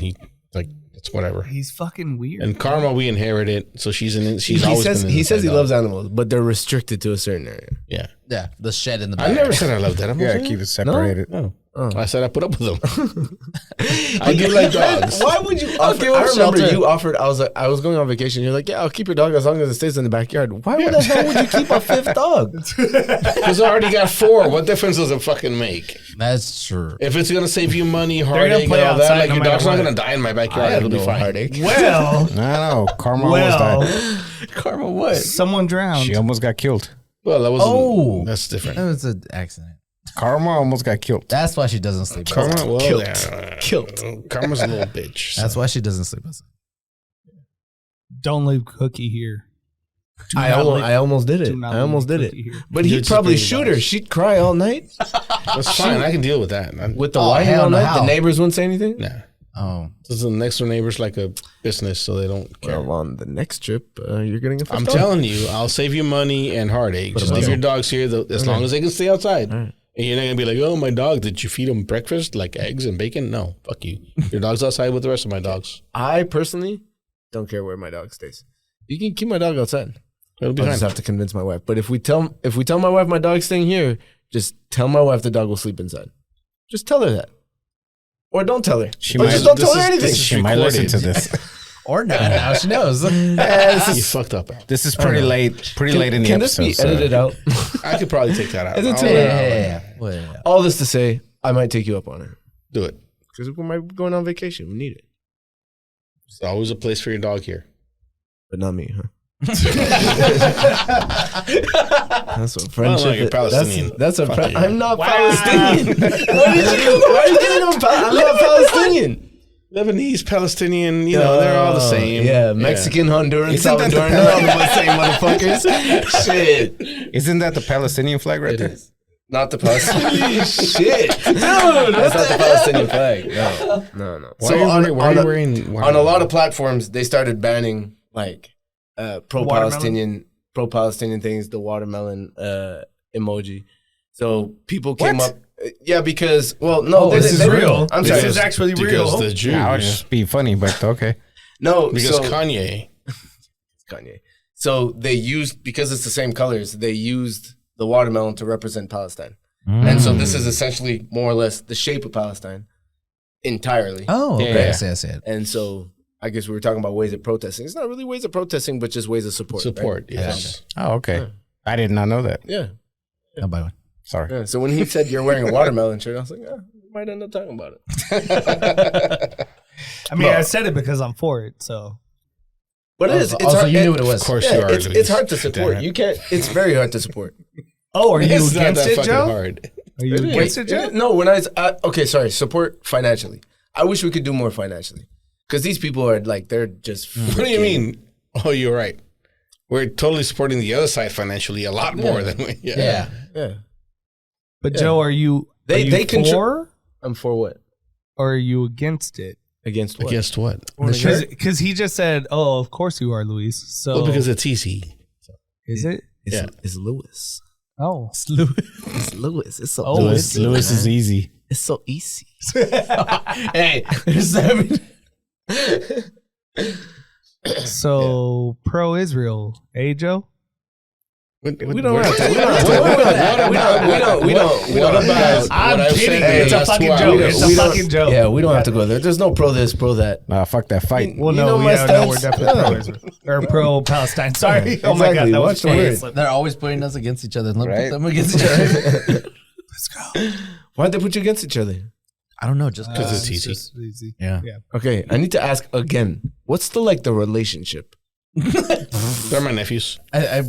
it's whatever. He's fucking weird. And Karma, we inherited, so she's always He says he loves animals, but they're restricted to a certain area. Yeah. Yeah, the shed in the back. I never said I loved animals. Yeah, keep it separated. No. Oh. I said I put up with them. I do like dogs. Why would you offer? I remember you offered. I was going on vacation. You're like, yeah, I'll keep your dog as long as it stays in the backyard. Why the hell would you keep a fifth dog? Because I already got 4. What difference does it fucking make? That's true. If it's gonna save you money, gonna heartache, and play all that, outside like no your matter dog's not what. gonna die in my backyard. It'll be fine. Heartache. Well, I don't know. Karma almost died. Karma, what? someone drowned. She almost got killed. Well, that wasn't. Oh. That's different. That was an accident. Karma almost got killed. That's why she doesn't sleep. Karma, outside. well, Killed. Karma's a little bitch. That's why she doesn't sleep outside. Don't leave Cookie here. Do I not leave- almost did it. do not I almost leave did it. Cookie here. But You he'd just probably bring shoot dogs. her. She'd cry all night That's fine. I can deal with that. with the Oh, whining hell all no, night. how? The neighbors wouldn't say anything. Nah. Oh, This is the next door neighbor's like a business, so they don't care. Well, on the next trip, you're getting a fifth I'm dog. telling you, I'll save you money and heartache. Just leave your dogs here as long as they can stay outside. And you're not going to be like, oh, my dog, did you feed him breakfast, like eggs and bacon? No, fuck you. Your dog's outside with the rest of my dogs. I personally don't care where my dog stays. You can keep my dog outside. It'll be I'll fine. just have to convince my wife. But if we tell my wife my dog's staying here, just tell my wife the dog will sleep inside. Just tell her that. Or don't tell her. She Or might- just don't tell her this is- anything. this is She might listen to recorded. this. or not. Now she knows. You fucked up. This is pretty late. Pretty late in the Can this episode. be so- edited out? I could probably take that out. Is it I'll too let late? it out right Yeah. now. Well, All this to say, I might take you up on it. Do it. Because we might be going on vacation. We need it. There's always a place for your dog here. But not me, huh? That's what Oh, friendship no, you're is. Palestinian. That's a Fuck friend. you. I'm not Wow. Palestinian. Why are you getting on I'm not Palestinian. Lebanese, Palestinian, they're all the same. Yeah, Mexican, Honduran, Isn't that the Salvadoran, they're all the same motherfuckers. Shit. Isn't that the Palestinian flag right there? Not the Palestinian. Shit. Dude, that's not the Palestinian flag. No. Why are you wearing on a lot of platforms, they started banning like pro-Palestinian things, the watermelon emoji. So people came up. Yeah, because this is real. I'm This sorry. is actually Because real. the Jews. I would just be funny, but okay. No, Because so, Kanye. Kanye. So they used, because it's the same colors, they used the watermelon to represent Palestine. And so this is essentially more or less the shape of Palestine entirely. oh, okay. Yeah. I see it. And so I guess we were talking about ways of protesting. It's not really ways of protesting, but just ways of support. right? Support, yes. Oh, okay. I did not know that. Yeah. I'll buy one. Sorry. Yeah. So when he said you're wearing a watermelon shirt, I was like, we might end up talking about it. I mean, I said it because I'm for it. So But it is. It's Also, hard, you knew what it was. Of course Yeah, you are. it's hard to Damn support. it. You can't. It's very hard to support. are you It's not against that it, fucking Joe? hard. Are you against it, Joe? No, when okay, sorry, support financially. I wish we could do more financially because these people are like they're just. What do you mean? Oh, you're right. We're totally supporting the other side financially a lot more than we. Yeah. Yeah, But Joe, are you They for control- I'm for what? or are you against it? Against what? Against what? Because he just said, "Oh, of course you are, Luis." So Well, because it's easy. is it? It's, Yeah. it's Lewis. Oh, It's Lewis. It's so. Oh, Lewis is easy. It's so easy. Hey, there's so pro-Israel, Joe? We don't have to. We don't. I'm kidding. It's a fucking joke. It's a fucking joke. Yeah, we don't have to go there. There's no pro this, pro that. Nah, fuck that fight. Well, You no, know my we're stance? definitely pro-Israel or pro-Palestine. Sorry. Oh my God, Exactly. that Watch was the funny. word. They're always putting us against each other. Let's Right. put them against each other. Why'd they put you against each other? I don't know, just Because it's easy. just easy. Yeah. Okay, I need to ask again. What's the relationship? They're my nephews.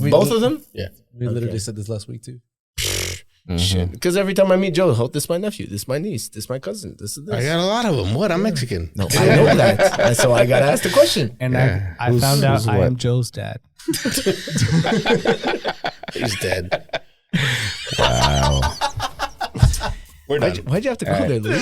We Both of them? Yeah. We literally said this last week too. Shit. Because every time I meet Joe, oh, this is my nephew, this is my niece, this is my cousin, this is this. I got a lot of them. What? I'm Mexican. No, I know that. And so I got to ask the question. And I found out I am Joe's dad. He's dead. Wow. We're done. Why'd you have to go there, Luis?